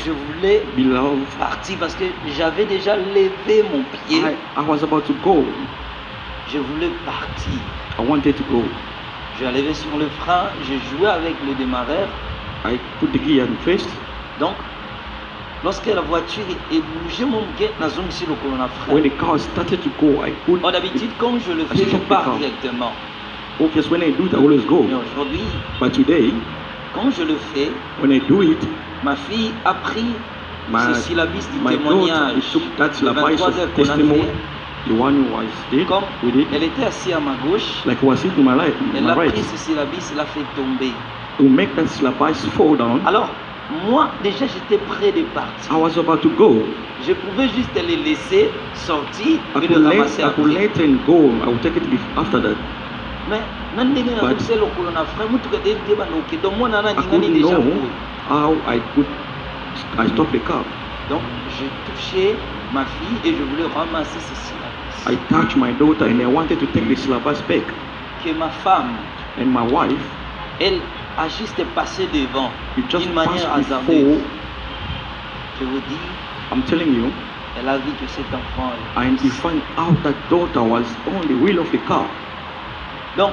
Je voulais beloved, partir parce que j'avais déjà levé mon pied. I was about to go. Je voulais partir. I wanted to go. Je levé sur le frein, je jouais avec le démarreur. I put the gear in first. Donc, lorsque la voiture est bougée, mon pied n'a jamais sur le colonne à frein. When the car started to go, I put. D'habitude, quand je le fais, je pars directement. Because when I do it, I always go. Mais aujourd'hui, But today, quand je le fais, when I do it, ma fille a pris ce syllabus du my daughter témoignage. took that Le syllabus 23 of heures qu'on a testimony, fait. the one who was dead, Comme with it, elle était assise à ma gauche, like was sitting my right, elle my a right, pris ce syllabus, l'a fait tomber. to make that syllabus fall down. Alors, moi, déjà, j'étais près de partir. I was about to go. Je pouvais juste les laisser sortir I et could le let, ramasser I could après. let them go. I would take it after that. Mais, nandenge na But- kusema lokolo na frère mutu kade deba noke donc moi nana I ningani couldn't déjà know couru. how I stopped the car. Donc, j'ai touché ma fille et je voulais ramasser ce syllabus. I touched my daughter and I wanted to take the syllabus back. Que ma femme, And my wife, elle a juste passé devant it just d'une passed manière before. hasardeuse. Je vous dis, I'm telling you, elle a vu que cet enfant est and you find out that daughter was on the wheel of the car. Donc,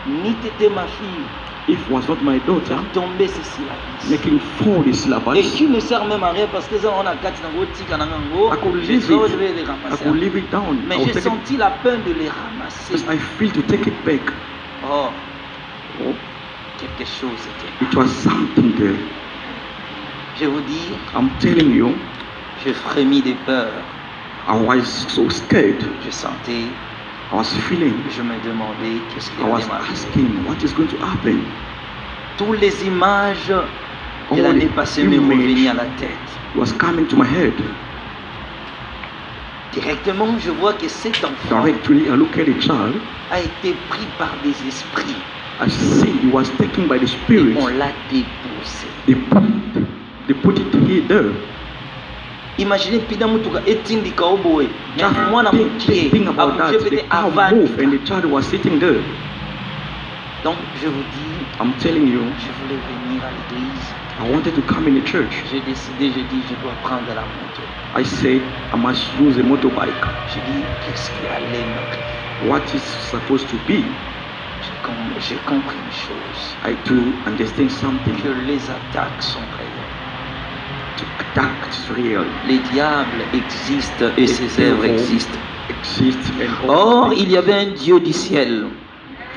ni t'étais ma fille, If it was not my daughter, faire tomber ce syllabus. making fall the Et syllabus, qui ne sert même à rien parce que ça on a quatre nango tika nango. I could Je leave sors, it. je vais les I ramasser. could leave it down. Mais I would j'ai take it, senti la peine de les ramasser. because I feel to take it back. Oh, Oh, quelque chose c'était. it was something there. Je vous dis, I'm telling you, je frémis de peur. I was so scared. Je sentais, I was feeling, je me demandais qu'est-ce qui I was allait m'arriver. asking, what is going to happen? Toutes les images de All l'année the passée me image revenaient à la tête. was coming to my head. Directement, je vois que cet enfant Directly, I look at the child. a été pris par des esprits. I see he was taken by the Et spirit. on l'a dépoussé. They put it here there. Imaginez pida mutuka etindika oboe. Just Mwana mukie think about that. abuje The pete car avant. moved and the child was sitting there. Donc je vous dis, I'm telling you, je voulais venir à l'église. I wanted to come in the church. J'ai décidé, j'ai dit je dois prendre la moto. I said I must use a motorbike. J'ai dit qu'est-ce qui allait m'arriver. What is supposed to be? J'ai compris une chose, I do understand something. que les attaques sont réelles. To attack is real. Les diables existent et ses The œuvres devil existent. exists and Or, il y avait un Dieu du ciel.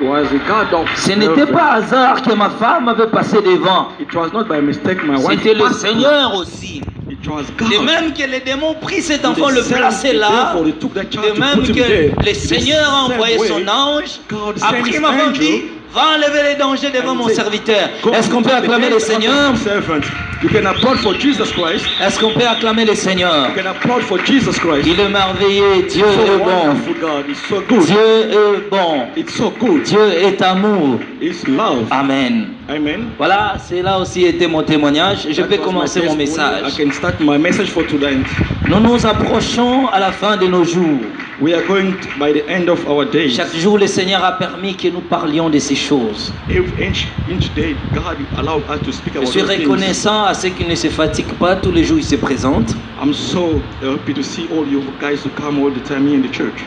It was a God of Ce n'était heaven. pas hasard que ma femme avait passé devant. It was not by mistake my wife C'était le passed. Seigneur aussi. It was De God. même que les démons prit cet The enfant, le same plaçait là. devil, they took that child De to même put him que there. le The Seigneur a same envoyé way, son ange, God a sent pris his ma femme, angel dit, va enlever les dangers devant and mon say, serviteur. Go Est-ce qu'on peut to the acclamer le head of Seigneur? your servant. You can applaud for Jesus Christ. Est-ce qu'on peut acclamer le Seigneur? You can applaud for Jesus Christ. Il est merveilleux, Dieu So est bon. wonderful God. It's so good. Dieu est bon. It's so good. Dieu est amour. It's love. Amen. Amen. Voilà, cela aussi était mon témoignage. Je That peux was commencer my mon testimony. I message. can start my message for today. Nous nous approchons à la fin de nos jours. We are going by the end of our days. Chaque jour, le Seigneur a permis que nous parlions de ces choses. Each day, God allowed us to speak Je about suis those things. reconnaissant à ceux qui ne se fatiguent pas. Tous les jours, ils se présentent. I'm so happy to see all you guys who come all the time here in the church.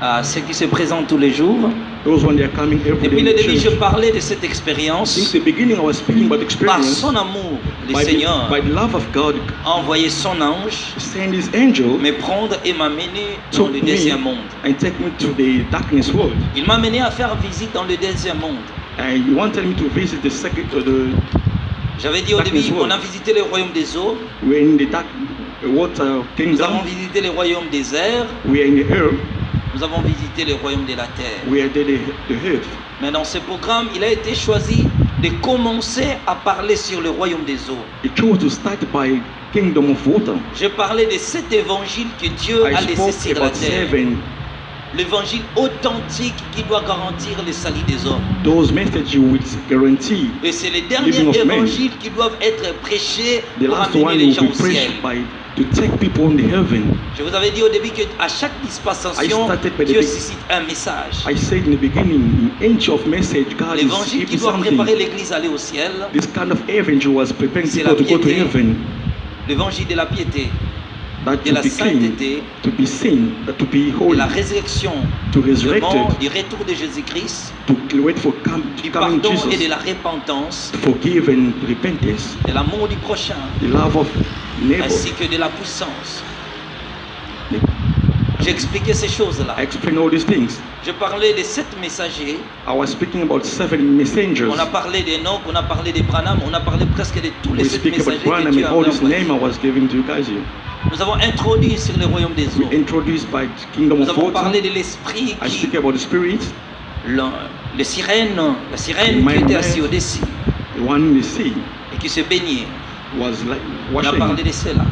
À ceux qui se présentent tous les jours. Those when they are coming every day Depuis in le the début, je church. parlais de cette Since expérience. the beginning, I was speaking about Par experience. son amour, le By Seigneur the love of God, a envoyé son ange send His angel me prendre et m'amener dans took le me deuxième monde. and take me to the darkness world. Il m'a amené à faire visite dans le deuxième monde. And He wanted me to visit the second, J'avais dit au Darkness début, world. on a visité le royaume des eaux, we're in the dark water nous kingdom. avons visité le royaume des airs, We are in the air. nous avons visité le royaume de la terre. We are the earth. Mais dans ce programme, il a été choisi de commencer à parler sur le royaume des eaux. He chose to start by kingdom of water. Je parlais de cet évangile que Dieu a I laissé spoke sur la about terre. L'évangile authentique qui doit garantir le salut des hommes. those messages which guarantee Et c'est les derniers living of men. évangiles qui doivent être prêchés the pour last amener one les will gens be au ciel. preached by to take people in the heaven. Je vous avais dit au début qu'à chaque I dispensation, started by the Dieu big- suscite un message. I said in the beginning, in each of message, God is L'évangile qui giving doit préparer something. l'église à aller au ciel, This kind of evangel was preparing C'est people la to go to piété. heaven. l'évangile de la piété, that de to la be clean, sainteté, to be seen, that to be de holy, la résurrection, to du resurrect mort, it, du retour de Jésus-Christ, to wait for du coming pardon et de Jesus, la repentance, to forgive and repentance, de l'amour du prochain, the love of neighbor. ainsi que de la puissance. J'expliquais ces choses-là. I explain all these things. Je parlais des 7 messagers. I was speaking about 7 messengers. On a parlé d'Enoch, on a parlé de Branham, on a parlé presque de tous les We 7 speak messagers about que Branham Dieu and a all this envoyés. name I was giving to you guys here. Nous avons introduit sur le royaume des eaux. Introduced by Kingdom Nous of avons Water. parlé de l'esprit I qui, speak about the Spirit, la sirène qui était assise au-dessus the one in the sea et qui se baignait. was like On a washing. parlé de cela.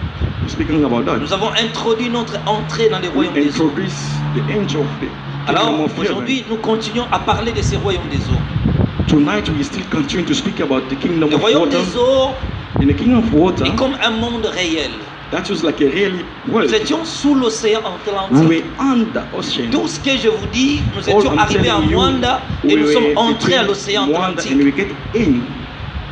Speaking about that. Nous avons introduit notre entrée dans le We royaume des eaux. introduce the angel of the Alors Kingdom of aujourd'hui, Heaven. nous continuons à parler de ce royaume des eaux. Tonight we still continue to speak about the Kingdom Le of royaume Water. des eaux In the Kingdom of Water, est comme un monde réel. that was like a really world. Nous étions sous l'océan We Atlantique. were on the ocean. Tout ce que je vous dis, nous All étions I'm arrivés à telling you, Mwanda et we nous sommes were entrés à between l'océan Mwanda Atlantique. and we get in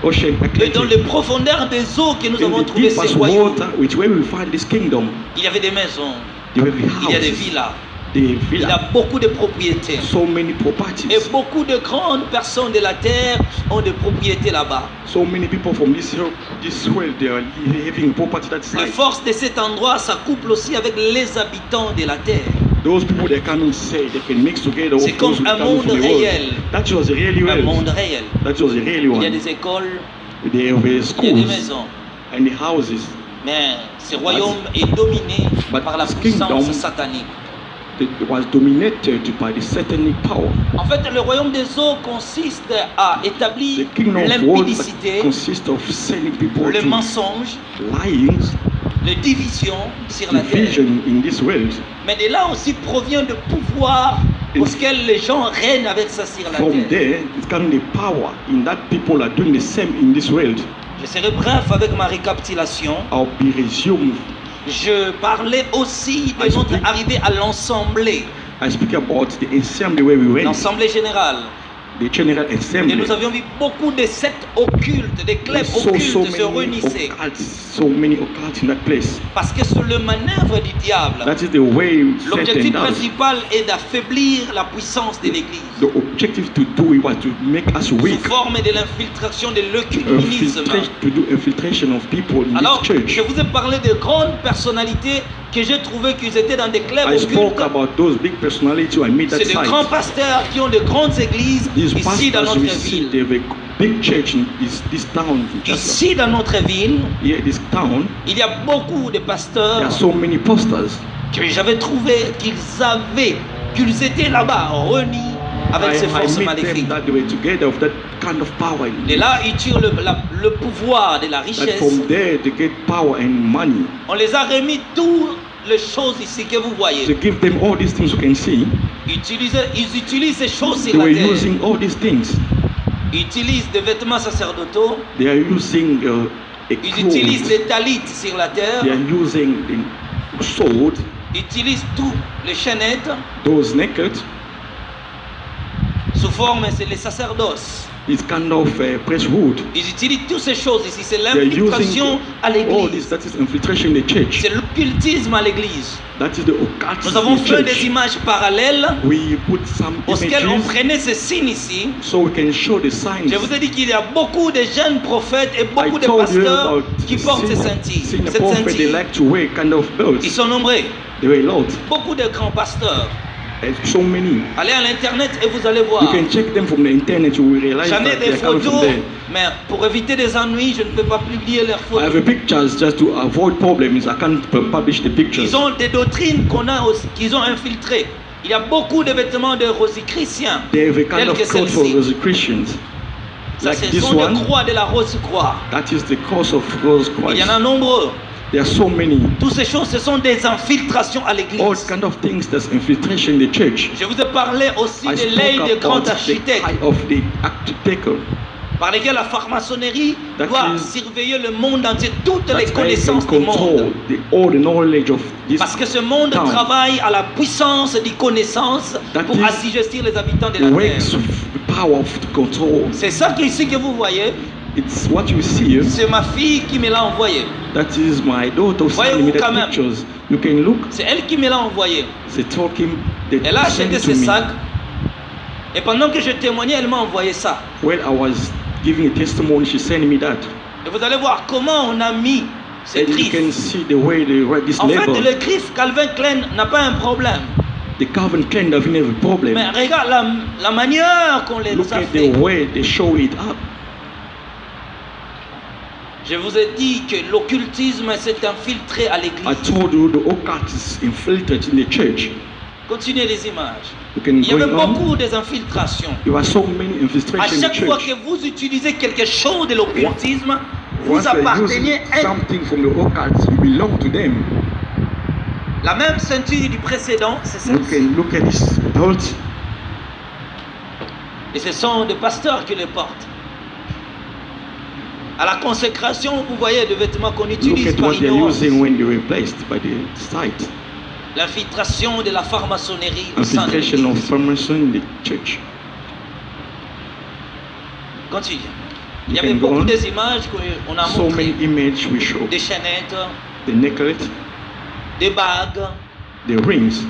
Ocean Et dans Atlantic. les profondeurs des eaux que nous avons In the trouvé ces deepest royaumes, water, which where we find this kingdom, il y avait des maisons, there were il y a des houses, villas, the il y villa, a beaucoup de propriétés. so many properties. Et beaucoup de grandes personnes de la terre ont des propriétés là-bas. So many people from this world, they are having property that's La like force de cet endroit s'accouple aussi avec les habitants de la terre. those people they come and say they can mix together. C'est of comme those who un come monde from the world. réel. That was a really Un monde world. réel. That was a really Il y a one. des écoles, There were il y a des schools maisons. and the houses. Mais ce royaume est dominé But par la this puissance kingdom- satanique. It was dominated by the satanic power. En fait, le royaume des eaux consiste à établir The kingdom of water l'impudicité, consists of sending people le to mensonge, lying, la division sur la terre. division in this world. Mais de là aussi provient le pouvoir auquel les gens règnent avec ça sur la From terre. there, it's coming the power in that people are doing the same in this world. Je serai bref avec ma récapitulation. I'll be resumed. Je parlais aussi de I notre speak- arrivée à l'Assemblée, I speak about the assembly where we went, l'Assemblée générale. the general Et assembly. nous avions vu beaucoup de sectes occultes, des We clubs saw occultes so se many réunissaient. occults, so many occults in that place. Parce que c'est le manœuvre du diable. That is the way L'objectif Satan does. principal est d'affaiblir la puissance de l'Église The objective to do it was to make us sous weak, forme de l'infiltration de l'œcuménisme. to do infiltration of people in Alors, this church. je vous ai parlé de grandes personnalités que j'ai trouvé qu'ils étaient dans des clubs I spoke occultes. about those big personalities I met that C'est de grands side. pasteurs qui ont de grandes églises These ici dans pastors notre we see, ville. they have a big church in this town. Ici dans notre ville, Here, this town, il y a beaucoup de there pasteurs are so many pastors. que j'avais trouvé qu'ils étaient là-bas, réunis avec ces I forces met them maléfiques. that they were together with that kind of power. Et là, ils tirent le pouvoir de la That richesse. from there they get power and money. On les a remis toutes les choses ici que vous To voyez. give them all these things you can see, Ils utilisent ces choses they sur were la terre. using all these things. Ils utilisent des vêtements sacerdotaux. They are using a Ils utilisent clothes. des talites sur la terre. They are using a sword, Ils utilisent tout, les chaînettes, those naked, sous forme, c'est les sacerdoces. this kind of presswood. Ils utilisent toutes ces choses ici. C'est They are l'infiltration using à all l'église. this. That is infiltration in the church. C'est l'occultisme à l'église. That is the occultism Nous avons in the fait des church. images parallèles We put some auxquelles on images prenait ces signes ici. so we can show the signs. Je vous ai dit qu'il y a beaucoup de jeunes prophètes et I beaucoup de told you pasteurs about qui portent ces sentilles. senior Cette prophet, they scintille. like to wear kind of Ils belts. sont nombreux. There were a lot. Beaucoup de grands pasteurs. And so many. Allez à l'internet et vous allez You voir. can check them from the internet. You will realize J'en ai that des they are coming from photos, there. mais pour éviter des ennuis, je ne peux pas publier leurs I have photos. pictures just to avoid problems. I can't publish the pictures. Ils ont des doctrines qu'ils ont infiltrées. Il y a beaucoup de vêtements de rosicruciens, They have a kind tels of que code for celle-ci. those Christians. Ça, Like ce this sont des one, croix de la Rose-Croix. that is the cause of Rose Il Christ. y en a nombreux. There are so many. Toutes ces choses, ce sont des infiltrations à All l'église. kind of things that's infiltration in the church. Je vous ai parlé aussi I de l'œil spoke des grands about the architectes, eye of the architect. par lesquels la franc-maçonnerie That doit is- surveiller le monde entier, toutes les That's why they connaissances du control monde. all the knowledge of this Parce que ce monde town. travaille à la puissance des connaissances That pour is- assujettir les habitants de la works terre. of the power of the control. C'est ça qu'ici que vous voyez. It's what you see. C'est ma fille qui me l'a envoyé. That is my daughter sending me Voyez-vous quand the même. pictures. You can look. C'est elle qui me l'a envoyé. They told him they Elle a sent acheté it to ses me. sacs. Et pendant que je témoignais, elle m'a envoyé ça. When I was giving a testimony, she sent me that. Et vous allez voir comment on a mis ces And you can griffes. see the way they write this En fait, label. le griffe Calvin Klein n'a pas un problème. The Calvin Klein doesn't have a problem. Mais regarde la manière qu'on les Look a at fait. the way they show it up. Je vous ai dit que l'occultisme s'est infiltré à I l'église. told you the occult is infiltrated in the church. Continuez les images. You can Il y avait go on. beaucoup des infiltrations. There are so many À infiltrations in the chaque fois church. que vous utilisez quelque chose de l'occultisme, vous Once they're appartenez using à something from the occult, you belong to them. la même ceinture du précédent, c'est You celle-ci. can look at this belt. Et ce sont des pasteurs qui les portent. À la consécration, vous voyez des vêtements qu'on Look utilise at par what they're ignorance. using when they were placed by the site. L'infiltration de la franc-maçonnerie au sein de Infiltration of l'église. Freemason in the church. Continue. Il y You avait can go beaucoup on. des images qu'on a So montrées. many images we show. Des chaînettes, The necklace, des bagues. the rings.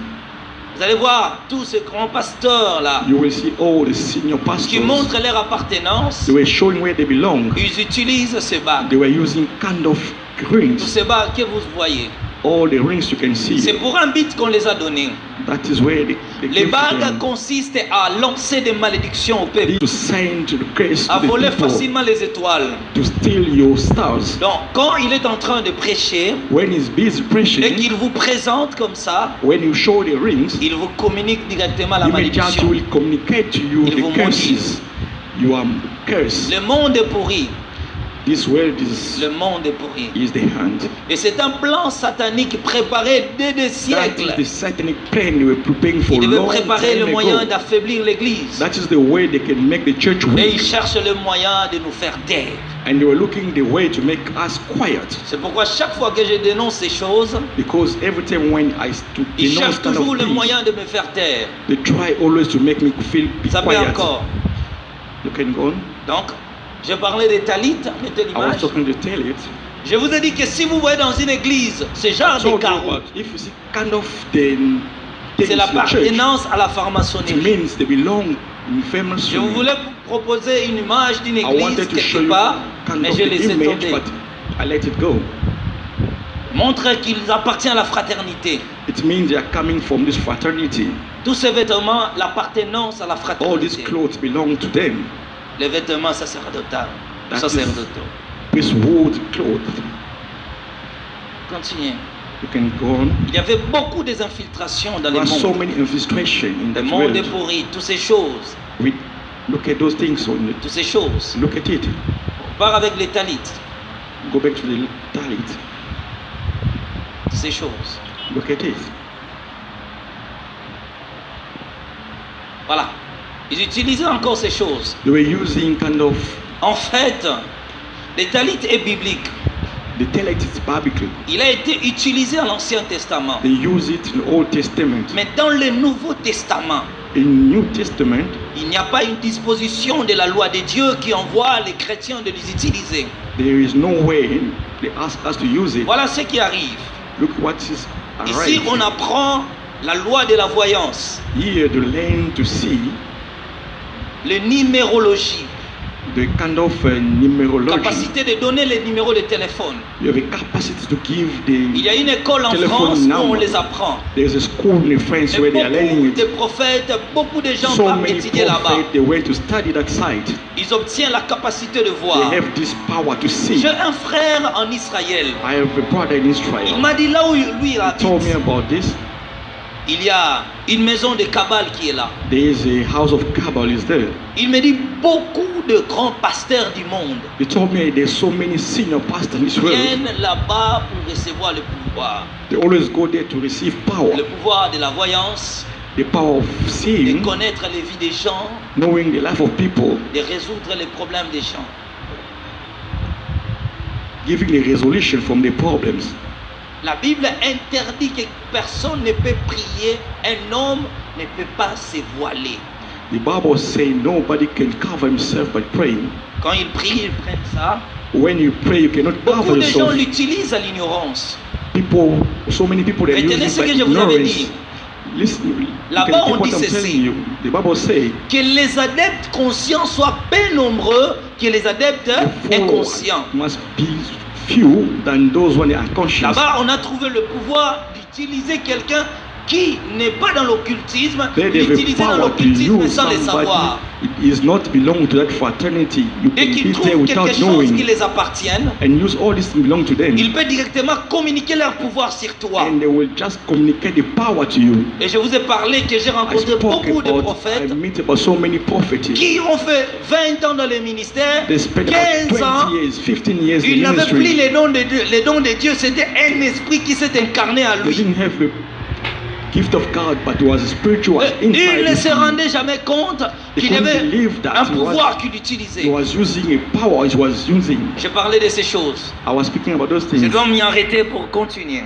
Vous allez voir tous ces grands pasteurs là You will see all the senior qui pastors. montrent leur appartenance. They were showing where they belong. Ils utilisent ces bagues. They were using kind of Tous rings. ces bagues que vous voyez. All the rings you can C'est see. pour un but qu'on les a donnés. That is where they Les give bagues them consistent à lancer des malédictions au peuple, to send the curse à to the voler people, facilement les étoiles. to steal your stars. Donc, quand il est en train de prêcher When he's busy et preaching, qu'il vous présente comme ça, when you show the rings, il vous communique directement la he may just malédiction. will communicate to you Il vous the curses. You are cursed. Le monde est pourri. This world is Le monde est pourri. the hand. Et c'est un plan satanique préparé dès des That siècles. is the satanic plan they were preparing for Il a devait long préparer le time moyen ago. d'affaiblir l'Église. That is the way they can make the church Et weak. ils cherchent le moyen de nous faire taire. And they were looking the way to make us quiet. C'est pourquoi chaque fois que je dénonce ces choses, Because every time when I ils denounce cherchent kind toujours of le things, moyen de me faire taire. they try always to make me feel be Ça fait quiet. encore. You can go on. Donc, je parlais des talit, mettez I was l'image. talking to tell it. Je vous ai dit que si vous voyez dans une église ce genre So de carreaux, if you see kind of the things c'est in the church, l'appartenance à la it franc-maçonnerie. means they belong in famous. Je voulais vous proposer une image d'une I église wanted to show quelque you part, kind mais of je the laissé image, tomber. but I let it go. Montre qu'ils appartiennent à la fraternité. It means they are coming from this fraternity. Tous ces vêtements, l'appartenance à la All these fraternité. clothes belong to them. Les vêtements sacerdotaux. That is- Sacerdotaux. This wood cloth. Continuez. You can go on. Il y avait beaucoup des infiltrations dans There le are so monde. many infiltration in Le that monde est world. pourri, toutes ces choses. We look at those things on it. Toutes ces choses. Look at it. On part avec les talits. Go back to the talit. Toutes ces choses. Look at it. Voilà. Ils utilisaient encore ces choses. They were using kind of En fait, les talits est biblique. the talit is biblical. Il a été utilisé dans l'Ancien Testament. They use it in the Old Testament. Mais dans le Nouveau Testament, In New Testament, il n'y a pas une disposition de la loi de Dieu qui envoie les chrétiens de les utiliser. there is no way they ask us to use it. Voilà ce qui arrive. Look what is Ici, on arrived. apprend la loi de la voyance, Here to learn to see la numérologie, the kind of numerology. capacité de donner les numéros de téléphone. You have a capacity to give Il the. y a une école en Téléphone France où on number. les apprend. There's a school in France Et where they are learning beaucoup de it. prophètes, beaucoup de gens So partent many étudier là-bas. prophets they went to study that site. Ils obtiennent la capacité de voir. They have this power to see. J'ai un frère en Israël. I have a brother in Il Israel. m'a dit là où lui il He told me habite, about this. il y a une maison de Kabbale qui est là. There is a house of Kabbal is there. Il me dit beaucoup de grands pasteurs du monde He told me there's so many senior pastors in this world. viennent là-bas pour recevoir le pouvoir. They always go there to receive power. Le pouvoir de la voyance, The power of de seeing, connaître les vies des gens, knowing the life of people, de résoudre les problèmes des gens. giving the resolution from the problems. La Bible interdit que personne ne peut prier, un homme ne peut pas se voiler. The Bible says nobody can cover himself by praying. Quand ils prient, ils prennent ça. When you pray, you cannot Beaucoup cover de gens yourself. l'utilisent à l'ignorance. People, so many people that use Retenez it ce by que je vous avais ignorance. dit. Listen, you Là-bas, can on keep what dit I'm ceci. telling you. The Bible says Que les adeptes conscients soient peu nombreux que les adeptes the inconscients. four must be few than those who are unconscious. Là-bas, on a trouvé le pouvoir d'utiliser quelqu'un qui n'est pas dans l'occultisme, There they have l'utiliser a dans power to l'occultisme use sans le savoir. somebody. It is not belong to that fraternity. You Dès can qu'ils be there trouvent without quelque chose qui knowing les appartienne, and use all this belong to them. ils peuvent directement communiquer leur pouvoir sur toi. And they will just communicate the power to you. Et je vous ai parlé que j'ai I rencontré spoke beaucoup de about, I prophètes meet about so many prophets. qui ont fait 20 ans dans le ministère, They spent 15 about ans. 20 years, 15 years in Ils n'avaient plus ministry. les dons de Dieu. Les dons de Dieu, c'était un esprit qui s'est incarné à They lui. didn't have the gift of God, but it was spiritual Il inside ne him. se rendait jamais compte qu'il couldn't avait believe that un he pouvoir was- qu'il He utilisait. was using a power he was using. Je parlais de ces choses. I was speaking about those Je things. dois m'y arrêter pour continuer.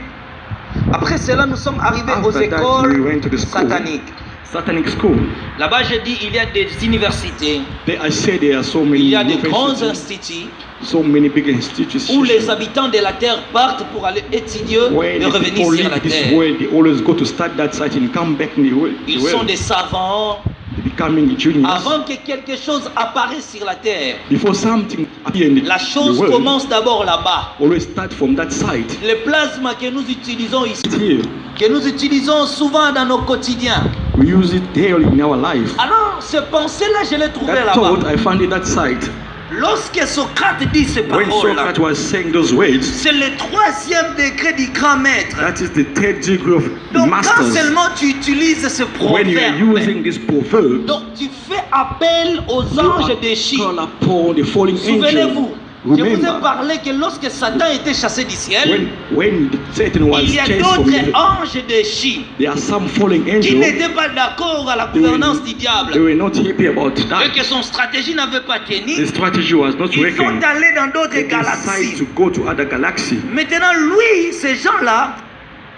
Après cela, nous sommes arrivés aux After that, we écoles went to the school. sataniques. Satanic school. Là-bas, je dis, il y a des universités, There, I say there are so il many y a des grands universities, instituts so many big institutions où les habitants de la terre partent pour aller étudier where et the revenir people sur la leave this terre. world, they always go to start that site and come back in the world. Ils sont des savants. They're becoming juniors. Avant que quelque chose apparaisse sur la terre, Before something appear in la the chose world, commence d'abord là-bas. always start from that site. Le plasma que nous utilisons ici, It's here. que nous utilisons souvent dans nos quotidiens. We use it daily in our life. Alors, ce pensée-là, je l'ai trouvé That thought, là-bas. I found it that site. Lorsque Socrate dit ces When paroles-là, Socrates was saying those words, c'est le 3e degré du grand maître. that is the third degree of Donc, quand masters. seulement tu utilises ce When you are proverbe, using this proverb, donc tu fais appel aux you anges are déchis. called upon the falling angel. Souvenez-vous, je vous ai Remember, parlé que lorsque Satan était chassé du ciel, when Satan was il y a chased from d'autres the, anges déchis there are some falling qui angels. n'étaient pas d'accord à la gouvernance du They diable were not happy about et that. que son stratégie n'avait pas The tenu. strategy was not Ils sont working. allés dans d'autres They decided galaxies. to go to other galaxies. Maintenant, lui, ces gens-là,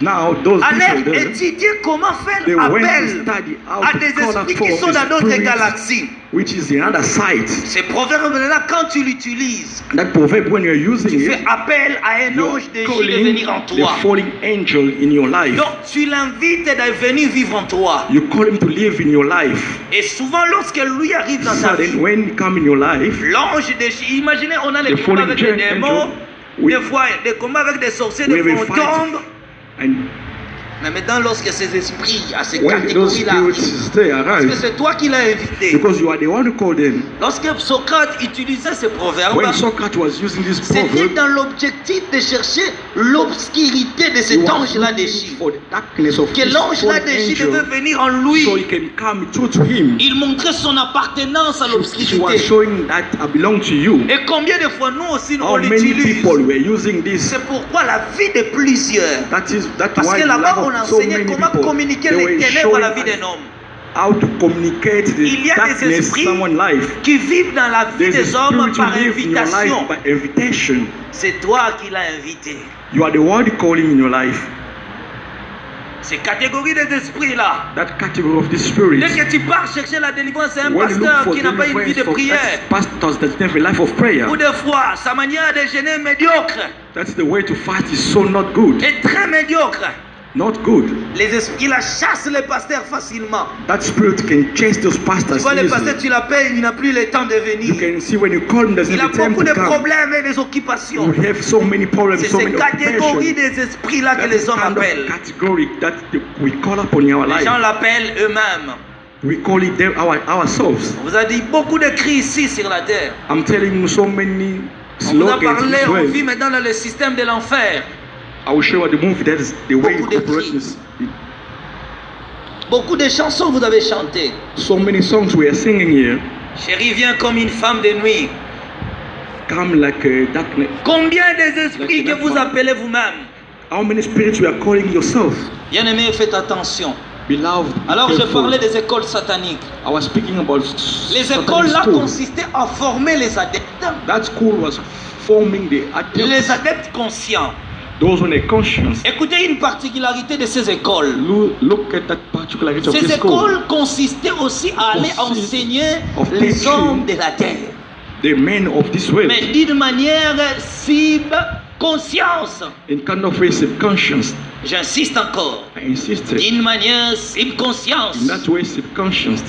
Now those allaient people there, étudier comment they faire went to appel study how à to des call esprits upon qui sont dans the d'autres spirit, galaxies. which is the other side. Ces proverbes-là, quand tu l'utilises, That proverb, when you're using tu fais it, appel à un you're ange déchu de calling venir en the toi. falling angel in your life. Donc, tu l'invites à venir vivre en toi. You call him to live in your life. Et souvent, lorsque lui arrive dans So ta vie, then when he come in your life, l'ange déchu, imaginez, on a les the combats falling avec des démons, angel, des fois des combats avec des sorciers, we des have a fantômes. fight, and Mais maintenant, lorsque ces esprits, à ces when those catégories-là, spirits stay parce que arise, c'est toi qui l'as invité. because you are the one who called them. Lorsque Socrate utilisait ce proverbe, When Socrates was using this c'était proverb, dans l'objectif de chercher l'obscurité de he cet was ange-là looking déchu. for the darkness of Que this l'ange-là fallen déchu angel, devait venir en lui. so he can come through to him. Il montrait son appartenance à He was l'obscurité. showing that I belong to you. Et combien de fois nous aussi nous on How many l'utilise? people were using this? C'est pourquoi la vie de plusieurs. That's Parce why que the là-bas life on of so enseignait many comment people, communiquer they les were ténèbres à la showing vie us d'un homme. how to communicate Il y the a des darkness in esprits someone's life. qui vivent dans la vie There's des a hommes spirit par to live in your life invitation. by invitation. C'est toi qui l'as invité. You are the one calling in your life. Ces catégories des esprits-là. That category of the spirit. Dès que tu pars chercher la délivrance, c'est un When you look pasteur for qui n'a pas une vie deliverance de from prière. that pastors that have a life of prayer, Ou des fois, sa manière de gêner est médiocre. that's the way to fight is so not good. Est très médiocre. Not good. Les esprits, il chasse les pasteurs facilement. That spirit can chase those Tu pastors vois, les pasteurs, easily. tu l'appelles, il n'a plus le temps de You venir. can see when you call him, there's Il a no time beaucoup to de come. problèmes et des occupations. You have so many problems, C'est so ces many catégories occupations. des esprits-là que That les is hommes kind appellent. of category that we call upon in our Les gens life. l'appellent eux-mêmes. We call it them ourselves. On vous a dit beaucoup de cris ici sur la terre. I'm telling you so many On vous a slogans. parlé, as on well. vit maintenant dans le système de l'enfer. I will show you the movie that is the way Beaucoup de it operates. cris. Beaucoup de chansons vous avez chantées. So many songs we are singing here Chérie, viens comme une femme de nuit. come like a darkness. Combien des esprits que vous appelez vous-même? How many spirits you are calling yourself? Bien-aimés, faites attention. Beloved, be Alors je careful. parlais des écoles sataniques. I was speaking about Les Satan's écoles là school. consistaient à former les adeptes. That school was forming the Les adepts, adeptes conscients. Those on a conscience. Écoutez une particularité de ces écoles. Look at that particularity of Ces this school. écoles consistaient aussi à aller enseigner les hommes de la terre. The men of this world. Mais d'une manière subconscience. In kind of way, subconscious. J'insiste encore. I insisted. D'une manière subconscience. In that way, subconscious.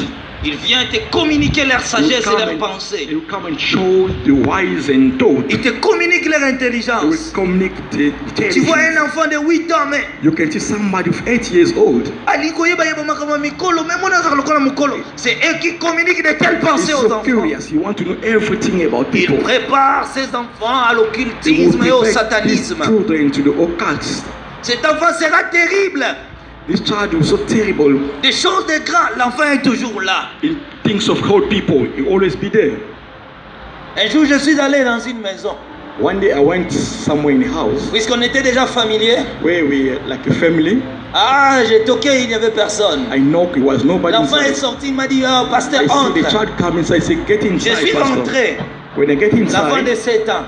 Il vient te communiquer leur sagesse et leur pensée. He will come and show the wise and thought. Il te communique leur He will intelligence. communicate the Tu vois intelligence. un enfant de 8 ans, mais You can see somebody of 8 years old. c'est eux qui communiquent de telles He's pensées aux so enfants. curious. You want to know everything about Il people. prépare ses enfants à He will l'occultisme et au prepare his satanisme. children to the occult. Cet enfant sera terrible. This child was so terrible. Des choses de grand, l'enfant est toujours là. In things of old people, he always be there. Un jour, je suis allé dans une maison. One day I went somewhere in the house Puisqu'on était déjà familier. where we like a family. Ah, j'ai toqué, il n'y avait personne. I knocked, it was nobody L'enfant est inside. sorti, il m'a dit, oh, pasteur, I see the entre. child come inside. I say, get Je inside, suis pastor. rentré. When I get L'enfant de inside, 7 ans.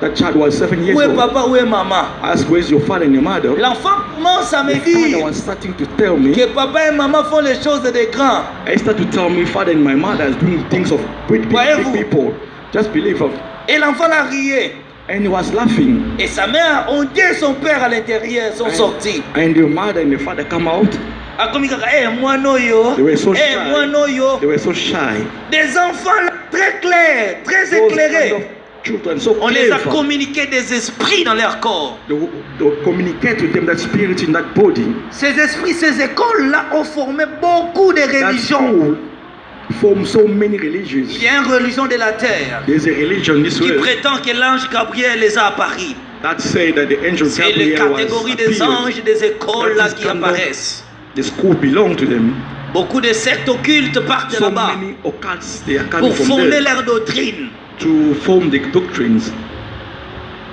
that child was 7 years Où est old. papa, où est maman? I asked, where's your father and your mother? L'enfant commence à me The father dire was starting to tell me. que papa et maman font les choses de grands. I started to tell me, father and my mother is doing things of big Voyez-vous? people. Just believe of. Et l'enfant l'a rié. And he was laughing. Et sa mère, on dit son père à l'intérieur, sont sortis. And the mother and the father come out. Ah, comme il dit, eh, moi no yo. They were so Eh, moi no yo. They were so shy. Des enfants là, très clairs, très Those kind éclairés. of children so On les a clever. communiqué des esprits dans leur corps. They will communicate with them that spirit in that body. Ces esprits, ces écoles-là ont formé beaucoup de That religions. school form so many religions. Il y a une religion de la terre There's a religion in this qui world prétend que l'ange Gabriel les a à Paris. that say that the angel C'est la Gabriel was catégorie des appeared. anges des écoles That là is qui kind of- apparaissent. The school belong to them. Beaucoup de sectes occultes partent So là-bas many occults they are coming pour from fonder there leur doctrine. to form the doctrines.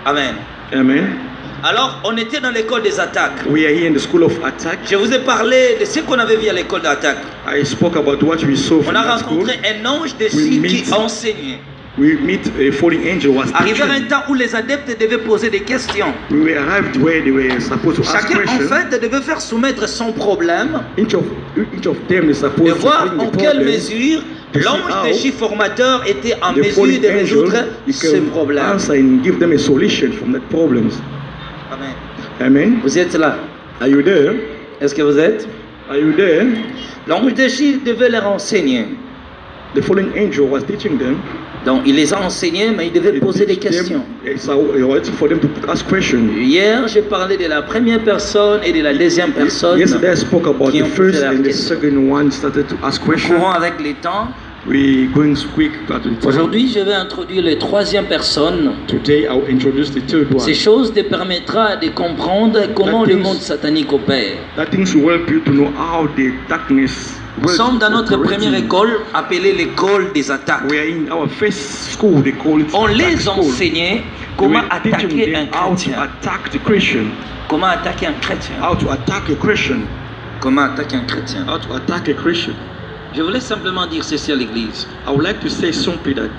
Amen. Amen. Alors, on était dans l'école des attaques. We are here in the school of attack. Je vous ai parlé de ce qu'on avait vu à l'école d'attaque. I spoke about what we saw On from a that school. rencontré un ange de We Chine meet- qui enseignait. We meet a falling angel was Arrivé un teaching. temps où les adeptes devaient poser des questions. We were arrived where they were supposed to ask Chacun, en questions. fait, devait faire soumettre son problème Each of them is et supposed to voir bring en the quelle problem. mesure to see l'ange how de Chine formateur était en The mesure falling de résoudre angel, you ce can problème. answer and give them a solution from that problems. Amen. Amen. Vous êtes là? Are you there? Est-ce que vous êtes? Are you there? L'ange de Chine devait leur enseigner. The fallen angel was teaching them. Donc, il les a enseignés, mais il devait He poser des teach them- questions. It's for them to ask questions. Hier, j'ai parlé de la première personne et de la deuxième personne. Yesterday I spoke about qui the ont posé first leurs and the questions. second one started to ask questions. Courant avec les temps. We going quick at the time. Aujourd'hui, je vais introduire les troisième personne. Today I'll introduce the third one. Ces choses te permettra de comprendre comment That le things- monde satanique opère. That things will help you to know how the darkness Nous works sommes dans notre operating. première école appelée l'école des attaques. We are in our first school, they call it On attack les school. enseignait We comment were teaching attaquer un them how to chrétien. attack the Christian, Comment attaquer un chrétien. how to attack a Christian, Comment attaquer un chrétien. how to attack a Christian. Je voulais simplement dire ceci à l'église. I would like to say simply that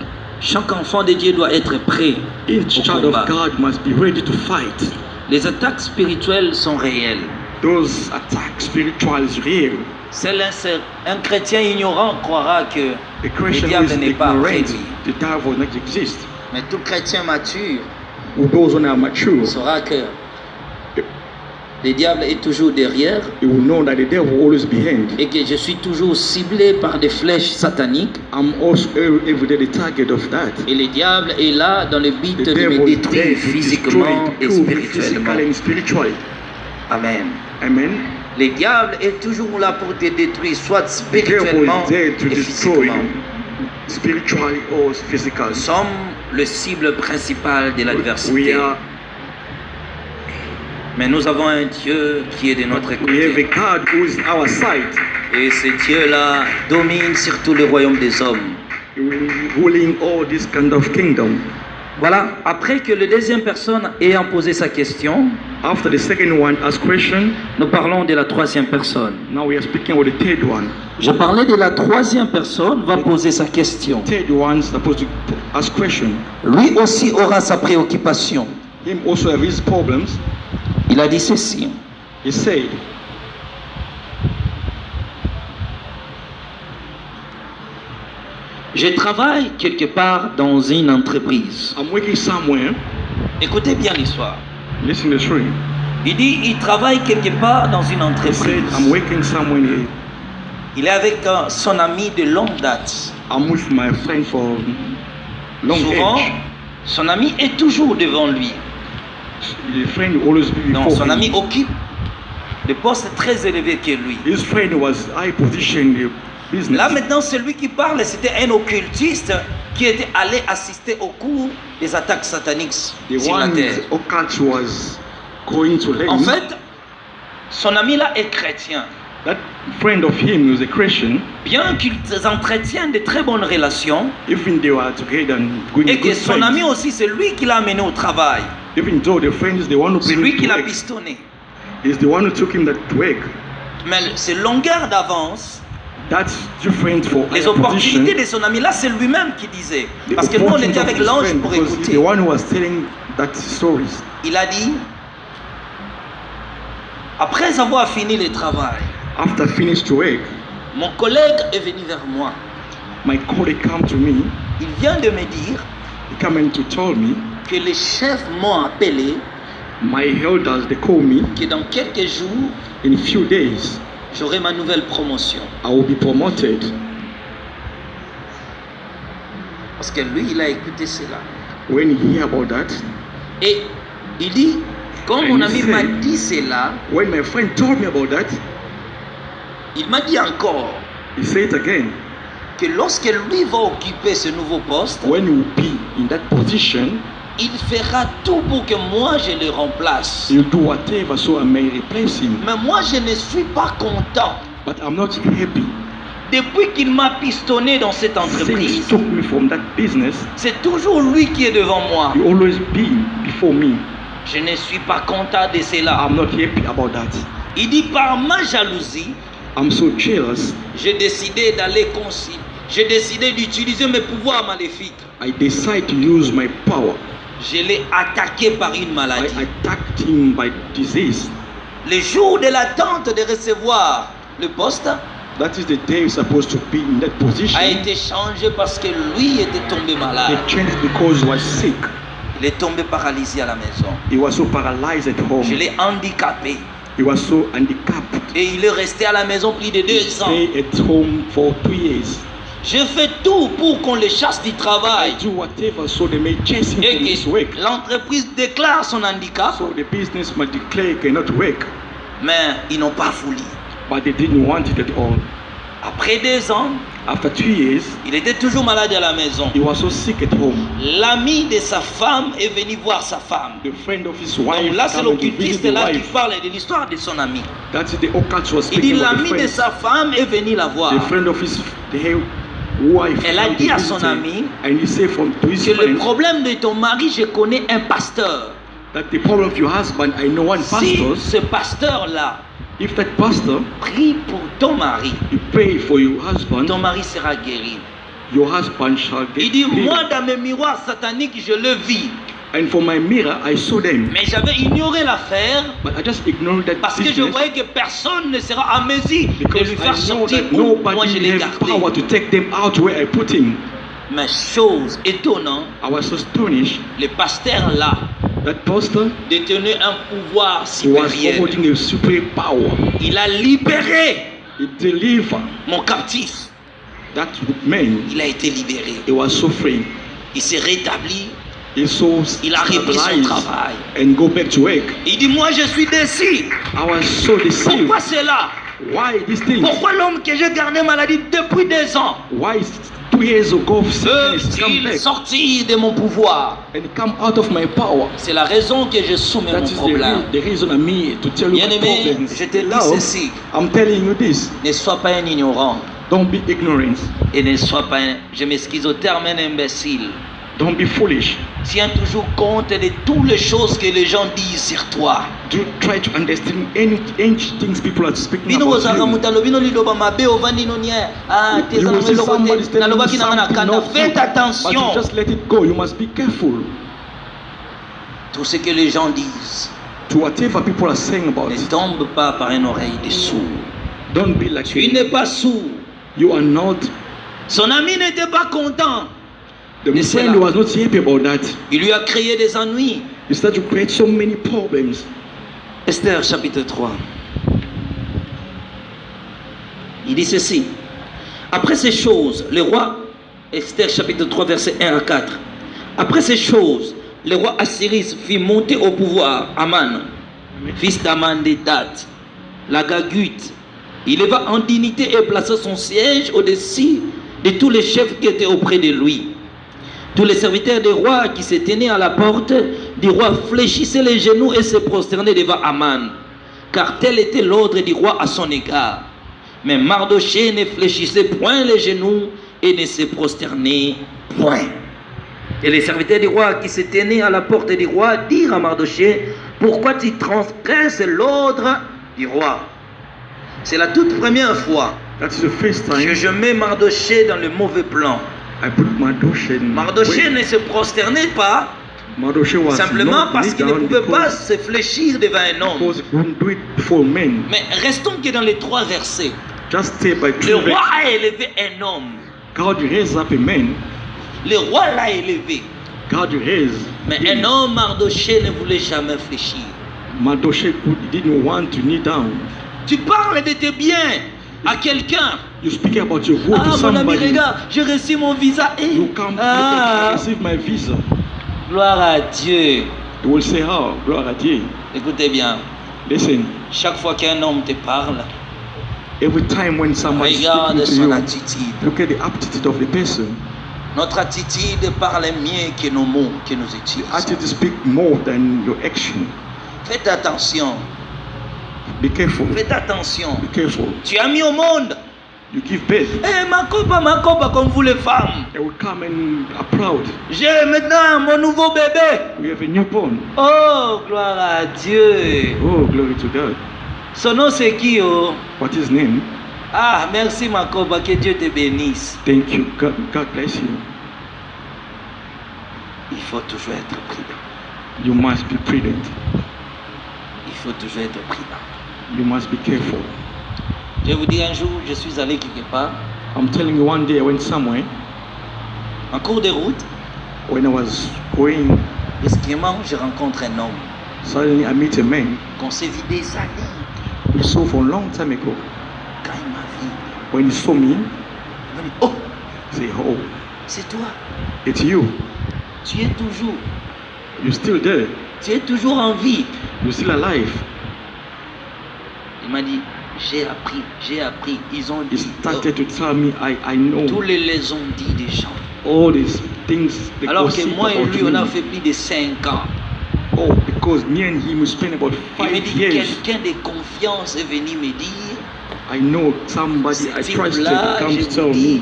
Chaque enfant de Dieu doit être prêt each au child combat. of God must be ready to fight. Les attaques spirituelles sont réelles. Those attacks spiritual is real. Seul un chrétien ignorant croira que The le Christian who diable is n'est pas près de ignorant, lui. the devil does not exist. Mais tout chrétien mature Who those who are mature, saura que le diable est toujours derrière they will know that the devil will always behind. et que je suis toujours ciblé par des flèches sataniques. I'm also every day the target of that. Et le diable est là dans le but The de me devil is there détruire to physiquement destroy, et to kill me spirituellement. physically and spiritually. Amen. Amen. Le diable est toujours là pour te détruire, soit The devil spirituellement is there to et destroy physiquement. you, spiritually or physically. Nous sommes le cible principal de We l'adversité. are. Mais nous avons un Dieu qui est de notre We have a côté. God who is our side, Et ce Dieu-là domine sur tout le royaume des hommes. ruling all this kind of kingdom. Voilà, après que le deuxième personne ayant posé sa question, After the second one asked question, nous parlons de la troisième personne. now we are speaking about the third one. Je parlais de la troisième personne va poser sa question. Third one supposed to ask question. Lui aussi aura sa préoccupation. Him also have his problems. Il a dit ceci. He said, Je travaille quelque part dans une entreprise. I'm working somewhere. Écoutez bien l'histoire. Listen to the story. Il dit, il travaille quelque part dans une He entreprise. said, I'm working somewhere here. Il est avec son ami de longue date. I'm with my friend for long Souvent, age. son ami est toujours devant lui. The friend will always be Non, before son him. ami occupe des postes très élevés que lui. His friend was high position in the business. Là maintenant, celui qui parle, c'était un occultiste qui était allé assister au cours des attaques sataniques The sur la one terre. occult was going to learn. En fait, son ami là est chrétien. That friend of him was a Christian. Bien qu'ils entretiennent de très bonnes relations, Even they were together and going et que good son friends. ami aussi, c'est lui qui l'a amené au travail. Even though the friend is the one who C'est bring lui him qui to l'a work, pistonné. is the one who took him that to work. Mais ses longueurs d'avance, That's different for les higher position. opportunités de son ami là, c'est lui-même qui disait. The Parce que nous, on opportunity était of avec his l'ange friend, pour because he's écouter. the one who was telling that stories. Il a dit, après avoir fini le travail, After I finished to work, mon collègue est venu vers moi. my colleague came to me. Il vient de me dire He came in to tell me, que les chefs m'ont appelé, my elders, they call me, que dans quelques jours, in a few days, j'aurai ma nouvelle promotion. I will be promoted. Parce que lui, il a écouté cela. When he hear about that, Et il dit, quand And mon he ami said- m'a dit cela, when my friend told me about that, il m'a dit encore he said again, que lorsque lui va occuper ce nouveau poste, when you will be in that position, il fera tout pour que moi je le remplace. you do whatever so I may replace him. Mais moi je ne suis pas content. But I'm not happy. Depuis qu'il m'a pistonné dans cette Since he entreprise, took me from that business, c'est toujours lui qui est devant moi. he always be before me. Je ne suis pas content de cela. I'm not happy about that. Il dit, par ma jalousie, I'm so jealous. j'ai décidé d'aller concilier. J'ai décidé d'utiliser mes pouvoirs maléfiques. I decide to use my power. Je l'ai attaqué par une I maladie. attacked him by disease. Le jour de l'attente de recevoir le poste That is the day you're supposed to be in that position. a été changé parce que lui était tombé malade. They changed because he was sick. Il est tombé paralysé à la maison. He was so paralyzed at Je home. l'ai handicapé. He was so handicapped. Et il est resté à la maison plus de He 2 ans. stayed at home for 2 years. Je fais tout pour qu'on le chasse du I travail. do whatever so they may chase him Et from his que work. l'entreprise déclare son handicap, So the business might declare he cannot work. mais ils n'ont pas voulu. But they didn't want it at all. Après 2 ans, After 2 years, il était toujours malade à la maison. he was so sick at home. L'ami de sa femme est venu voir sa femme. The friend of his wife Donc là, c'est came to visit l'occultiste the là qui wife. parle de l'histoire de son ami. That's the occult was Il dit, speaking about the l'ami de friend. sa femme est venu la voir. The friend of his wife. Elle a came to dit à visit son him, ami and he said to his Que le friend problème de ton mari, je connais un pasteur. that the problem of your husband, I know one Si pastor. ce pasteur-là If that pastor, prie pour ton mari, you pray for your husband, ton mari sera guéri. your husband shall get Il dit, healed. moi dans mes miroirs sataniques, je le vis. And for my mirror, I saw them. Mais j'avais ignoré l'affaire But I just ignored that parce que je business voyais que personne ne sera à mesure de because lui I faire know sortir that où moi je nobody l'ai has gardé. power to take them out where I put him. Mais chose étonnante, I was so astonished le pasteur là that pastor détenait un pouvoir he was supérieur. holding a super power. Il a libéré He delivered mon captif. that man. Il a été libéré. He was so free. Il s'est rétabli. He so Il a repris son stabilized travail. and go back to work. Il dit, moi je suis déçu. I was so deceived. Pourquoi cela? Why this thing? Pourquoi l'homme que j'ai gardé maladie depuis 2 ans Why 2 years ago sickness come veut-il back sortir de mon pouvoir? and come out of my power? C'est la raison que je soumets That mon is problème. the reason I'm here to tell you my Bien-aimé, problems. je te dis Now, ceci. I'm telling you this. Ne sois pas un ignorant. Don't be ignorant. Et ne sois pas un, je m'excuse au terme, un imbécile. Don't be foolish. Tiens toujours compte de toutes les choses que les gens disent sur toi. Do try to understand any things people are speaking Bino about bozaka you. mutalo bino liloba mabe ovandi nonie ah You teza will see na somebody lokote telling you nalobaki na na something kanda. not Faites true, but you attention. just let it go. You must be careful. Tout ce que les gens disent, To whatever people are saying about Ne it, tombe pas par une oreille de sourd. don't be like Tu n'es pas sourd. you are not. Son ami n'était pas content. The Mais c'est friend là. was not happy about that. Il lui a créé des ennuis. You start to create so many problems. Esther chapitre 3. Il dit ceci. Après ces choses, le roi, Esther chapitre 3 verset 1 à 4. Après ces choses, le roi Assyris fit monter au pouvoir Aman, fils d'Amandédat, la Gagute. Il leva en dignité et plaça son siège au-dessus de tous les chefs qui étaient auprès de lui. Tous les serviteurs des rois qui se tenaient à la porte du roi fléchissaient les genoux et se prosternaient devant Aman, car tel était l'ordre du roi à son égard. Mais Mardochée ne fléchissait point les genoux et ne se prosternait point. Et les serviteurs du roi qui se tenaient à la porte du roi dirent à Mardochée: pourquoi tu transgresses l'ordre du roi? C'est la toute première fois That is the first que time je mets Mardochée dans le mauvais plan. I put Mardochée. Mardochée ne se prosternait pas Mardochée was simplement not parce kneel qu'il ne down pouvait pas because, se fléchir devant un homme. because he couldn't do it before men. Mais restons que dans les 3 versets. Just stay by Le two roi verses. a élevé un homme. God raised up a man. Le roi l'a élevé. God raised. Mais un homme, Mardochée, ne voulait jamais fléchir. Mardochée didn't want to kneel down. Tu parles de tes biens à quelqu'un. You speak about your good to Ah, mon ami, somebody. regarde, j'ai reçu mon visa. Et You come look ah, at, I received my visa. gloire à Dieu. You will say, oh, gloire à Dieu. Écoutez bien, Listen, chaque fois qu'un homme te parle, every time when someone is regarde speaking to son you, attitude. look at the attitude of the person. Notre attitude parle mieux que nos mots que nous utilisons. Attitude speak more than your action. Faites attention. Be careful. Faites attention. Be careful. Tu as mis au monde. You give birth. Eh, ma copa, comme vous les femmes. They will come and are proud. J'ai maintenant mon nouveau bébé. We have a newborn. Oh, gloire à Dieu. Oh, glory to God. Son nom c'est qui, oh? What is his name? Ah, merci ma copa, que Dieu te bénisse. Thank you. God bless you. Il faut toujours être prudent. You must be prudent. Il faut toujours être prudent. You must be careful. Je vais vous dire, un jour, je suis allé quelque part. I'm telling you, one day I went somewhere. En cours de route, When I was going, brusquement, je rencontre un homme suddenly I meet a man qu'on s'est vu des années. we saw for a long time ago. Quand il m'a vu, When he saw me, il m'a dit: oh, he said, oh, c'est toi. it's you. Tu es toujours. You're still there. Tu es toujours en vie. You're still alive. Il m'a dit: j'ai appris. Ils ont He dit, started to tell me, I know tous les ont dit des gens. all these things that Alors que gossip moi et about lui, on a me. fait plus de 5 ans. Oh, because me and him we spent about Il me 5 dit: years. quelqu'un de confiance est venu me dire, I know somebody I Ce trusted type-là, come je to vous tell dis. me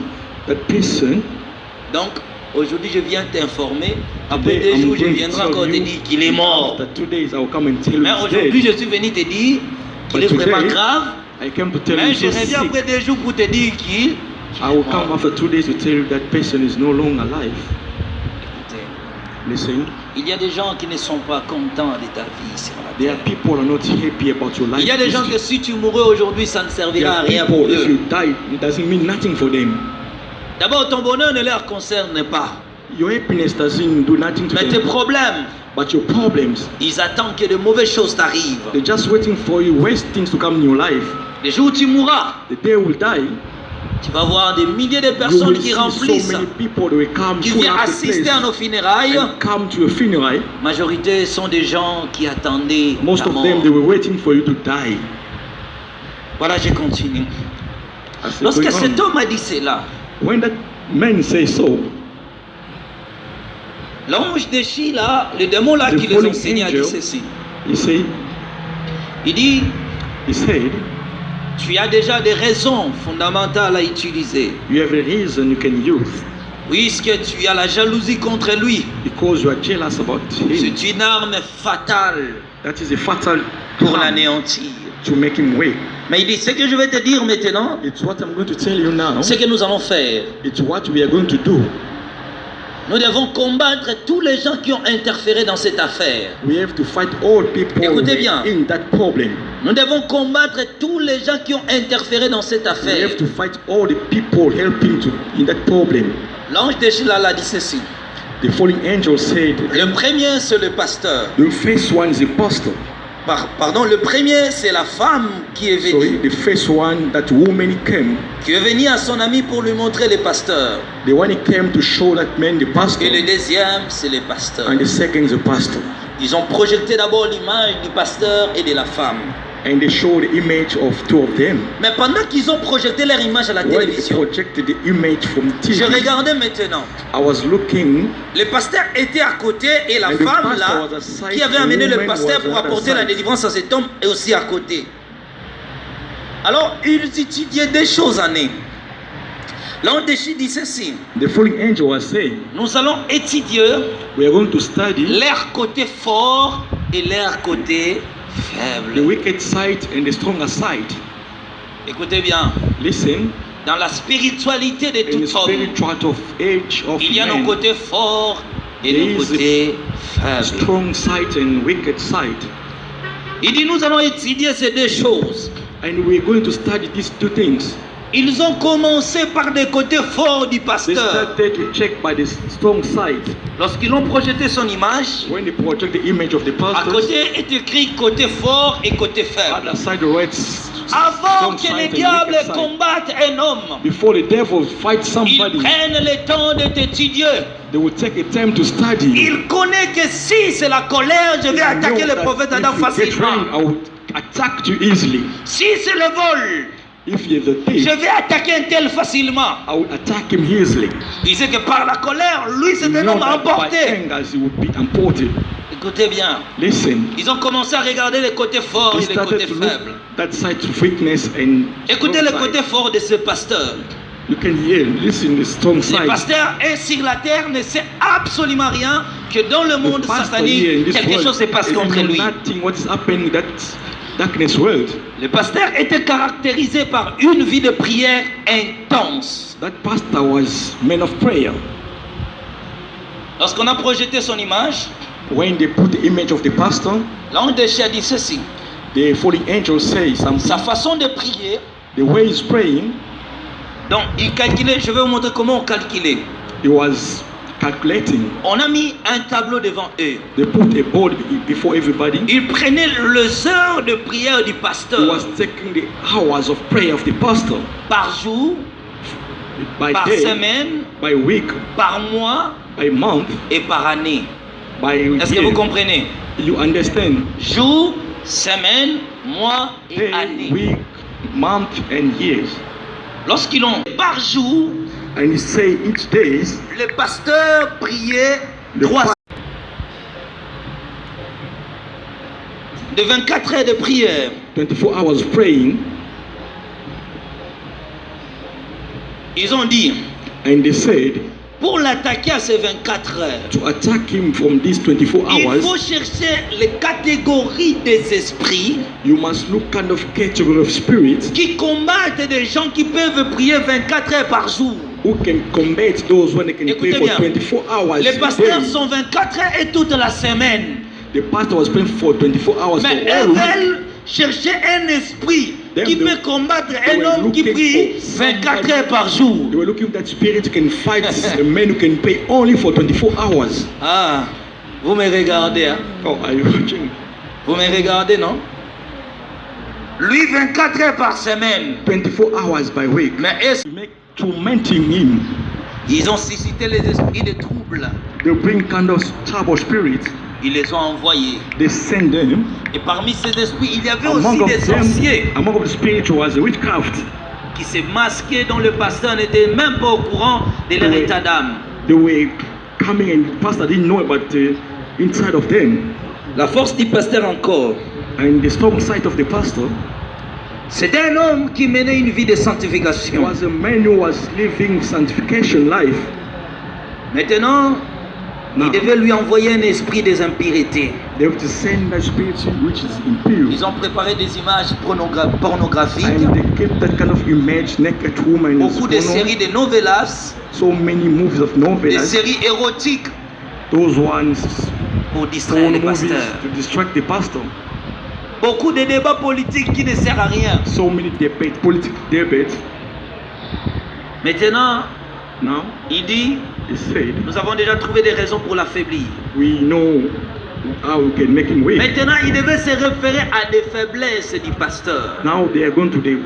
that person. donc aujourd'hui je viens t'informer. Après Today, 2 I'm jours, je going to viendrai tell encore te you. dire qu'il est mort. After 2 days, I will come and tell you Mais he's aujourd'hui, dead. je suis venu te dire qu'il But est vraiment today, grave. I came to tell Mais you je so reviens sick. après 2 jours pour te dire qu'il est I will come mort. after 2 days to tell you that person is no longer alive. Écoutez, Listen, il y a des gens qui ne sont pas contents de ta vie sur la there are terre. people who are not happy about your life. Il y a des gens que si tu mourrais aujourd'hui, ça ne There servira à are rien pour people, if eux. you die, it doesn't mean nothing for them. D'abord, ton bonheur ne leur concerne pas. Your happiness doesn't do nothing to Mais tes them. problèmes, But your problems, ils attendent que de mauvaises choses t'arrivent. they're just waiting for you, worst things to come in your life. Le jour où tu mourras, The day will die, tu vas voir des milliers de you personnes will qui see so remplissent, many people that will come qui full viennent of the assister place à nos funérailles. and come to your funeral. Majorité sont des gens qui attendaient Most la of mort. them, they were waiting for you to die. Voilà, je continue. As they Lorsque go cet on. homme a dit cela, When that man says so, l'ange de Chi, là, le démon là The qui les fallen enseignait a dit angel. ceci. he said, Tu as déjà des raisons fondamentales à utiliser. you have a reason you can use Puisque tu as la jalousie contre lui, because you are jealous about him. c'est une arme fatale That is a fatal pour plan l'anéantir. to make him wake. Mais il dit, ce que je vais te dire maintenant, It's what I'm going to tell you now. ce que nous allons faire. It's what we are going to do. Nous devons combattre tous les gens qui ont interféré dans cette affaire. We have to fight all people Écoutez bien. in that problem. Nous devons combattre tous les gens qui ont interféré dans cette We affaire. have to fight all the people helping to in that problem. L'ange de Shilala dit ceci. The fallen angel said, Le premier, c'est le pasteur. the first one is the pastor. Pardon, le premier, c'est la femme qui est Sorry, venue. the first one, that woman came. Qui est venue à son ami pour lui montrer les pasteurs. The one he came to show that man the pastor. Et le deuxième, c'est les pasteurs. And the second is the pastor. Ils ont projeté d'abord l'image du pasteur et de la femme. And they showed the image of two of them. Mais pendant qu'ils ont projeté leur image à la When they télévision, projected the image from je TV, regardais maintenant. I was looking, Le pasteur était à côté et la and the femme pastor là, was aside, qui avait the amené le woman pasteur was pour on the other apporter la side. délivrance à cet homme, est aussi à côté. Alors, ils étudiaient des choses en eux. L'ange dit ceci. The fallen angel was saying, Nous allons étudier we are going to study leur côté fort et leur côté the faible. wicked side and the stronger side. Écoutez bien, Listen, dans la spiritualité de in the tout homme, spiritual of age of il y a nos man, côtés forts et There nos is côtés faibles. strong side and wicked side. Il dit, nous allons étudier ces deux choses. And we're going to study these two things. Ils ont commencé par des côtés forts du They pasteur. started to check by the strong side. Lorsqu'ils ont projeté son image, When they project the image of the à pastor, côté est écrit côté fort et côté faible. other side writes Avant strong que le side and diable wicked side. combatte un homme, Before the devil fights ils somebody, prennent le temps de t'étudier. they will take a time to study. Il connaît que si c'est la colère, je vais They attaquer know le that prophète Adam if you get facilement. rain, I will attack you easily. Si c'est le vol, If you're the thief, je vais attaquer un tel facilement. I will attack him easily. Il sait que par la colère, lui c'est You un know homme that by emporté. anger he will be emported. Écoutez bien, Listen, ils ont commencé à regarder les côtés forts he et les côtés started to look faibles. that side of weakness and Écoutez strong le side. côté fort de ce pasteur. You can hear, listen, the strong Le side. pasteur est sur la terre, ne sait absolument rien que dans le monde The pastor satanique, here in this quelque world, chose se passe he contre know lui. nothing what is happening in that darkness world. Le pasteur était caractérisé par une vie de prière intense. That pastor was man of prayer. Lorsqu'on a projeté son image, When they put the image of the pastor, l'ange de Dieu a dit ceci. the fallen angel says something. Sa façon de prier, The way he's praying, donc il calculait, je vais vous montrer comment on calculait. he was calculating. On a mis un tableau devant eux. They put a board before everybody. Il prenait les heures de prière du He pasteur was taking the hours of prayer of the pastor par jour, by par day, semaine, by week, par mois by month, et par année. by Est-ce que vous year. comprenez? You understand? Jour, semaine, mois et Day, année. week, month, and years. Lorsqu'ils ont par jour, And he say each days le pasteur priait the 3 de 24 heures de prière. 24 hours praying, Ils ont dit, and they said pour l'attaquer à ces 24 heures, to attack him from these 24 il faut hours, chercher les catégories des esprits you must look kind of category of spirits qui combattent des gens qui peuvent prier 24 heures par jour. who can combat those when they can pray Écoutez for bien. 24 hours Les a pasteurs day. sont 24 heures et toute la semaine. The pastor was praying for 24 hours Mais for all eux week. veulent chercher un esprit Them qui they- peut combattre they un were homme qui looking prie for 24 somebody- heures par jour. They were looking at that spirit who can fight a man who can pray only for 24 hours. Ah, vous me regardez, hein? Oh, are you watching? Vous me regardez, non? Lui, 24 heures par semaine. 24 hours by week. Mais eux, To make tormenting him. ils ont suscité les esprits de trouble. They bring kind of trouble spirits. Ils les ont envoyés. They send them. Et parmi ces esprits, il y avait Among aussi of des them, sorciers among of the spirits was a witchcraft. qui se masquaient, dont le pasteur n'était même pas au courant de leur Oui. état d'âme. They were coming and the pastor didn't know about the inside of them. La force du pasteur encore. And the strong side of the pastor C'était un homme qui menait une vie de sanctification. was a man who was living sanctification life. Maintenant, Ils devaient lui envoyer un esprit des impuretés. They have to send that spirit which is impure. Ils ont préparé des images pornographiques. And they kept that kind of image, naked woman. Beaucoup de séries de novelas. So many movies of Des novelas. séries érotiques. Those ones. Pour distraire les movies pasteurs. to distract the pastor. Beaucoup de débats politiques qui ne servent à rien. So many debates, political debates. Maintenant, Now, il dit, he said, nous avons déjà trouvé des raisons pour l'affaiblir. we know how we can make him weak. Maintenant, il devait se référer à des faiblesses du pasteur. Now they are going to the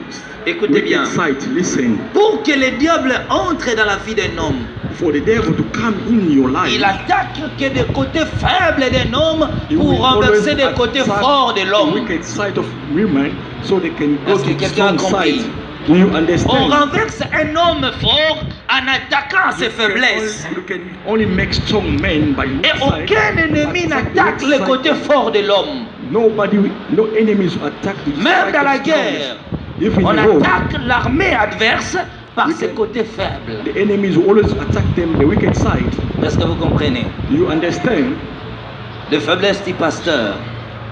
Écoutez bien. wicked side. Listen, Pour que le diable entre dans la vie d'un homme, for the devil to come in your life, il attaque que des côtés faibles d'un homme he will pour renverser always des côtés attack forts de the l'homme. wicked side of women, so they can go Est-ce que to the quelqu'un a strong compris? side. Do you On understand? renverse un homme fort en attaquant ses faiblesses. You can only make strong men by Et weak side. aucun ennemi Attack the n'attaque weak les side. côtés forts de l'homme. Nobody, no enemies attack the Même side dans of la strong. guerre, If in on the war, attaque l'armée adverse par We ses can- côtés faibles. the enemies will always attack them, the wicked side. Est-ce que vous comprenez? Do you understand? Les faiblesses du pasteur.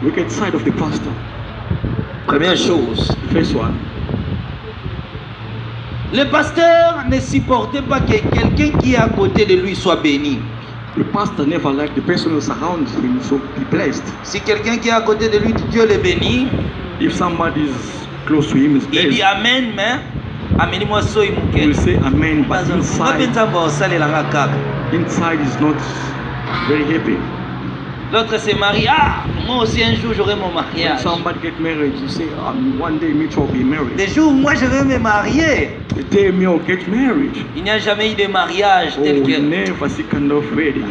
Wicked side of the pastor. Première chose, First one. le pasteur ne supportait pas que quelqu'un qui est à côté de lui soit béni. The pastor never liked the person who surrounds him, so be blessed. Si quelqu'un qui est à côté de lui, Dieu le bénit, If somebody is close to him, is il dit blessed. Amen, mais ameni-moi so He will say amen, but inside is not very happy. L'autre se marie. Ah, moi aussi un jour j'aurai mon When mariage. somebody get married, you say, one day me too will be married. Le jour où moi je vais me marier, The day me will get married. il n'y a jamais eu de mariage Oh, tel you que. never see kind of wedding.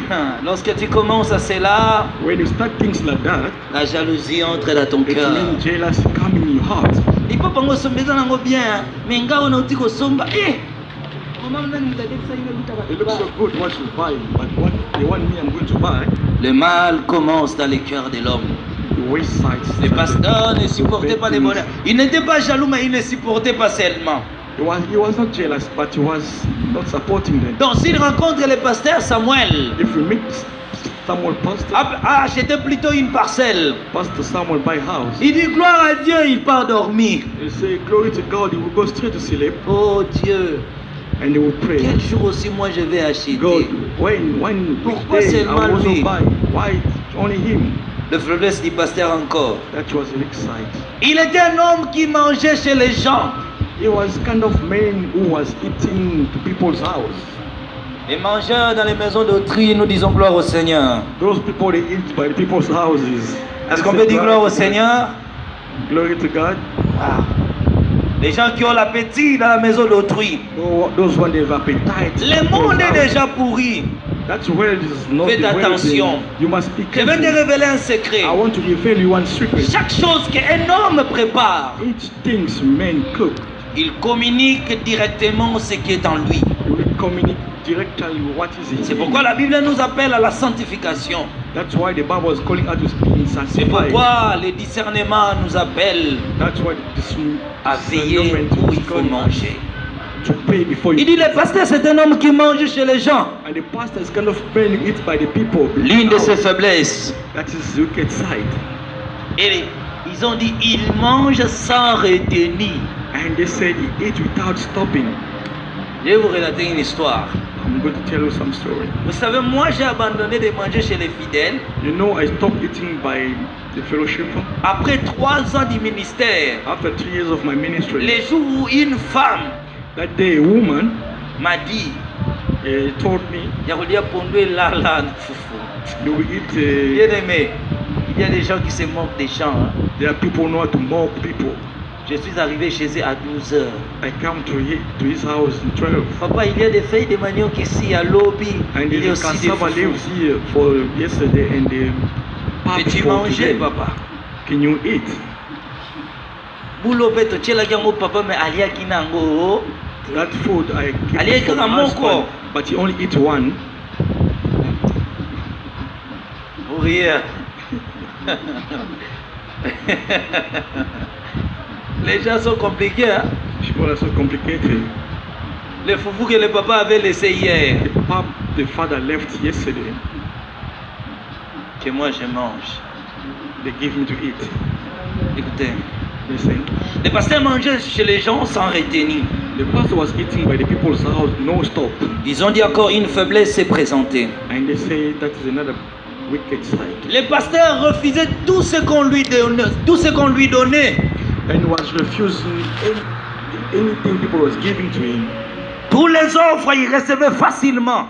Lorsque tu commences à cela, When you start things like that, la jalousie entre dans ton it cœur. means jealousy come in your heart. Il faut pas ngo sombeza nango bien, mais ngao na utiko somba. Maman nani mtadekisa ile It looks so good what you buy, but what the one me I'm going to buy, Le mal commence dans le cœur de l'homme. the waste side. Le pasteur ne supportait pas les bonheurs. Il n'était pas jaloux, mais il ne supportait pas seulement. He was not jealous, but he was not supporting them. Donc s'il rencontre le pasteur Samuel, If we meet Samuel pastor, a acheté plutôt une parcelle. Pastor Samuel buy house, Il dit gloire à Dieu, il part dormir. he say glory to God, he will go straight to sleep Oh Dieu, and he will pray. quel jour aussi moi je vais acheter. God, when Pourquoi which day I seulement will lui? also buy? Why only him? Le faiblesse du pasteur encore. That was the weak side. Il était un homme qui mangeait chez les gens. He was kind of man who was eating to people's house. Les mangeurs dans les maisons d'autrui, nous disons gloire au Seigneur. Those people they eat by the people's houses. Est-ce qu'on peut dire gloire au Seigneur? Glory to God. Ah. Les gens qui ont l'appétit dans la maison d'autrui. Oh, those one they have appetite. Le monde est déjà pourri. That's where it is not Faites the well attention. thing. You must be Je vais te careful. révéler un secret. I want to reveal you one secret. Chaque chose qu'un homme prépare, Each things men cook, il communique directement ce qui est en lui. you will communicate directly what is in C'est him. pourquoi la Bible nous appelle à la sanctification. That's why the Bible is calling us to be C'est sanctified. pourquoi le discernement nous appelle That's why this à veiller où il faut manger. to pay before you. Il dit le pasteur c'est un homme qui mange chez les gens. And the pastor is kind of man who eats by the people. L'une de ses faiblesses. That is the wicked side. Et ils ont dit il mange sans retenir. And they said he ate without stopping. Je vais vous relater une histoire. I'm going to tell you some story. Vous savez, moi j'ai abandonné de manger chez les fidèles You know, I stopped eating by the fellowship après 3 ans du ministère. after 3 years of my ministry. Les jours où une femme That day, a woman m'a dit, told me, Yaroulia Pondou là là foufou. you will eat. Bien aimé, il y a des gens qui se moquent des gens. Hein. There are people who know how to mock people. Je suis arrivé chez eux à 12 heures. I come to his house in 12. Papa, il y a des feuilles de manioc ici à lobby. And Il y a the aussi des cassava foufous. lives here for yesterday and the pap Peux-tu for manger, today. papa? Can you eat? Boulot beto, tu l'as yango papa, mais alia kinango. That food I Allez, keep for my écris-moi husband, encore. but he only eat one. Pour rire. Les gens sont compliqués, hein? People are so complicated. Les foufous que le papa avait laissé hier. The pap the father left yesterday. que moi je mange. They give me to eat. Écoutez, Listen. le pasteur mangeait chez les gens sans retenir. The pastor was eating by the people's house, no stop. Ils ont dit encore une faiblesse s'est présentée. And they say that is another wicked side. Le pasteur refusait tout ce qu'on lui donnait. And was refusing anything people was giving to him. Tous les offres, il recevait facilement.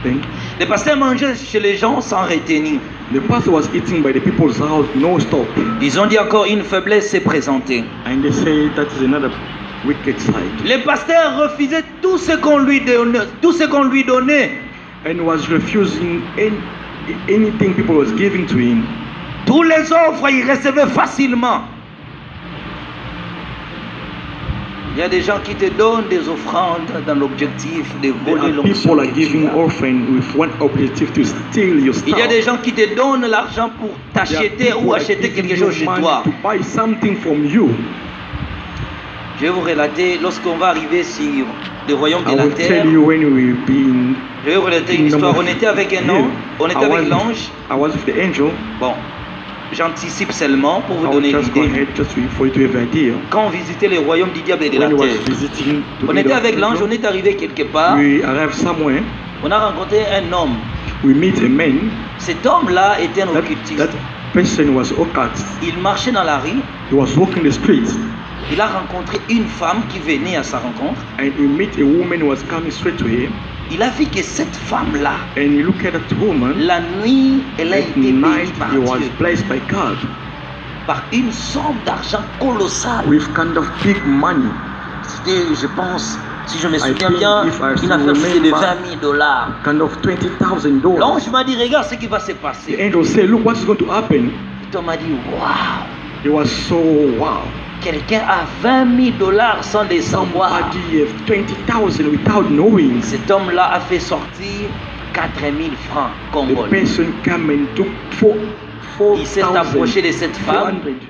Then Le pasteur mangeait chez les gens sans retenir. the pastor was eating by the people's house, no stop. Ils ont dit encore une faiblesse s'est présentée. And they say that is another wicked side. Le pasteur refusait tout ce qu'on lui donnait. And was refusing anything people was giving to him. Tous les offres, il recevait facilement. Il y a des gens qui te donnent des offrandes dans l'objectif de There voler are l'onction people are que tu giving as. offering with one objective to steal your stuff. Il y a des gens qui te donnent l'argent pour There are t'acheter people ou that acheter give quelque you chose chez money toi. to buy something from you. Je vais vous relater, lorsqu'on va arriver sur le royaume de I la will terre, tell you when we will be in. je vais vous relater une kingdom histoire. of On était avec un here. homme, on était avec l'ange. I was with the angel. Bon, j'anticipe seulement pour vous I will donner just go l'idée. ahead just for you to have an idea. Quand on visitait le royaume du diable et de la When we was terre, visiting on était avec l'ange, on est arrivé quelque part, we arrived somewhere. on a rencontré un homme. We meet a man. Cet homme-là était un occultiste. That person was occult. Il marchait dans la rue, He was walking the street il a rencontré une femme qui venait à sa rencontre. and he met a woman who was coming straight to him. Il a vu que cette femme-là, And he looked at that woman. la nuit, elle a At été bénie night, par he was Dieu, blessed by God par une somme d'argent colossale. with kind of big money. C'était, je pense, si je me souviens think bien, if I une affaire c'était de remember, 20 000 dollars. Kind of $20,000. L'ange m'a dit, regarde ce qui va se The passer. angel said, look what is going to happen. L'homme m'a dit, waouh, It was so wow. quelqu'un a 20 000 dollars sans les savoir. Somebody have 20,000 without knowing. Cet homme-là a fait sortir 4 000 francs The congolais. person came and took Il s'est approché de cette femme. 4,400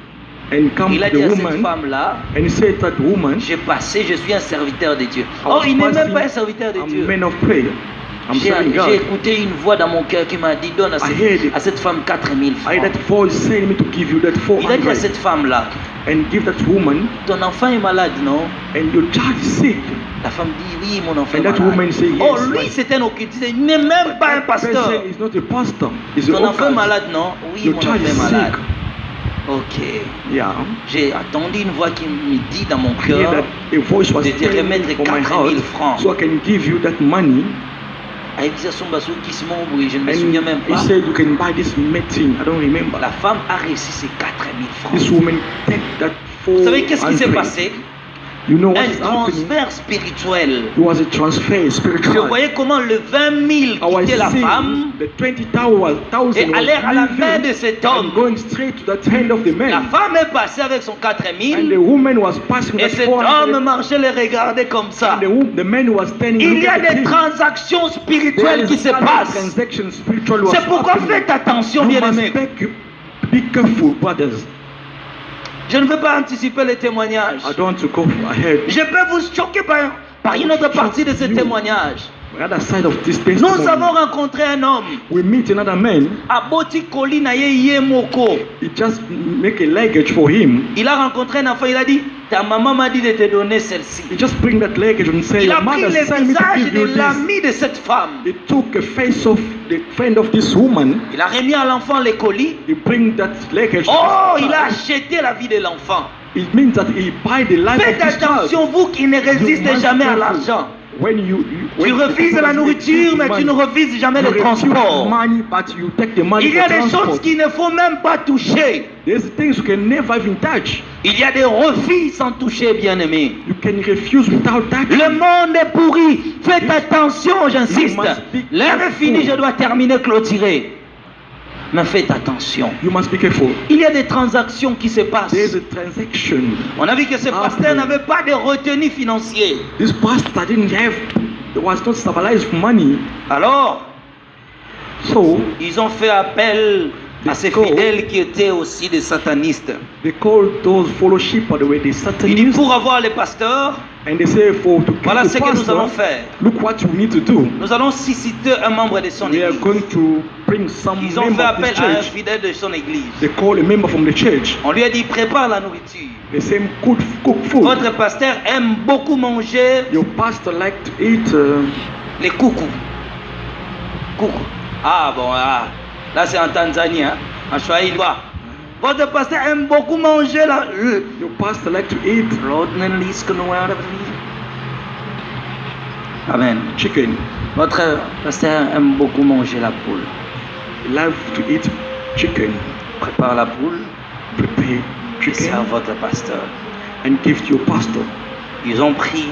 and come Il a to dit the à cette woman femme-là, and he said that woman, j'ai passé, je suis un serviteur de Dieu. I Oh, was il n'est même passing, pas un serviteur de I'm Dieu. a man of prayer. I'm J'ai serving God. écouté une voix dans mon cœur qui m'a dit, donne I heard it. à cette femme 4 000 I francs. that voice saying me to give you that Il a dit à 400 cette femme-là, and give that woman, ton enfant est malade, non? and your child is sick. La femme dit, oui, mon enfant And est that malade. woman say, yes, Oh, lui, my- c'est un occultiste. Il n'est même pas un That pasteur. person is not a pastor. He's an Ton enfant est occult. malade, non? Oui, Your mon child enfant is est malade. sick. Ok. Yeah. J'ai attendu une voix qui me dit dans mon I hear cœur, that a voice was de te telling remettre me for my 4 000 heart, francs. so I can give you that money. Aïbisa Sombassou qui se m'embrouille, je ne me And souviens même he pas. said you can buy this medicine. I don't remember. La femme a réussi ses 4 000 francs. This woman take that Vous savez qu'est-ce qui s'est 400. passé? You know what Un is happening? transfert spirituel. It was a transfer Je spiritual. voyais comment le 20 000 I was quittait la seeing femme the 20,000 et allait à la was main de leaving cet and homme. going straight to that hand of the La man. femme est passée avec son 4 And the 000 woman was passing et that cet 400. homme marchait le regardait comme ça. And the man was standing Il looking y a at des him. transactions There spirituelles qui is se other passent. transaction spiritual was C'est pourquoi happening. faites attention, You bien-aimés. must be careful, brothers. Je ne veux pas anticiper les témoignages. I don't want to go ahead. Je peux vous choquer par une autre partie de ce témoignage. The other side of this Nous testimony, avons rencontré un homme. we meet another man. Aboti Koli na ye moko. He just make a luggage for him. Il a rencontré un enfant. Il a dit, ta maman m'a dit de te donner celle-ci. He just bring that luggage and say, Il a your pris mother le sent me to visage give you de this. l'ami de cette femme. He took a face of the friend of this woman. Il a remis à l'enfant les colis. He bring that luggage. to Oh, this il a child. acheté la vie de l'enfant. It means that he buy the life Faites of this attention, child. vous qui ne You résistez must jamais à careful. l'argent. When Tu refuses la nourriture, mais tu ne refuses jamais le transport. Money, but you take the money Il y a for des transport. choses qu'il ne faut même pas toucher. There's things you can never even touch. Il y a des refus sans toucher, bien-aimé. You can refuse without touching. Le monde est pourri. Faites attention, j'insiste. L'heure est finie, je dois terminer, clôturer. Mais faites attention. You must be careful. Il y a des transactions qui se passent. There's a transaction. On a vu que ce pasteur n'avait pas de retenue financière. This pastor didn't have, was not stabilized money. Alors, So ils ont fait appel à ces fidèles qui étaient aussi des satanistes. They called those fellowship by the way they Il dit Satanists, pour avoir les pasteurs, and they say for to voilà kill ce the que nous allons pastor, faire. look what you need to do. Nous allons susciter un membre de son We are église. going to bring some Ils ont fait member of appel this à un church. fidèle de son église. They call a member from the church. On lui a dit prépare la nourriture. They say cook food. Votre pasteur aime beaucoup manger Your pastor like to eat les coucous. Coucous. Ah bon, là c'est en Tanzanie, hein, en Swahilwa. Votre pasteur aime beaucoup manger la... your pastor like to eat Amen. chicken. Votre pasteur aime beaucoup manger la poule. He like to eat chicken. Prépare la poule Prepare et c'est à chicken votre pasteur. and give to your pastor. Ils ont pris,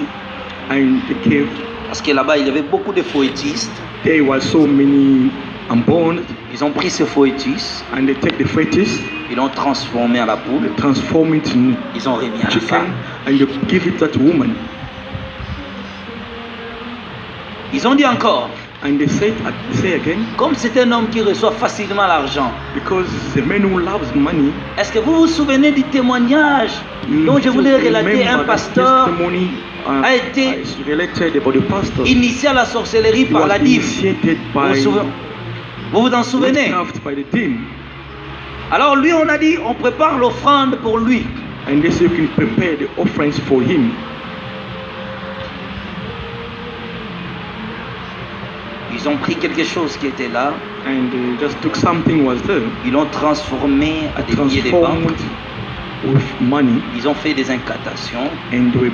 And they gave. parce que là-bas il y avait beaucoup de foétistes. There were so many unborn, Ils ont pris ces foétistes, and they take the fetus, ils l'ont transformé en la poule, transform it in ils ont remis à la chicken, femme. and you give it that woman. Ils ont dit encore, And they say again, comme c'est un homme qui reçoit facilement l'argent, because the man who loves money. est-ce que vous vous souvenez du témoignage dont je voulais relater? Un pasteur a été related about the pastor. initié à la sorcellerie He par was la dîme. initiated by Vous vous en souvenez? witchcraft by the demon. Alors lui, on a dit, on prépare l'offrande pour lui. And this you can prepare the offerings for him. Ils ont pris quelque chose qui était là, And they just took something was there, ils l'ont transformé à des billets de banque, transformed with money, ils ont fait des incantations and we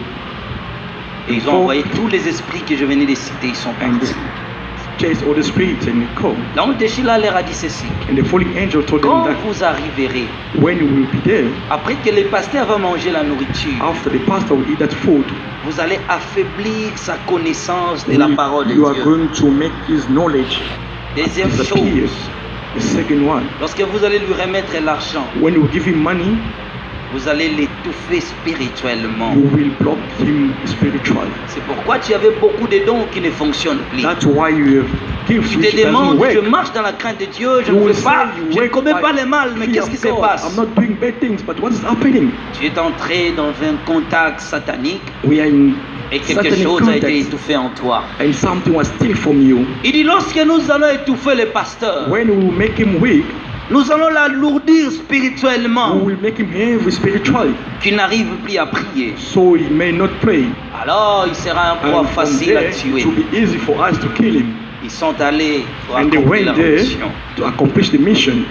et ils ont envoyé tous les esprits que je venais de citer, ils sont and partis. chased all the spirits and they come. L'ange de Shila leur a dit ceci, And the falling angel told them quand that vous arriverez, when you will be there, après que le pasteur va manger la nourriture, after the pastor will eat that food, vous allez affaiblir sa connaissance de la parole de you are Dieu. going to make his knowledge Deuxième disappear. chose, The second one, lorsque vous allez lui remettre l'argent, when you give him money, vous allez l'étouffer spirituellement. you will block him spiritually. C'est pourquoi tu avais beaucoup de dons qui ne fonctionnent plus. That's why you have gifts Tu which te doesn't demandes, work. je marche dans la crainte de Dieu, je You ne will fais pas, say you je ne work commets by pas le mal, mais fear qu'est-ce of qui se God. passe? I'm not doing bad things, but what is happening? Tu es entré dans un contact satanique We are in et quelque satanic chose a été contact, étouffé en toi. and something was steal from you. Il dit, lorsque nous allons étouffer le pasteur, When we will make him weak, nous allons l'alourdir we spirituellement, will make him heavy spiritually, qu'il n'arrive plus à prier. so he may not pray. Alors il sera un proie And from facile à there, tuer. it will be easy for us to kill him. Ils sont allés pour And they accomplir la went there mission. to accomplish the mission.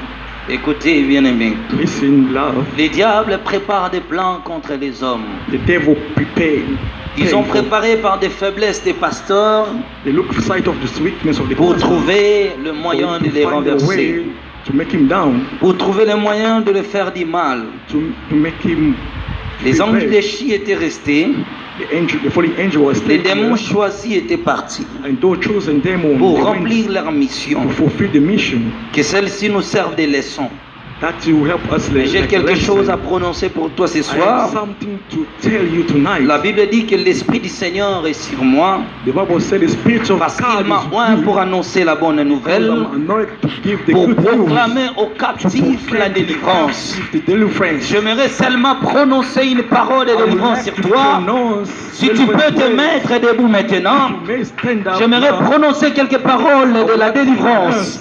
Écoutez, bien aimé. Listen, love. Les diables préparent des plans contre les hommes. The devil prepared. Ils ont préparé par des faiblesses des pasteurs They look sight of the weakness of the pour pastor, trouver le moyen de to les find a renverser, way to make him down, pour trouver le moyen de le faire du mal. to make him. Les anges rebel. déchis étaient restés, The falling angel was les taken, démons choisis étaient partis and those chosen demons pour they went remplir leur mission. to fulfill the mission. Que celle-ci nous serve de leçon. That will help us. Mais j'ai like a quelque lesson. chose à prononcer pour toi ce I soir. have something to tell you tonight. La Bible dit que l'Esprit du Seigneur est sur moi The Bible said the Spirit of parce God qu'il m'a is oint with me, pour annoncer la bonne nouvelle, I'm anointed to give the pour good news, proclamer aux to captifs la proclaim to the délivrance. captives the deliverance. J'aimerais seulement prononcer une parole de I would délivrance like sur to toi. pronounce Si tu peux te deliverance. mettre debout maintenant, You may stand up j'aimerais now. prononcer quelques paroles de la délivrance.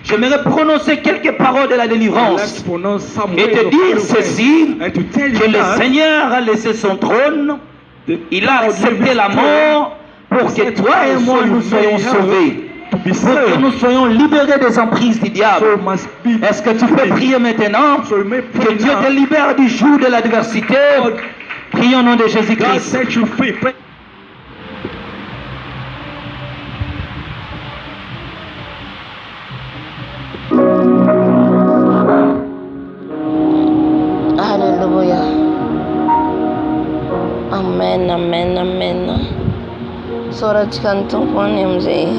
J'aimerais prononcer quelques paroles de la I would like délivrance to pronounce some et words te of dire deliverance. ceci, And to tell you que le that Seigneur a laissé son trône, the il a God accepté gave la his throne mort pour que toi et moi nous soyons sauvés, to be pour que saved. nous soyons libérés des emprises du diable. So must be Est-ce que tu peux prier maintenant? So you may Que pray Dieu now. te libère du joug de l'adversité. Prions au nom de God Jésus-Christ. set you free. Pray. Haleluya. Amen, amen, amen. Sora tikantompony amizay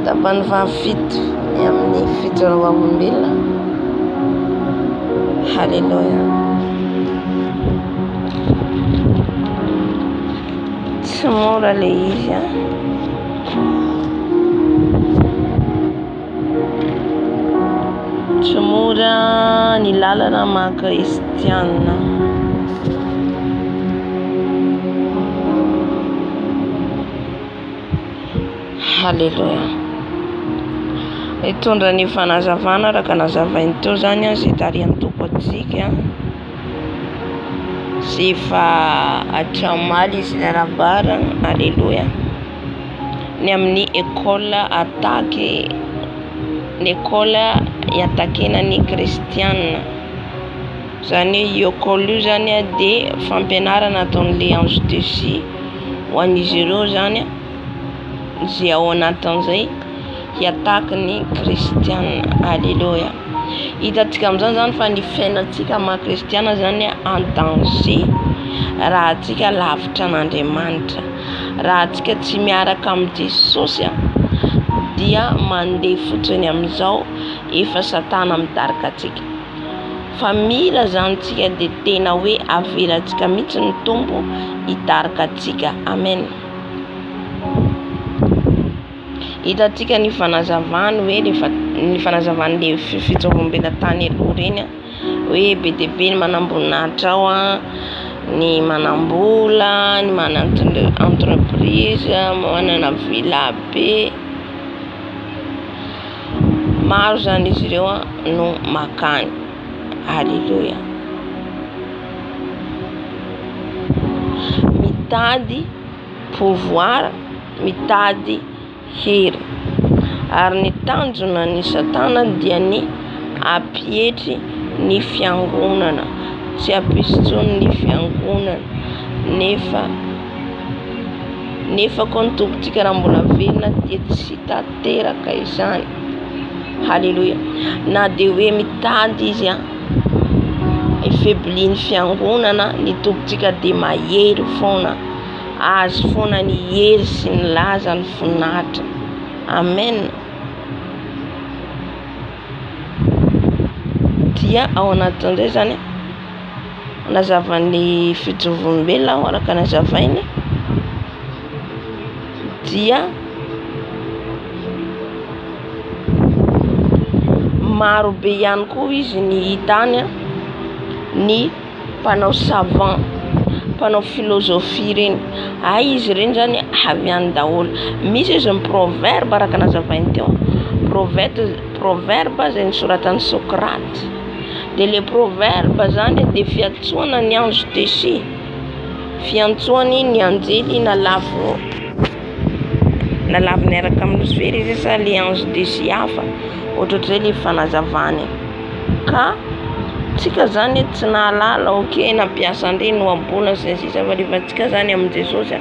tapany fahafito amin'ny fito roa-ambila. Haleluya. Tsy mora le izy a. mora ny lalana maha-kristianina. Halleluja. Hitondra ny fanazavana araka nazavainy teo zany izay tarihan'ny tompo antsika sy efa hatramaly izy narabara. Halleluja. Ny amin'ny école attaque, ny école iatakena ny kristianina zany hoe école io zany dia fampianarana ataon'le ange déchu ho an'izy ireo zany izay ao anatin'izay hiataka ny kristianina. Halleluja. Hitantsika amin'izany zany fa ny fiainantsika maha-kristiana zany en danger raha antsika lavitra an'Andriamanitra, raha antsika tsy miaraka amin'ny Jesosy dia mandeha fotsiny amin'izao efa satana midarika antsika. Fa mila zany tsika dia tena hoe avelantsika mihitsy ny tombo hidarika antsika. Amen. Hitantsika ny fanazavany hoe ny fanazavan'le fitsaovam-belatany aloha reny hoe be dia be ny manamboninahitra ao ny manambola, ny entreprise, manana villa be, maro zany izy ireo no makany. Halleluja. Mitady pouvoir, mitady hery, ary ny tanjona ny satana dia ny ampietry ny fiangonana, tsy ampisotsony ny fiangonana, nefa koa ny tompontsika raha mbola velona dia tsy tanteraka izany. Halleluja. Na dia hoe mitady izy ifebliany fiangonana, ny tompontsika dia mahery foana, azo foana ny hery sy ny laza ny voninahitra. Amen. Dia ao anatin'izay zany nazavan'ny fitsaovam-belona aho araka nazavainy dia maro be ihany koa izy ny hitany ny mpanao savant, mpanao philosophie reny. Izy reny zany avy any daholo. Misy izy ny proverbe araka nazavainy teo, proverbe izay nisoratan'ny Sokraty. Dia le proverbe zany dia fiantsoana ny ange déchu, fiantsoany ny anjely nalavo niaraka amin'ny Lucifer izy sa le ange déchu hafa ohatrohatr'izay le fanazavany. Ka tsika zany tsy nahalala nampiasa andreny no ambola sy sisa fa rehefa tsika zany amin'ny Jesosy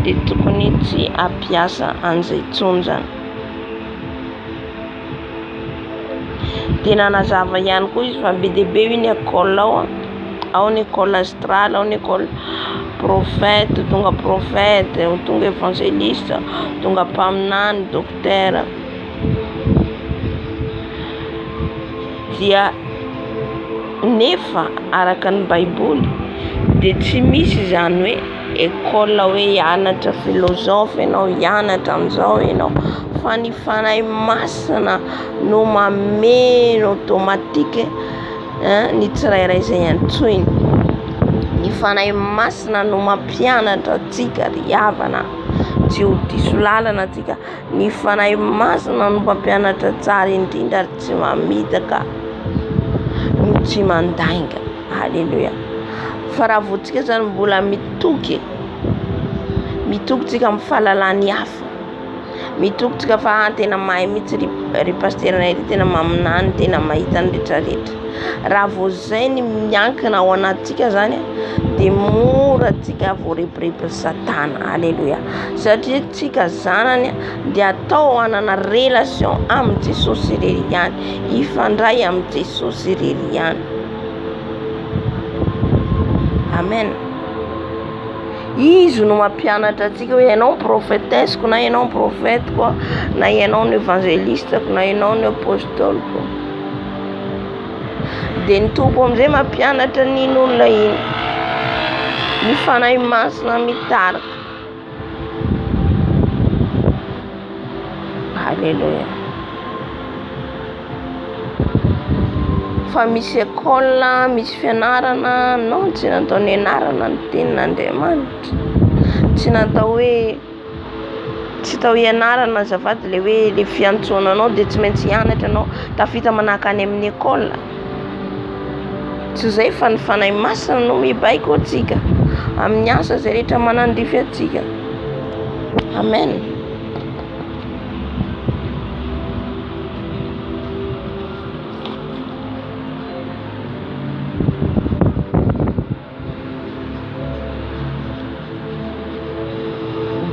dia tokony tsy ampiasa an'izay tsony zany. Dia nanazava ihany koa izy fa be dia be io ny école ao ny école astrale, ao ny école prophète, tonga prophète, tonga évangéliste, tonga mpaminany, docteur. Dia nefa araka ny baiboly dia tsy misy zany hoe école hoe hianatra philosophe ianao, hianatra amin'izao ianao, fa ny fanahy masina no mameno automatique ny tsirairay izay antsoiny. Ny fanahy masina no mampianatra antsika ry havana, tsy ho diso lalana antsika. Ny fanahy masina no mampianatra tsara indrindra ary tsy mamitaka no tsy mandainga. Halleluja. Fa raha voantsika zany mbola mitoky tsika amin'ny fahalalany hafa, mitoky tsika fa tena mahay mihitsy ry pasteranay ry tena maminany, tena mahita ny rehetrarehetra. Raha vao zay ny miankina ao anatsika zany dia mora tsika voareporepory satana. Halleluja. Satria tsika zanany dia atao hanana relation amin'ny Jesosy irery ihany, ifandray amin'ny Jesosy irery ihany. Amen. Izy no mampianatra antsika hoe ianao prophétesiko na ianao prophèteko na ianao ny évangélisteko na ianao ny apôstôliko. Dia ny tompo amin'izay mampianatra n'iny olona iny, ny fanahy masina mitarika. Halleluja. fa misy école, misy fianarana, non, tsy natao ny ianarana ny tenin'Andriamanitra. Tsy natao hoe tsy tao ianarana azafady le hoe le fiantsonanao dia tsy maintsy hianatra anao tafita manahaka any amin'ny école. Tsy zay fa ny fanahy masina no mibaiko atsika amin'ny asa zay rehetra manandrify atsika. Amen.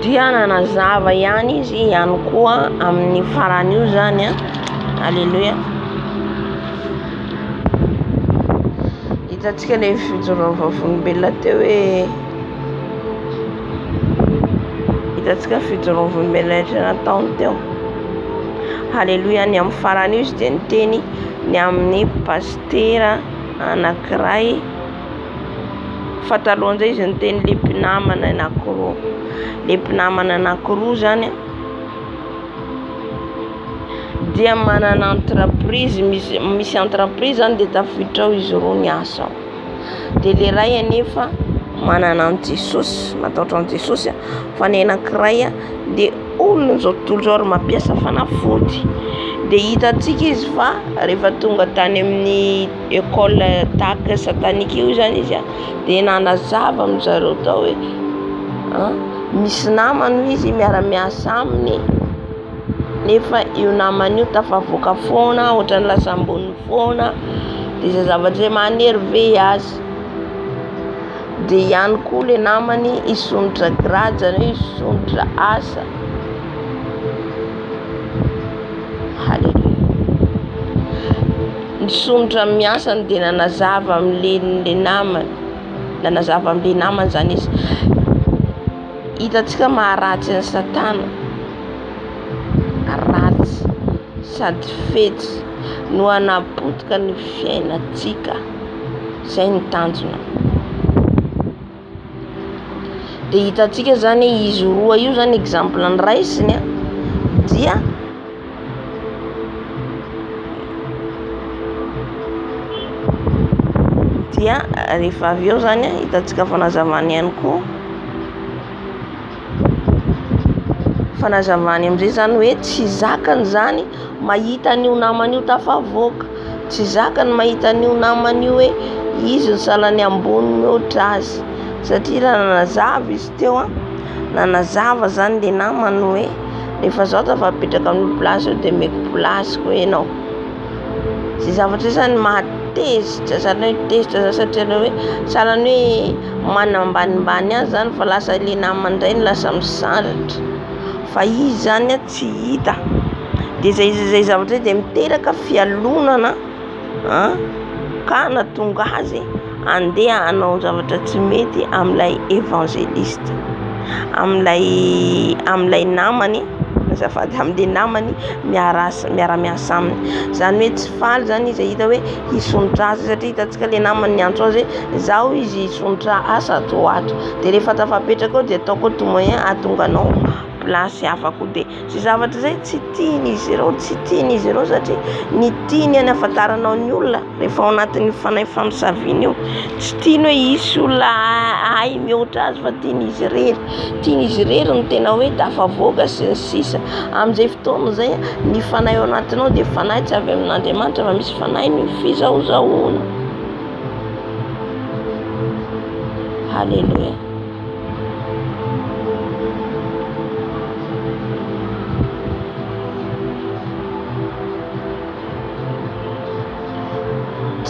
Dia nanazava ihany izy ihany koa amin'ny farany io zany a. Alleluia. Hitantsika le fijoroan'ny vavolombelona teo hoe hitantsika fijoroan'ny vavolombelona rehetra nataony teo. Alleluia. Ny amin'ny farany io izy dia niteny ny amin'ny pastera anankiray. Fatalohan'izay izy niteny le mpinamana anankiroa. Le mpinamana anankiroa zany dia manana entreprise, misy entreprise zany dia tafiditra ao izy roa ny asa. Dia le ray anefa manana an Jesosy, matahotra an Jesosy fa ny anankiray dia olona zao tontolo zao ary mampiasa fanafody. Dia hitantsika izy fa rehefa tonga tany amin'ny école tahaka satanika io zany izy dia nanazava amin'izareo tao hoe misy namany izy miara-miasa aminy nefa io namany io tafavoaka foana ohatran'ny lasa ambony foana dia izay zavatra izay manerve azy. Dia ihany koa le namany hisondrotra grade zany hoe hisondrotra asa. Halleluja. Nisondrotra miasa dia nanazava amin'le namany. Nanazava amin'le namany zany izy. Hitantsika maharatsy ny satana, ratsy sady fetsy no hanapotika ny fiainantsika. Zay ny tanjona. Dia hitantsika zany izy roa io zany exemple ny raisiny dia rehefa avy eo zany hitantsika fanazavany ihany koa. Fanazavany amin'izay zany hoe tsy zakany zany mahita an'io namany io tafavoaka. Tsy zakany mahita an'io namany io hoe izy ny salany ambony mihoatra azy. Satria raha nanazava izy teo nanazava zany le namany hoe rehefa zao tafapetraka amin'ny plasy eo dia meko plasiko ianao. Zay zavatra zany mahatezitra zany hoe tezitra satria hoe salany hoe manambanimbany azy zany fa lasa le namany indray ny lasa misandratra. Fa izy zany tsy hita. Dia zay zavatra dia miteraka fialonana ka natonga azy andeha hanao zavatra tsy mety amin'ilay évangéliste, amin'ilay namany azafady amin'ilay namany miara-miasa aminy. Zany hoe tsy faly zany izy hita hoe hisondrotra asa satria hitantsika le namany niantso azy hoe zao izy hisondrotra asa atao ato. Dia rehefa tafapetraka ao dia ataoko tout moyen ahatonga anao plasy hafa koa. Dia zay zavatra zay tsy tian'izy ireo satria ny tiany any afantaranao ny olona rehefa ao anatin'ny fanahy famosaviny io tsy tiany hoe hisy olona hay mihoatra azy fa tian'izy irery no tena hoe tafavoaka sy ny sisa. Amin'izay fotoana zay ny fanahy ao anatinao dia fanahy tsy avy amin'Andriamanitra fa misy fanahy ny fizahozahoana. Halleluja.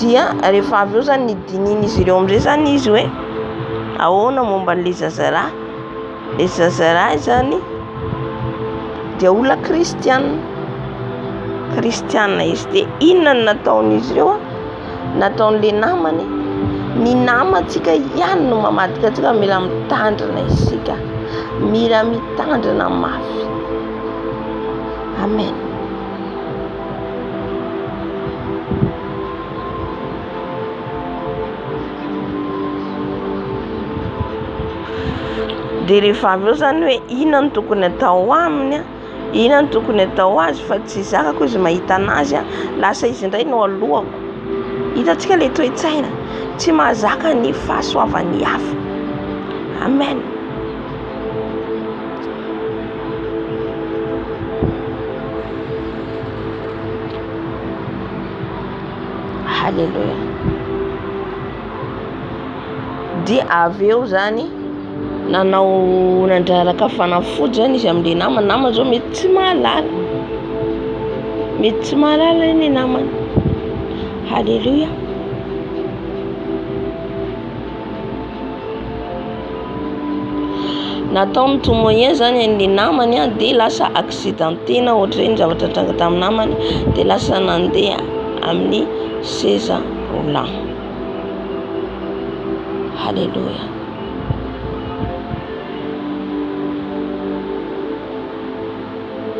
Dia rehefa avy eo zany nidinian'izy ireo amin'izay zany izy hoe ahoana momba n'le zazaraha. Le zazaraha zany dia olona kristianina izy. Dia inona no nataon'izy ireo nataon'le namany. Ny namantsika ihany no mamadika antsika. Mila mitandrina isika, mila mitandrina mafy. Amen. Dia rehefa avy eo zany hoe inona no tokony atao aminy, inona no tokony atao azy fa tsy zakako izy mahita anazy lasa izy indray no alohako. Hitantsika le toe-tsaina tsy mahazaka ny fahasoavan'ny hafa. Amen. Halleluja. Dia avy eo zany nanao nandraraka fanafody zany izy amin'le nama zao mety tsy mahalala ny namany. Halleluja. Nataony témoigner zany ny namany dia lasa accidenté na ohatrany zavatra tranga tamin'ny namany dia lasa nandeha amin'ny seza roulant. Halleluja.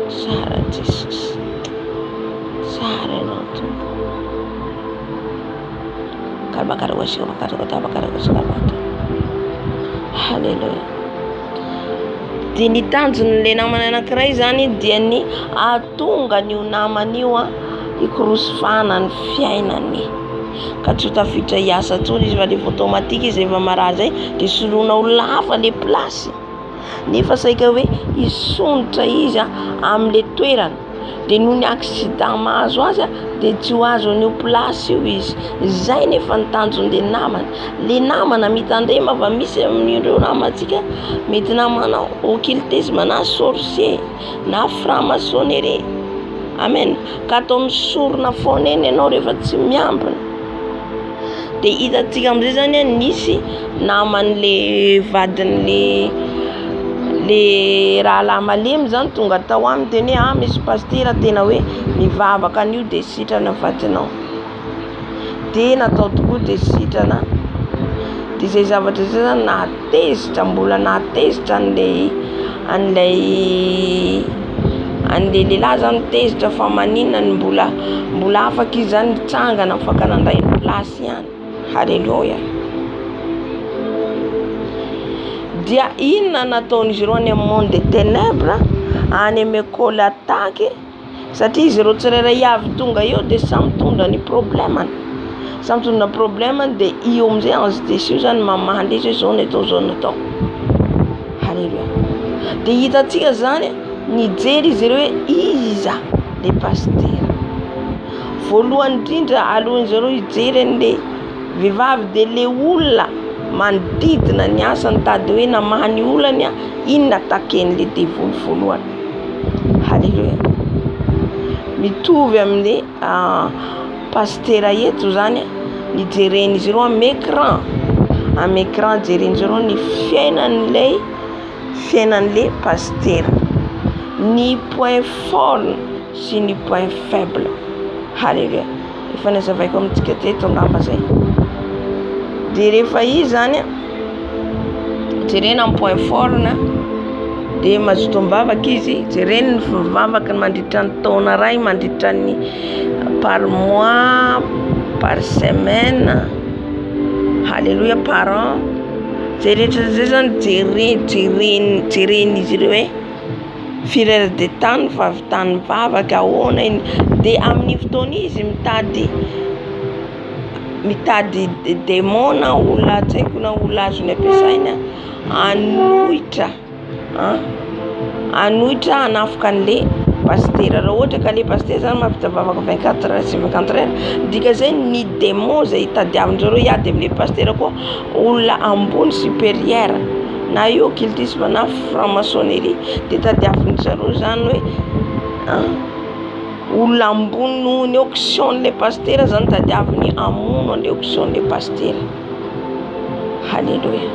Tsara Jesus. Tsara ianao Tompo. Halleluja. Dia ny tanjon'le namany anankiray zany dia ny ahatonga an'io namany io ikorosofana ny fiainany. Ka tsy tafiditra hiasa tsony izy fa le automatique izy efa maraha zay dia soloina ho lava le plasy. Nefa saika hoe hisonitra izy amin'le toerana dia noho ny accident mahazo azy dia tsy ho azo an'io plasy io izy. Zay nefa ny tanjon'le namana. Le namana mitandrema fa misy amin'ireo namantsika mety namana occultisme na sorcier na franc-maçonnerie. Amen. Ka ataony sorona foana eny ianao rehefa tsy miambina. Dia hitantsika amin'izay zany nisy naman'le vadin'le rahalahy malemy zany tonga tao aminy teny hoe misy pasteur tena hoe mivavaka an'io dia sitrana vadinao. Dia natao tokoa dia sitrana. Dia izay zavatra zay zany natezitra mbola natezitra an'ilay lehilahy zany tezitra fa maninona ny mbola afaka izy zany mitsangana afaka nandray ny plasy ihany. Halleluja. Dia inona nataon'izy ireo any amin'ny monde des ténèbres any amin'ny école attaque satria izy ireo tsirairay avy tonga eo dia samy mitondra ny problemany. Samy mitondra problemany dia io amin'izay ange déchu io zany mamaly izy hoe zao ny atao zao ny atao. Halleluja. Dia hitantsika zany nijery izy ireo hoe iza le pasteur. Voalohany indrindra alohan'izy ireo hijery an'le vehivavy dia le olona manodidina ny asany tady hoe namahany olany inona taken'le devoly voalohany. Halleluja. Mitovy amin'le pasteur eto zany nijeren'izy ireo amin'ny écran jeren'izy ireo ny fiainan'le pasteur, ny point fort sy ny point faible. Halleluja. Efa nazavaiko amintsika teto angamba zay. Dia rehefa izy zany jerena amin'ny point fort dia mazoto mivavaka izy, jerena ny mivavaka mandritra ny taona ray, mandritra ny par mois, par semaine, halleluja, par an. Zay rehetra zay zany jeren'izy ireo hoe firy de tany favitany mivavaka ahoana iny. Dia amin'ny fotoana izy mitady démon na olona tsy haiko na olona azony ampiasaina anohitra hanafika an'le pasteur. Raha ohatra ka le pasteur zany mahavita mivavaka 24 heures sy 24 heures, dika zay ny démon zay tadiavin'izao reo hiady amin'le pasteur koa olona ambony supérieur na io occultisme na franc-maçonnerie dia tadiavin'izareo zany hoe olona ambony noho ny auction-n'le pasteur zany tadiaviny amono an'le auction-n'le pasteur. Halleluja.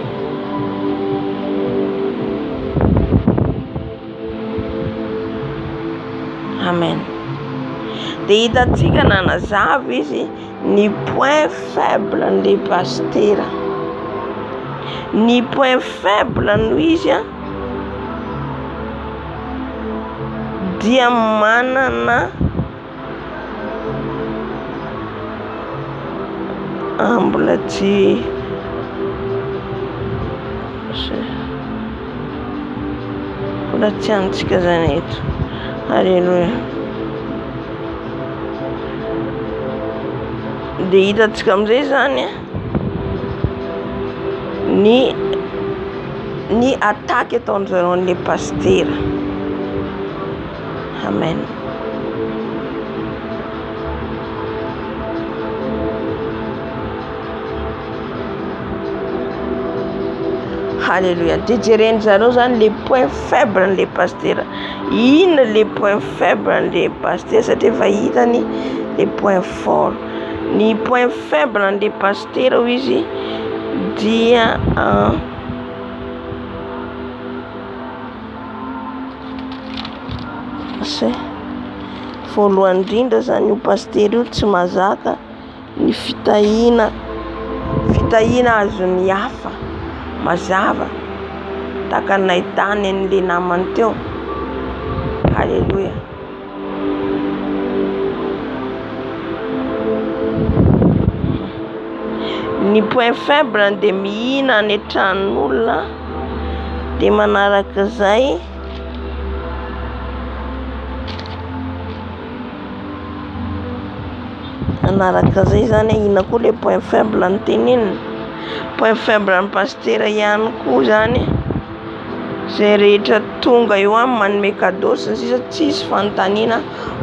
Amen. Dia hitantsika nanazava izy ny point faible n'le pasteur. Ny point faible no izy dia manana mbola tsy antsika zany eto. Halleluja. dia hitantsika amin'izay zany ny attaque ataon'zareo an'le pastera. Amen. Alléluia. Dia jeren'zareo zany le point faible n'le pastera. Inona le point faible n'le pastera satria efa hitany le point fort. Ny point faible n'le pastera hoy izy dia voalohany indrindra zany io pastera io tsy mazaka ny fitahina azon'ny hafa mazava tahaka ny nahitany an'le namany teo. Alléluia. Ny point faible dia mihina any an-tranon'olona, dia manaraka izay zany ina koa le point faible ny tenenina. Point faible ny pastera ihany koa zany zay rehetra tonga eo amin'ny manome cadeau sy ny sisa tsisy fanontaniana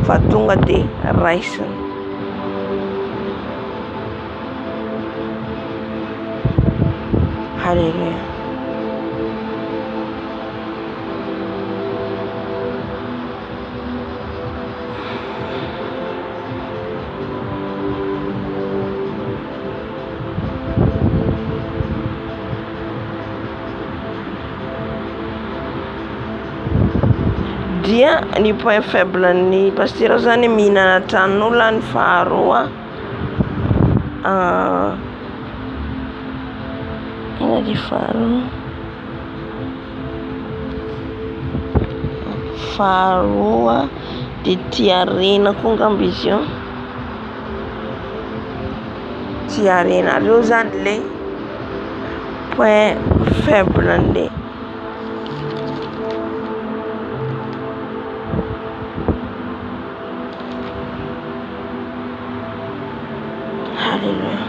fa tonga dia raisiny. Alléluia. Dia ny point faible ny pastera zany mihinana tranon'olona. Ny faharoa faharoa dia tiarena koa ngamba izy io. Tiarena reo zany le point faible n'le Alléluia.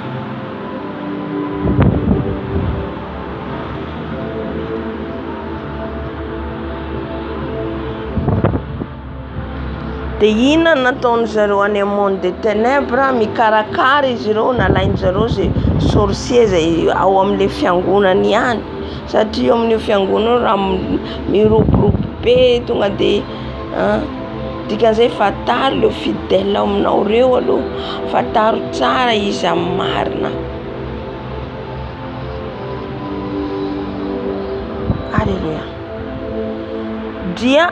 Dia inona nataon'zareo any monde de ténèbres? Mikarakara izy ireo, nalain'zareo zay sorcier zay ao amin'le fiangonany ihany, satria eo amin'io fiangonana raha mirobiroby be tonga dia dikan'izay fataro leo fidèle aminao reo aloha, fataro tsara izy amin'ny marina. Alléluia. Dia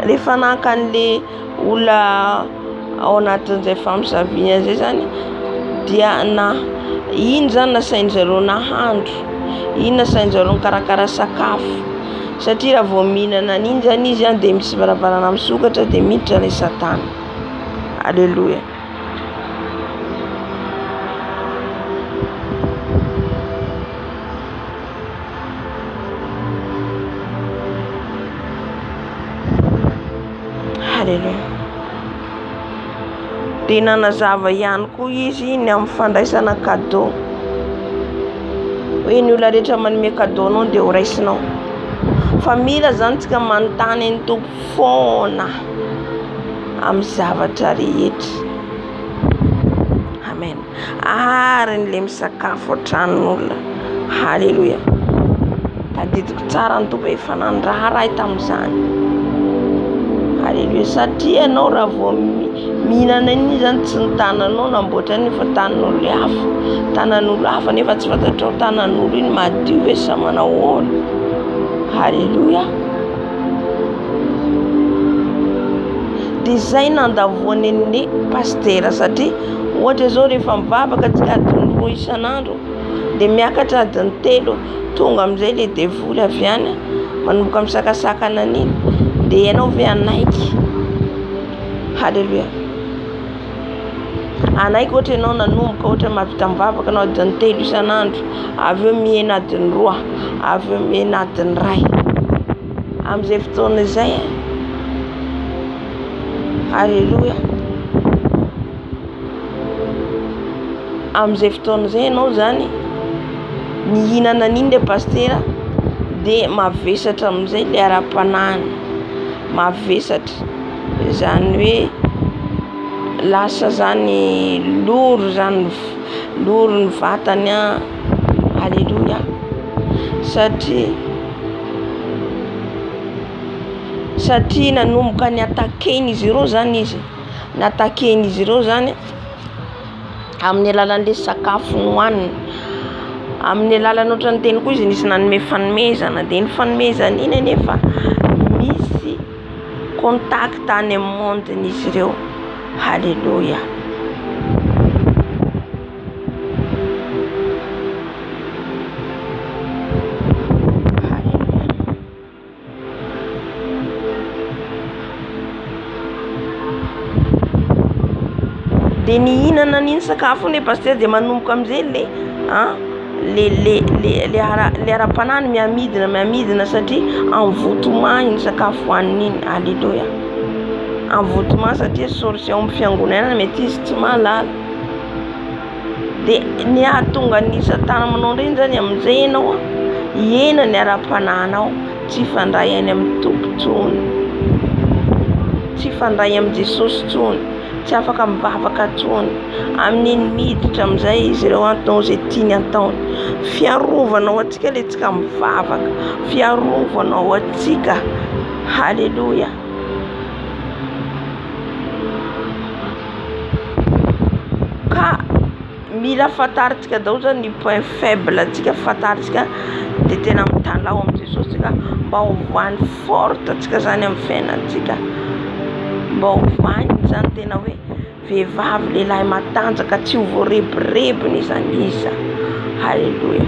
rehefa naka an'le olona ao anatin'izay famisaviana zay zany dia iny zany nasain'zareo nahandro, iny nasain'zareo nikarakara sakafo, satria raha vao mihinana an'iny zany izy dia misy varavarana misokatra dia miditra ilay satana. Alléluia. Alléluia. Dia nanazava ihany koa izy ny amin'ny fandraisana cadeau, hoe ny olona rehetra manome cadeau anao dia ho raisinao. Fa mila zany tsika manontany ny tompo foana amin'ny zavatra rehetra. Amen. Ary n'le misakafo an-tranon'olona. Alléluia. Tadidiko tsara ny tompo efa nandrara tamin'izany. Alléluia. Satria anao raha vao mihinana iny zany tsy ny tananao namboatra ny fa tanan'olo hafa, tanan'olo hafa nefa tsy fantatrao tanan'olo iny madio hoe sa manao ahoana. Alléluia. Dia zay nandavoany ny pastera, satria ohatra zao rehefa mivavaka tsika adiny 2 isan'andro dia miakatra adiny 3 tonga amin'izay le devoly avy any manomboka misakasakana an'iny dia ianao ve anaiky. Alléluia. Anaiky ohatra ianao nanomboka ohatra mahavita mivavaka anao adiny 3 isan'andro, avy eo mihena adiny 2, avy eo mihena adiny 1 amin'izay fotoana izay. Alléluia. Amin'izay fotoana zay ianao zany nihinana an'iny le pastera de mavesatra amin'izay le ara-panahiny, mavesatra zany hoe lasa zany loro zany, loro ny vatany a. Alléluia. Satria nanomboka ny atakeny izy ireo zany izy, natakeny izy ireo zany amin'ny alalan'le sakafo nohaniny, amin'ny alalan'ny ohatrany teny koa izy nisy nanome fanomezana, de ny fanomezana iny anefa misy contact any amin'ny mondin'izy ireo. Alléluia. De nihinana an'iny sakafo ny pasteur de manomboka amin'izay le ara-panahiny miamidina satria envoûtement iny sakafo hoanin'iny. Alléluia. Envoûtement satria solution amin'ny fiangonana mety izy tsy mahalala. De ny ahatonga ny satana manao reny zany amin'izay ianao hiena ny ara-panahinao, tsy fandray any amin'ny tompontsony, tsy fandray amin'ny Jesosy tsony, tsy afaka mivavaka tsony. Amin'iny miditra amin'izay izy ireo atao zay tiany ataony. Fiarovanao atsika le tsika mivavaka, fiarovanao atsika. Alléluia. Ka mila fantaritsika daholo zany ny point faible atsika, fantaritsika de tena mitalao amin'ny Jesosy tsika mba hovany forte atsika zany amin'ny fiainantsika, mba hovany zany tena hoe vehivavy lehilahy matanjaka, tsy ho voarebirebiny zany iza. Alléluia.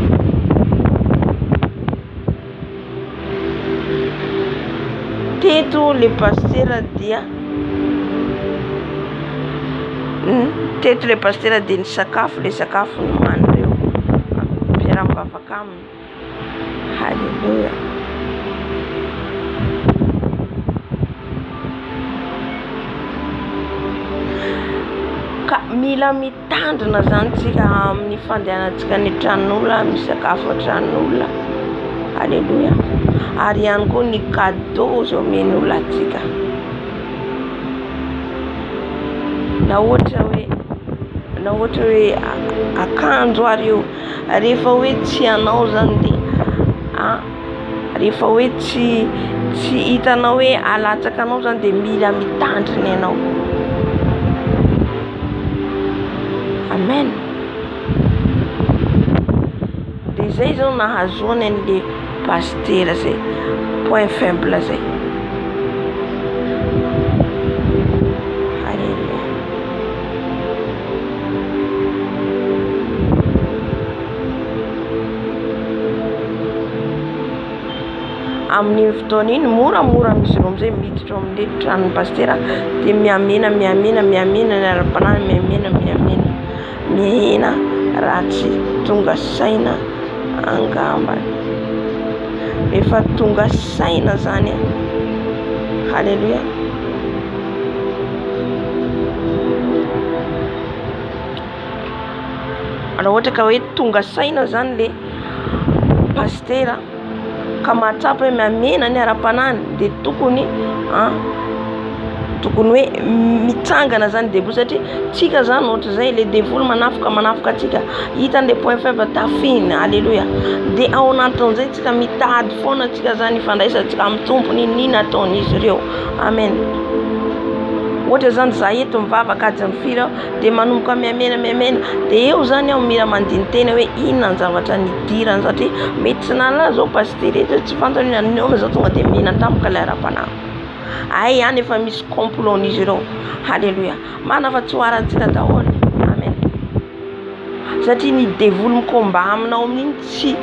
Teto le pastera dia teto le pastera de ny sakafo, le sakafo nohanireo mpiara-mivavaka aminy. Alléluia. Ka mila mitandrina zany tsika amin'ny fandehanantsika ny tranon'olona, misakafo tranon'olona. Alléluia. Ary ihany koa ny cadeau zay omen'olona atsika. Na ohatra hoe akanjo ary io, rehefa hoe tsy anao zany de rehefa hoe tsy hitanao hoe alatsaka anao zany de mila mitandrina ianao. Amen. De zay zao nahazoany an'le pastera zay point faible zay. Alléluia. Amin'ny fotoana iny moramora misy ireo amizay miditra amin'le tranon'ny pastera de miamena ny ara-panahy, mihena raha tsy tonga saina angambany, efa tonga saina zany. Alléluia. Raha ohatra ka hoe tonga saina zany le pastera ka mahatsapa hoe miamena ny ara-panahiny de tokony hoe mitsangana zany debout, satria tsika zany ohatra zay le devoly manafika atsika, hitany le point faible tafiny. Alléluia. De ao anatin'izay tsika mitady foana tsika zany ifandraisantsika amin'ny tompony, nini ataon'izy ireo. Amen. Ohatra zany za eto mivavaka ady amin'ny fira de manomboka miamena de eo zany aho mira mandiny tena hoe inona ny zavatra nidirany, satria mety tsy nalala zao pastera eto tsy fantany nanao zao tonga de mihinan-tampoka le ara-panahy. Ay any efa misy complot-n'izy ireo. Alléluia. Manafatsoarantsika daholo. Amen. Satria ny devoly mikomba aminao amin'iny tsy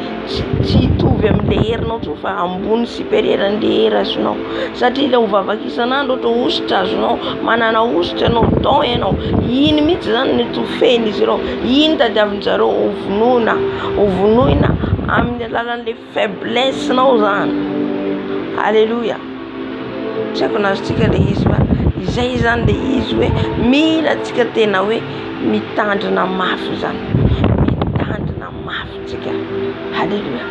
hitovy amin'le herinao tsao fa ambony supérieur an'le hery azonao. Satria le hovavaka isan'andro ohatra ositra azonao, manana ositra anao, don ianao, iny mihitsy zany ny tofen'izy ireo, iny tadiavin'izareo hovonoina amin'ny alalan'le faiblesse nao zany. Alléluia. Tsy haiko nazotsika le izy fa Izay zany le izy hoe mila antsika tena hoe mitandrina mafy zany, mitandrina mafy tsika. Halleluja.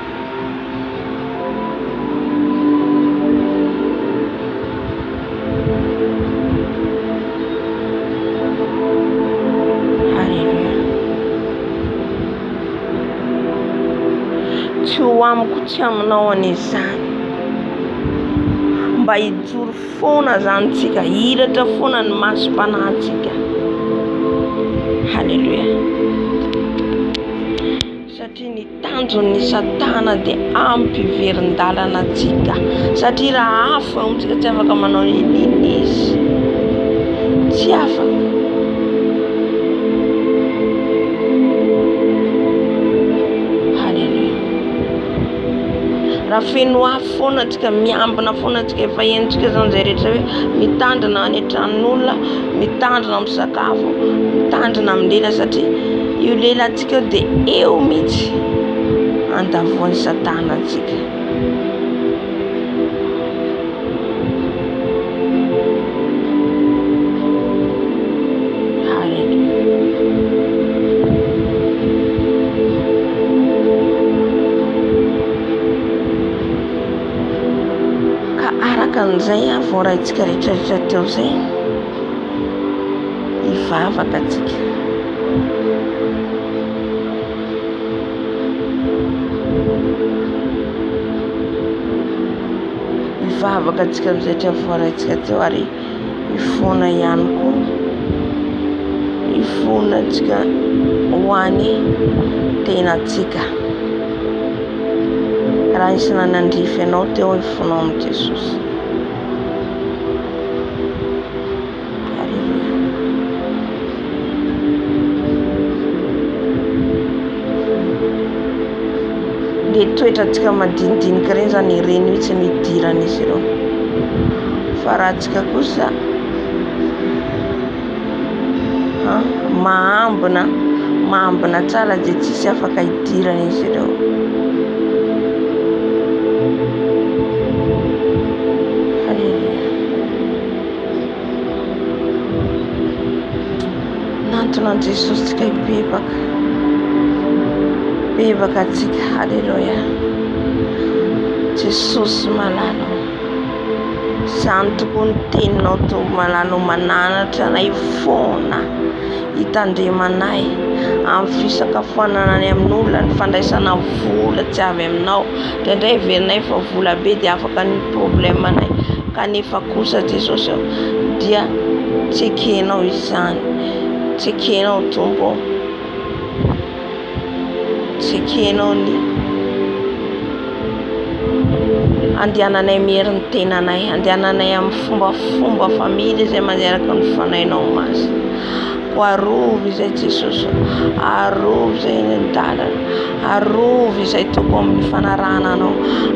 Tsy ho amiko tsy aminao an'izany, mba hijoro foana zany tsika, hiratra foana ny masom-panahintsika. Halleluja. Satria ny tanjon'ny Satana dia ampiverin-dalana antsika, satria raha hafa amintsika tsy afaka manao inona izy, tsy afaka. Raha feno afo foana antsika, miambina foana antsika, efa entsika zany zay rehetra hoe mitandrina any an-tranon'olona, mitandrina amin'ny sakafo, mitandrina amin'ny lela, satria io lela antsika dia eo mihitsy andavoan'ny Satana antsika. An'izay voarahintsika rehetrarehetra teo zay, hivavaka antsika. Hivavaka antsika amin'izay rehetra voarahintsika teo, ary hifoana ihany koa, hifoana antsika ho any tenantsika. Raha isana nandrify ianao teo hifonao amin'i Jesosy. Le toetrantsika madinidinika reny zany ireny mihitsy ny idiran'izy ireo. Fa raha antsika kosa mahambina tsara dia tsisy afaka idiran'izy ireo. Nantonan Jesosy tsika hibebaka, bebaka atsika. Halleluja. Jesosy malalo, zany tokoa ny teninao Tompo malalo, mananatra anay foana, hitandremanay amin'ny fisakafoanana any amin'olona, ny fandraisana vola tsy avy aminao. Indraindray heverinay fa vola be dia afaka ny problemanay, kanefa kosa Jesosy dia tsekenao izany, tsekenao Tompo, tsekenao ny andehananay mieriny tenanay, andehananay amin'ny fombafomba family izay manaraka ny fanahinao mazy. Ho arovy izay Jesosy, arovy izay ny an-dalana, arovy izay toko amin'ny fanarahananao,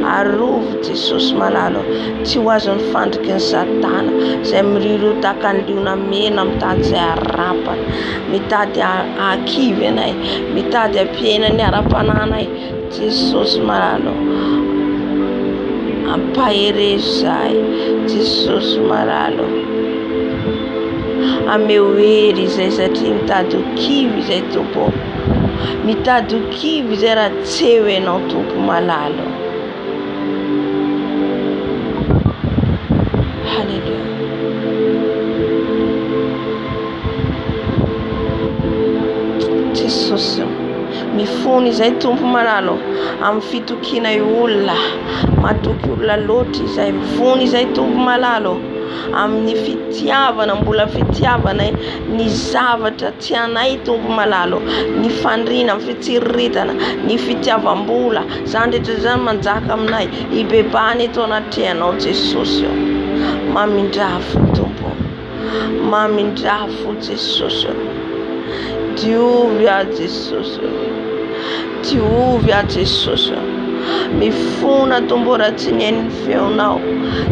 arovy Jesosy malalo, tsy ho azon'ny fandriky ny Satana izay miririro tahaka ny liona mena, mitady izay harapana, mitady hakivy anay, mitady hampiaina ny ara-pananay. Jesosy malalo, ampaherezo zahay Jesosy malalo, ameo hery izay, satria mitady ho kivy izay Tompo, mitady ho kivy izay raha tsy eo ianao Tompo malalo. Halleluja. Jesosy mifony izay Tompo malalo amin'ny fitokiana olona, matoky olona loatra izay, mifony izay Tompo malalo amin'ny fitiavana, mbola fitiavana ny zavatra tsy anay Tompo malalo, ny fandrina, ny fitsiriritana, ny fitiavam-bola, zany rehetra zany manjaka aminay, hibebany eto anatrehanao Jesosy. Mamindrafo Tompo, mamindrafo Jesosy, diovy a Jesosy, diovy a Jesosy. Mifona Tompo raha tsy nen'ny feonao,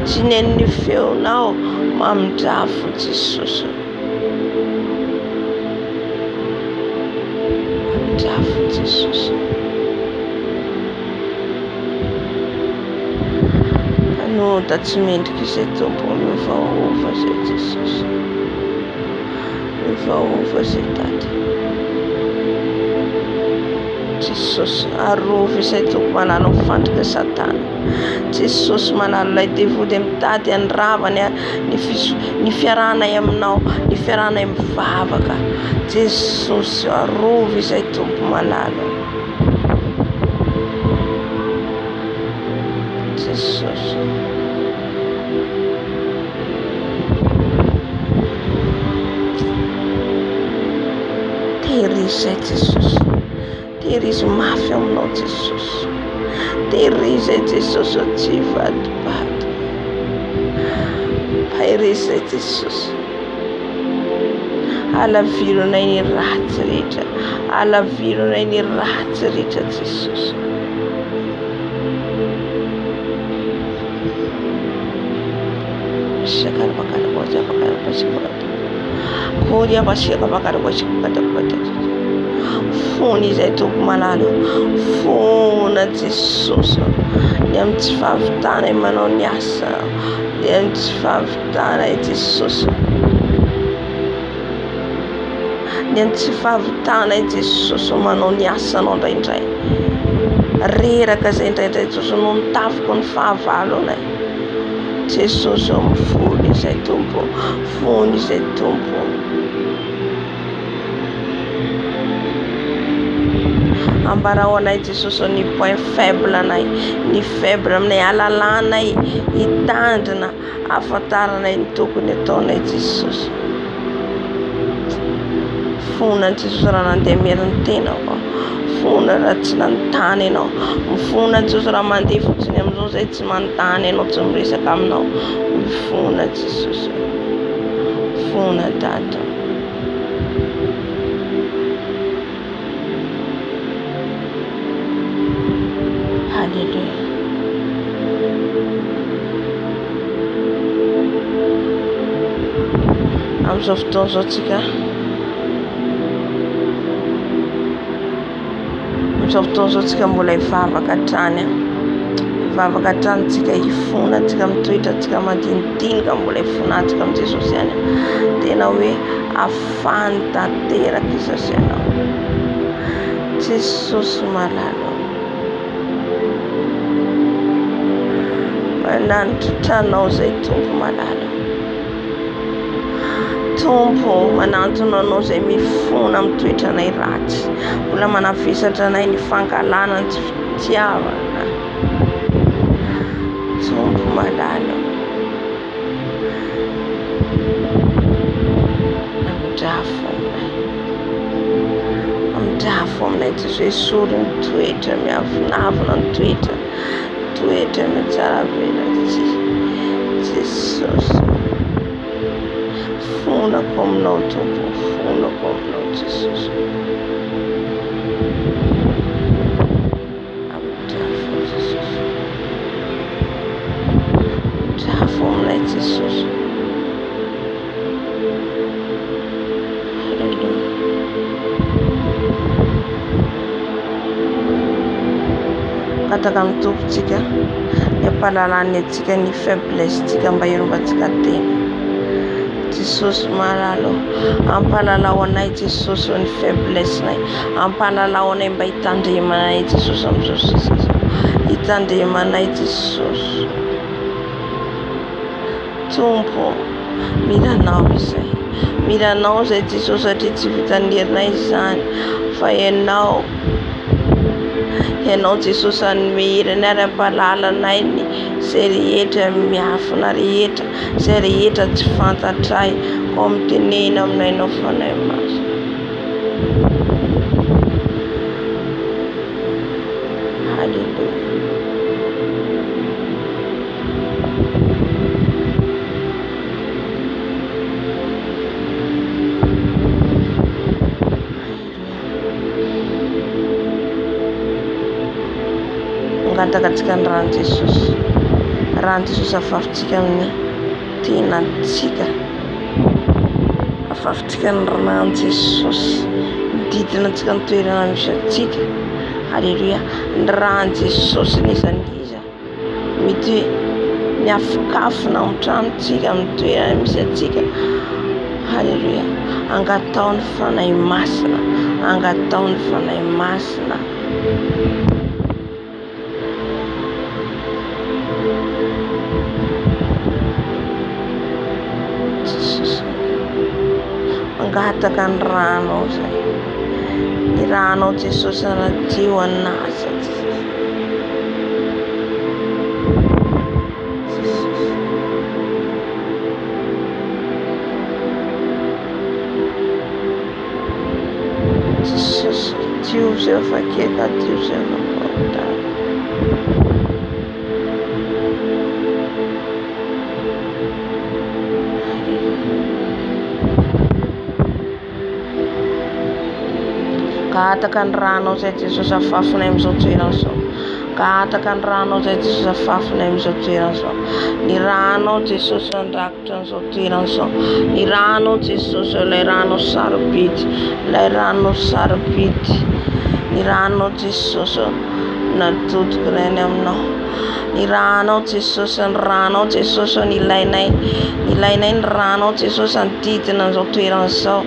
tsy nen'ny feonao, mamindrafo Jesosy, mamindrafo Jesosy, no da tsy mendrika izay tompo, mivaova izay Jesosy, mivaova izay Tate Jesosy, arovy izay tompo manala mifandrika Satana Jesosy, manala ilay devody mitady andravany ny fiarahanay aminao, ny fiarahanay mivavaka Jesosy, arovy izay tompo manala Jesosy. Tehirizy Jesosy, tehirizy mafy aminao Jesosy, tehirizy Jesosy, tsy vadibady, tehirizy Jesosy, alavironay ny ratsy rehetra, alavironay ny ratsy rehetra Jesosy. Shakar bakar boja bakar bashikata kodia bashika bakar bashikata kata fony izay tompo malalo fona Jesosy ny amin'ny tsy fahavitana manao ny asa, ny amin'ny tsy fahavitana Jesosy, ny amin'ny tsy fahavitana Jesosy manao ny asanao indraindray reraka izay indraindray Jesosy no nitafiko ny fahavalonay Jesosy, fony izay tompo, fony izay tompo, ambarao anay Jesosy ny point faible anay, ny faible aminay, alalanay hitandrina ahafantaranay ny tokony ataonay Jesosy. Fona Jesosy raha nandeha meriny tenako, fona raha tsy nanontany ianao, mifona Jesosy raha mandeha fotsiny amin'izao zay tsy manontany ianao, tsy miresaka aminao, mifona Jesosy, fona Tata. Hallelujah. Amin'izao fotoana izao tsika, amin'izao fotoana izao tsika mbola hivavaka hatrany, hivavaka hatrany tsika, hifona tsika mitoetra tsika madinidinika, mbola hifonantsika amin'ny Jesosy ihany, tena hoe afahany tanteraka Jesosy ianao, Jesosy malalo. Manandrantranao zay tompo malala, tompo manantona anao zay mifona mitoetra anay ratsy, mbola manavesatra anay ny fangalana ny tsy fitiavana, tompo malala, amindrafo aminay Jesosy, esory ny toetra, miavinavina ny toetra, toetra mitsara velatsy Jesosy, fonako aminao tompo, fonako aminao Jesosy, amindrafo Jesosy, amindrafo aminay Jesosy. Hallelujah. Kataka amin'ny tompontsika ny ampahalalany antsika ny faiblesse-tsika mba hiarovatsika tena Jesosy malalo, ampahalalao anay Jesosy ny faiblesse-nay, ampahalalao anay mba hitandremanay Jesosy amin'izao sisa, hitandremanay Jesosy tompo, milanao izay, milanao izay Jesosy satria tsy vitan'ny herinay izany fa ianao Jesosy anome heriny ary ampahalalanay ny izay rehetra miafina rehetra, izay rehetra tsy fantatray, ko mitenena aminay nao fanay maso. Hallelujah. Ngatakatsika ny rano Jesosy, rano Jesosy afafintsika amin'ny tenantsika, afafintsika ny rano Jesosy, mididina antsika ny toerana misy antsika. Haleluia. Ny rano Jesosy nizandiza, mety miafokafona amin'ny tranontsika, amin'ny toerana misy antsika. Halleluia. Angataony fanahy masina, angataony fanahy masina. Mangataka ny ranao zay, ny ranao Jesosy anadio anasa Jesosy, dio zay fakeka, dio zay fakontany. Gataka ny ranao zay Jesosy afafonay amin'izao toerana izao. Gataka ny ranao zay Jesosy afafonay amin'izao toerana izao. Ny ranao Jesosy andrakotra amin'izao toerana izao. Ny ranao Jesosy, ilay ranao sarobidy, ilay ranao sarobidy. Ny ranao Jesosy natodiko reny aminao. Ny ranao Jesosy, ny ranao Jesosy ny ilainay ny ranao Jesosy anodidina amin'izao toerana izao.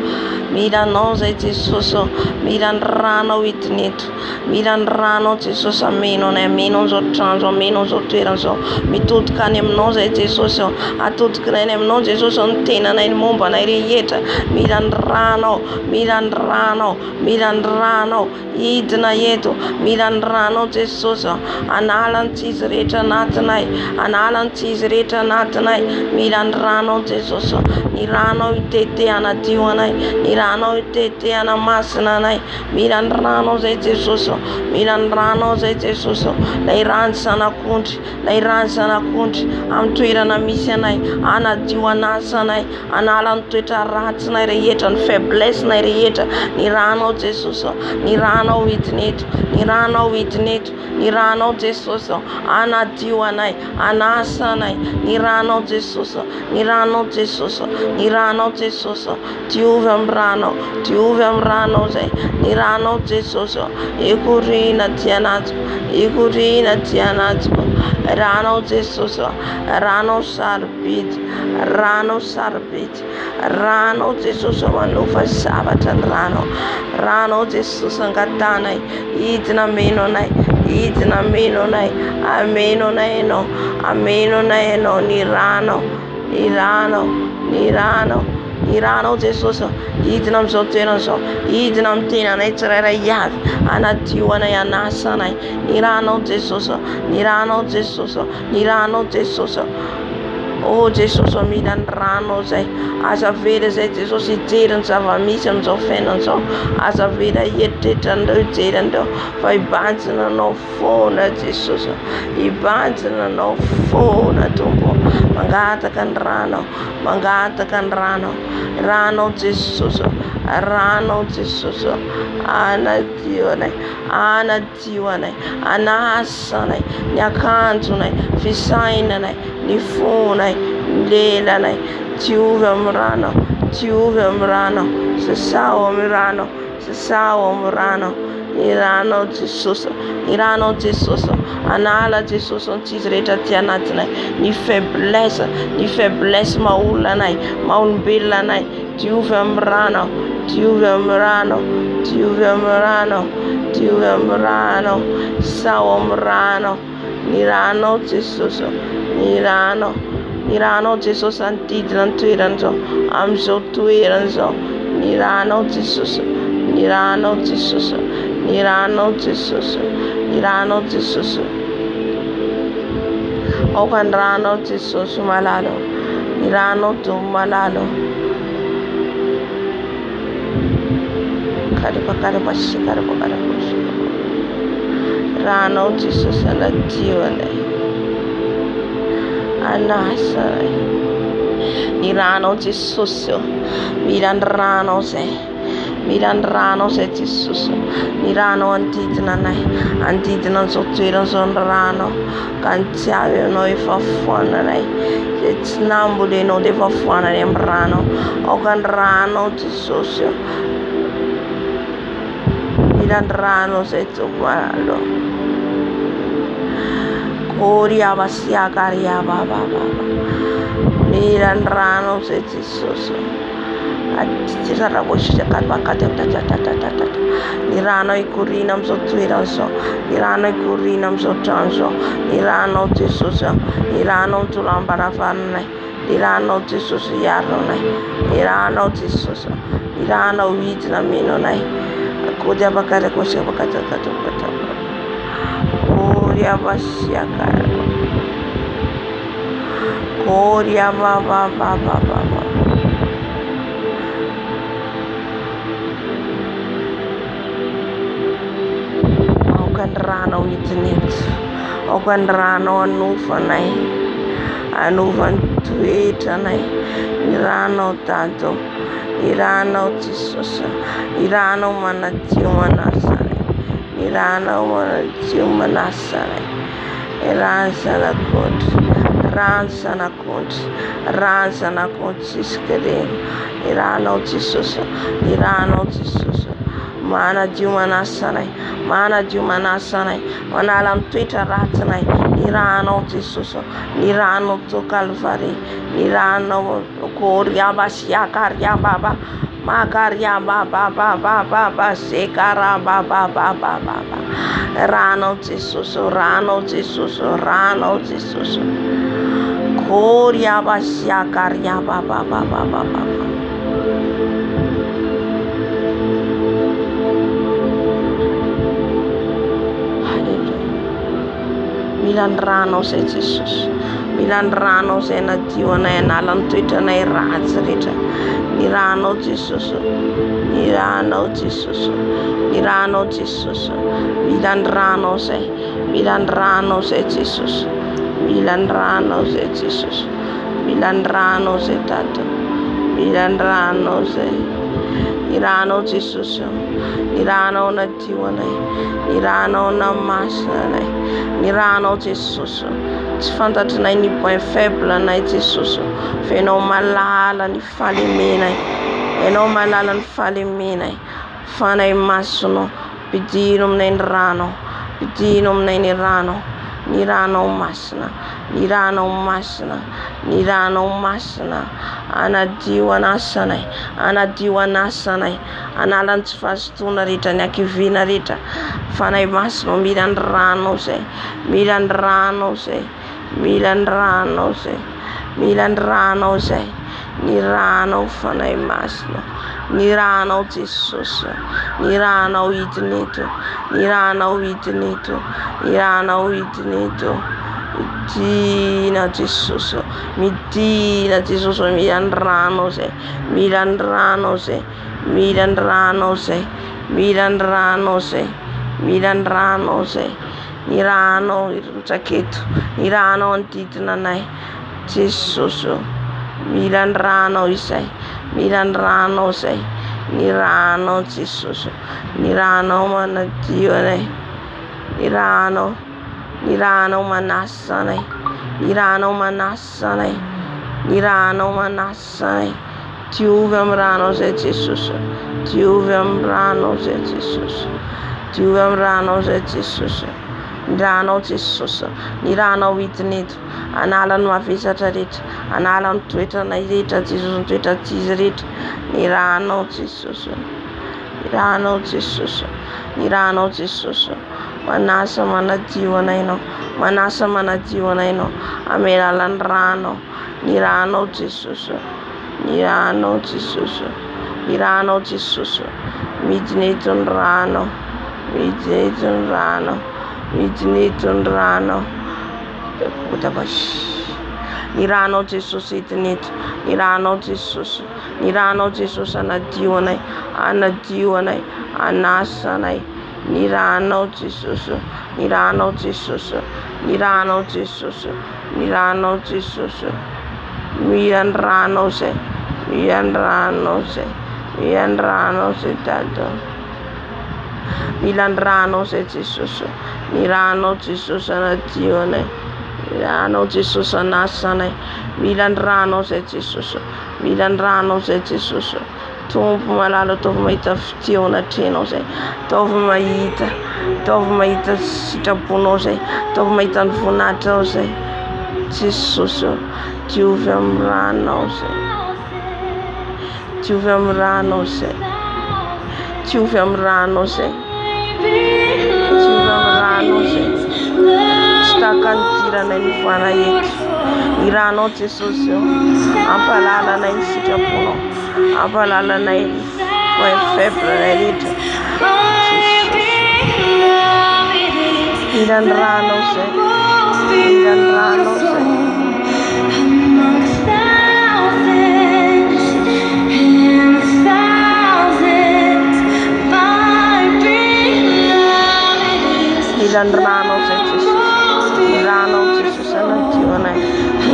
Mila anao zay Jesosy, mila ny ranao hidiny eto, mila ny ranao Jesosy ameno anay, ameno amin'izao trano, ameno amin'izao toerana izao. Mitodika any aminao zay Jesosy, atodika ny aminao Jesosy ny tenanay, ny momba anay rehetra. Mila ny ranao, mila ny ranao, mila ny ranao hidina eto, mila ny ranao Jesosy anala ny tsizy rehetra anatinay, anala ny tsizy rehetra anatinay. Mila ny ranao Jesosy, ny ranao hitete anadio anay, ny ranao hitete anamasina anay. Mila ny ranao zay Jesosy, mila ny ranao zay Jesosy, lay rano sanakondry, lay rano sanakondry amin'ny toerana misy anay, anadio anasa anay, anala ny toetra ratsinay rehetra, ny faiblesse-nay rehetra. Ny ranao Jesosy, ny ranao hidiny eto, ny ranao hidiny eto, ny ranao Jesosy anadio anay, anasa anay. Ny ranao Jesosy, ny ranao Jesosy, ny ranao Jesosy, diovy amin'ny ranao, diovy amin'ny ranao zay. Ny ranao Jesosy ekorina dianatiko, ekorina dianatiko. Ranao Jesosy, ranao sarobidy, ranao sarobidy. Ranao Jesosy manofa zavatra ny ranao, ranao Jesosy angatanay, hidina ameno anay, hidina ameno anay, ameno anay ianao, ameno anay ianao. Ny ranao, ny ranao, ny ranao, ny ranao Jesosy hidina amin'izao toerana izao, hidina amin'ny tenanay tsirairay avy, anadio anay, anasa anay. Ny ranao Jesosy, ny ranao Jesosy, ny ranao Jesosy. Oh Jesosy, mila ny ranao zay, aza vera zay Jesosy hijery ny zava-misy amin'izao fiainana izao. Aza vera hieritreritra andreo, hijery andreo fa hibanjina anao foana Jesosy, hibanjina anao foana Tompo. Mangataka ny ranao, mangataka ny ranao, ranao Jesosy, ranao Jesosy anadio anay, anadio anay, anasa anay, ny akanjonay, fisainanay, ny fonay, ny lelanay. Diovy amin'ny ranao, diovy amin'ny ranao, sasao amin'ny ranao, sasao amin'ny ranao. Ny ranao Jesosy, ny ranao Jesosy anala Jesosy ny tsizy rehetra ty anatinay, ny faiblesse maha-olona anay, maha-olombelona anay. Diovy amin'ny ranao, diovy amin'ny ranao, diovy amin'ny ranao, diovy amin'ny ranao, sao amin'ny ranao. Ny ranao Jesosy, ny ranao Jesosy anodidina ny toerana izao, amin'izao toerana izao. Ny ranao Jesosy, ny ranao Jesosy, ny ranao Jesosy, ny ranao Jesosy. Aoka ny ranao Jesosy malalo, ny ranao Domo malalo. Ranao Jesosy anadio anay, anasa anay. Ny ranao Jesosy, mila ny ranao zay, mila ny ranao zay Jesosy. Ny ranao andidina anay, andidina an'izao toerana izao ny ranao. Ka ny jiaby ianao efa foananay, zay tsy nambolenao dia efa foananay amin'ny ranao. Aoka ny ranao Jesosy, mila ny ranao zay Tompo malalo. Koria basia karia baba baba. Mirandrano se Jesus. Atira boshe kalbakate tata. Nirano ikurinam so tuiraso. Nirano ikurinam so transo. Nirano Jesus. Nirano tulambara fanne. Nirano Jesus yarone. Nirano Jesus. Nirano vidna minonai. Kodia bakare koshe bakata kata. Koria basia kar. Koria baba. Rano itnit. Okan rano anufanai. Anufan tuitanai. Irano tanto. Irano Jesus. Irano manatiumanasare. Irano manatiumanasare. Iransana kut. Ransana kut siskere. Irano Jesus. Mana jumanasare. Manalam Twitter ratanai. Nirano Jesus. Nirano to Calvary. Nirano Koria basia karia baba. Makaria baba sekara baba. Rano Jesus. Koria basia karia baba. Milandrano se Jesus. Milandrano se na diwana na lan Twitter na razrita. Nirano Jesus. Milandrano se Jesus. Milandrano se tato. Milandrano se Nirano Jesus. Nirano na diwana. Nirano na masana. Nirano Jesus. Fantat na ni point faible na Jesus. Feno malala ni falimina. Eno malala ni falimina. Fana imasuno. Pidinum na nirano. Nirano masna. Anadiwana sanai. Analan fastuna rita nyakivina rita. Fana imasno milandrano se. Nirano fana imasno. Nirano Jesus. Nirano idnito. Dina Jesus. Midina Jesus. Milandrano se. Nirano irutaketu. Nirano antitnanai. Jesus. Milandrano isai. Nirano Jesus. Nirano manatione. Nirano manasane. Tiuvemrano se Jesus. Nirano witnit. Analan mafisatarit. Analan Twitter na irita Jesus. Twitter teaserit. Nirano Jesus. Manasa mana jiwanaino. Amela landrano. Nirano Jesus. Midniton rano. Nirano Jesus itnit. Nirano Jesus anadiwanai. Anasanai. Nirano Jesus. Milandrano se tanto. Milandrano se Jesus. Nirano Jesus anatione. Nirano Jesus anasane. Milandrano se Jesus. Tofu malalo tofu maita ftiona teno se. Tofu maita. ataovy mahita sitraponao zay, ataovy mahita ny voninahitra ao zay. Jesosy diovy amin'ny ranao zay, diovy amin'ny ranao zay, diovy amin'ny ranao zay, diovy amin'ny ranao zay. Tsy tahaka ny tiranay ny voana eto. I ranao Jesosy ampalalanay ny sitraponao, ampalalanay ny febranay rehetra. Mila ny ranao zay, mila ny ranao zay. Mila ny ranao zay Jesosy, ny ranao Jesosy anadioanay,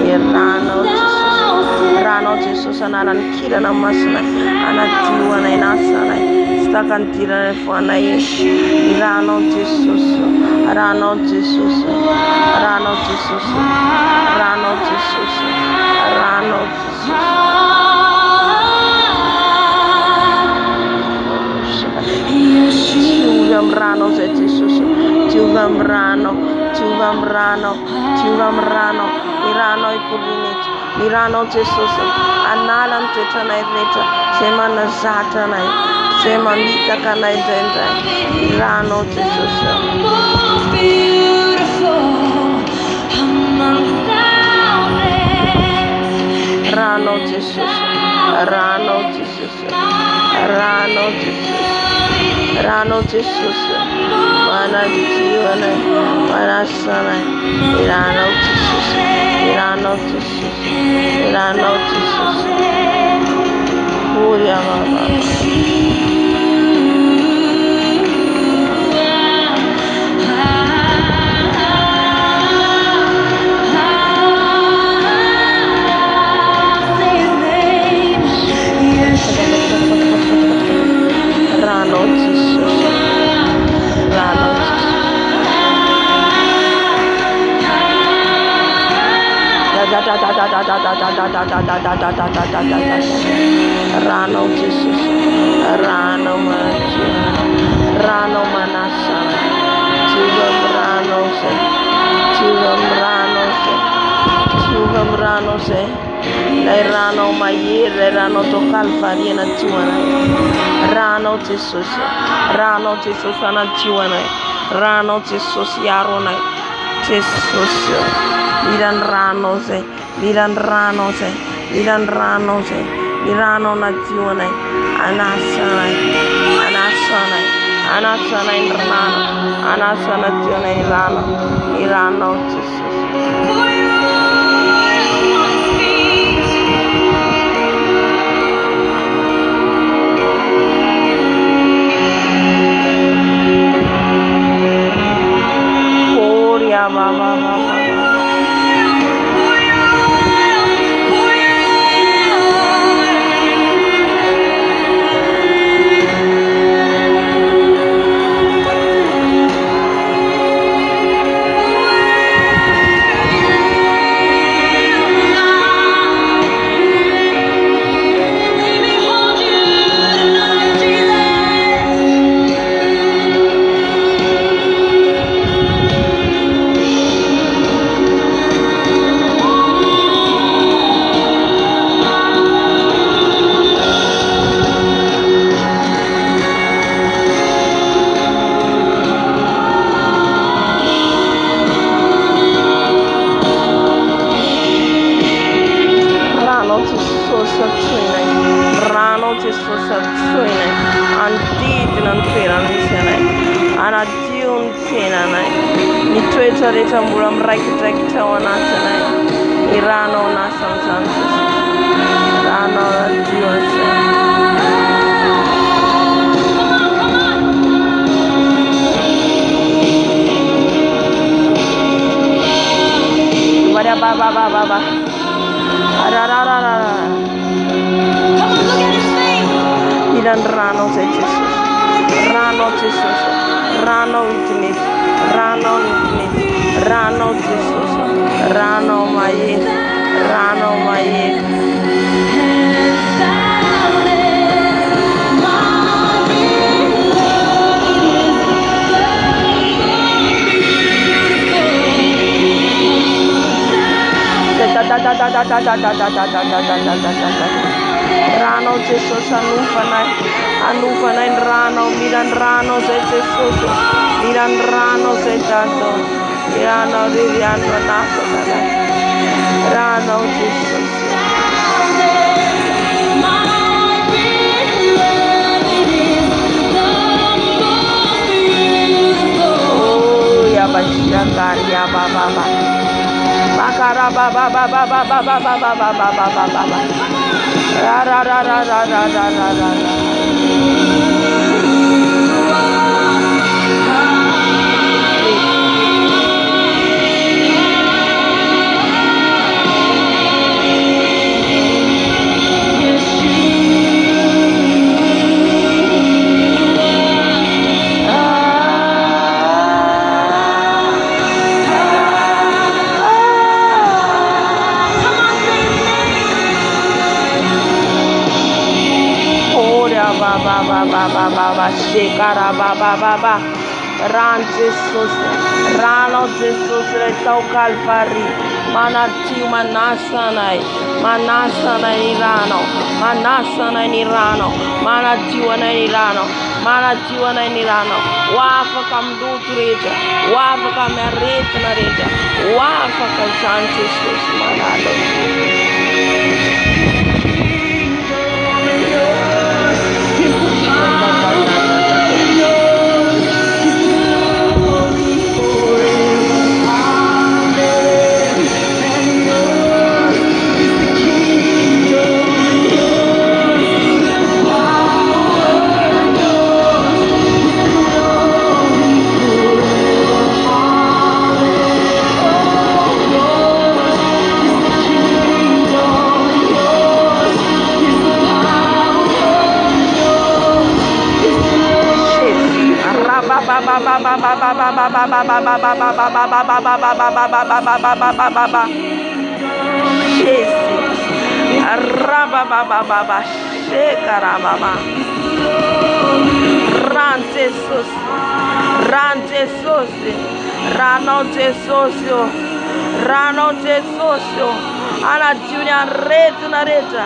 ny ranao Jesosy, ranao Jesosy analany kirana masina anadioanay nasanay. Tsy tahaka ny tiranay voanay eto. Ny ranao Jesosy, ranao Jesosy, ranao Jesosy, ranao Jesosy, ranao Jesosy. Diovy amin'ny ranao zay Jesosy, diovy amin'ny ranao, diovy amin'ny ranao, diovy amin'ny ranao. Ny ranao ikorina eto, ny ranao Jesosy anala ny toetranay rehetra zay manazatra anay, zay mamitaka anay indraindray. Ny ranao Jesosy. Ranao Jesosy, ranao Jesosy, ranao Jesosy, ranao Jesosy. Manadioanay, manasanay. Ny ranao Jesosy, ny ranao Jesosy, ny ranao Jesosy. Gloria Baba. Rano Jesus, Rano Jesus, Rano Jesus, Rano Maji, Rano Manasa, Chugam Rano se, Chugam Rano se, Chugam Rano se. Lay ranao mahery, lay ranao tao Kalvaria anadioanay. Ranao Jesosy, ranao Jesosy anadioanay. Ranao Jesosy hiaro anay. Jesosy, mila ny ranao zay, mila ny ranao zay, mila ny ranao zay. Ny ranao anadioanay, anasanay, anasanay, anasanay ny ranao, anasa anadioanay ny ranao Jesosy. Rehetra mbola miraikidraikitra ao anatinay. Ny ranao nasa amin'izany Jesosy, ranao adio an'izay. Baba. Ararararara. Mila ny ranao zay Jesosy, ranao Jesosy, ranao itinety, ranao itinety. Ranao Jesosy, ranao mahery, ranao mahery. Rano Jesus anufanai rano miran rano Jesus miran rano sejanto rano riano naso rano Jesus oh ya bashakar ya baba bakara baba ra ra ra ra ra ra ra ra ra Baba shekara baba ran Jesus rano Jesus retau Calvary manati manasana ni rano manati wana ni rano wafa kamdutreta wafa kamereta na reta wafa kan Jesus manalo Rano Jesus ana junior rete na reta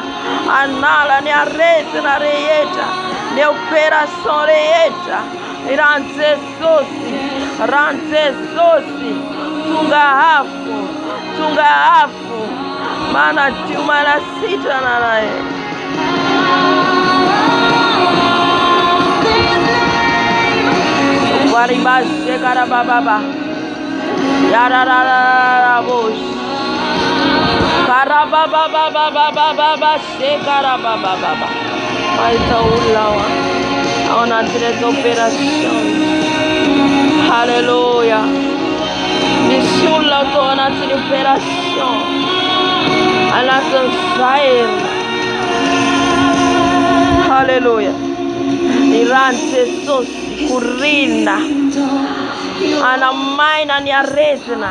anala ne rete na reeta ne operação reeta ran Jesus tunga hafu mana tumana sita na nae waribashe kara baba yararara bosh kara baba shekara baba maita ulawa aona tres operação aleluia nisulla tona tres operação ala sair aleluia iran Jesus kurina ana maina ni aretna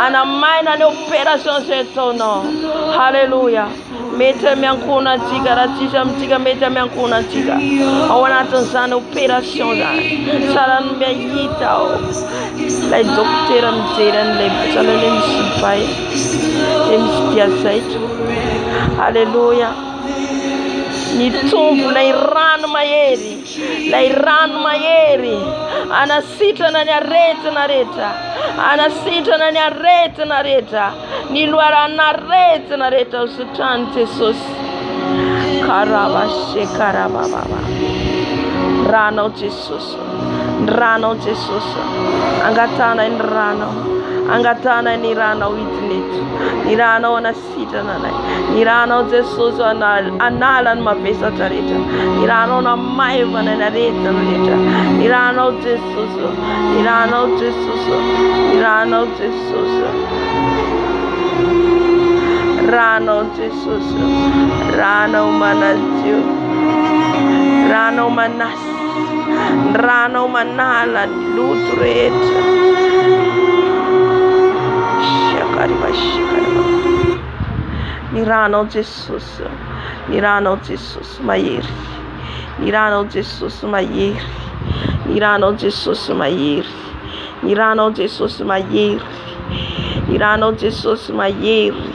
ana maina ni operação setono haleluya meta miankuna chiga ratisha mchiga meta miankuna chiga awana tanzana operação da saran beita la doctora mteran le salalen sipai emstia site haleluya ni tumbu la irano mayeri anasita na nyareta na reta anasita na nyareta na reta ni luara na reta usutante sos karaba shekara baba rano Jesus angatana in rano witness nirano anasita na nai nirano Jesus analan mapesa tareta nirano na maiva na reta nirano Jesus rano manatio rano manas rano manala lutreta shakari nirano Jesus mayeri nirano Jesus mayeri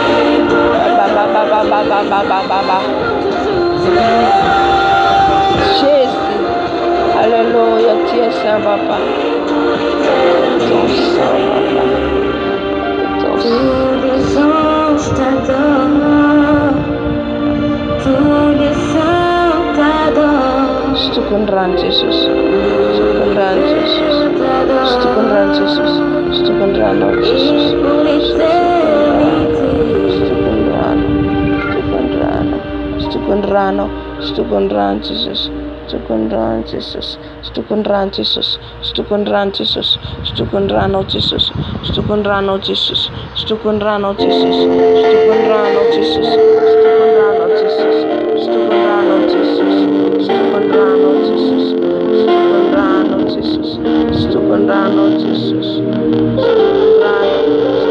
Jésus. Alléluia. Tu es saint, papa. Ton sang, papa. Ton sang. Tous les anges t'adorent. Tous les saints t'adorent. Stukunran Jesus. Stukunran Jesus. Stukunran Jesus. Stukunran Jesus. Pour l'éternité. Stukunrano. Stukunran Jesus. Stukunran Jesus. Stukunran Jesus. Stukunran Jesus. Stukunrano Jesus. Stukunrano Jesus. Stukunrano Jesus. Stukunrano Jesus. Stukunrano Jesus. Stukunrano Jesus. Stukunrano Jesus. Stukunrano Jesus. Stukunrano Jesus.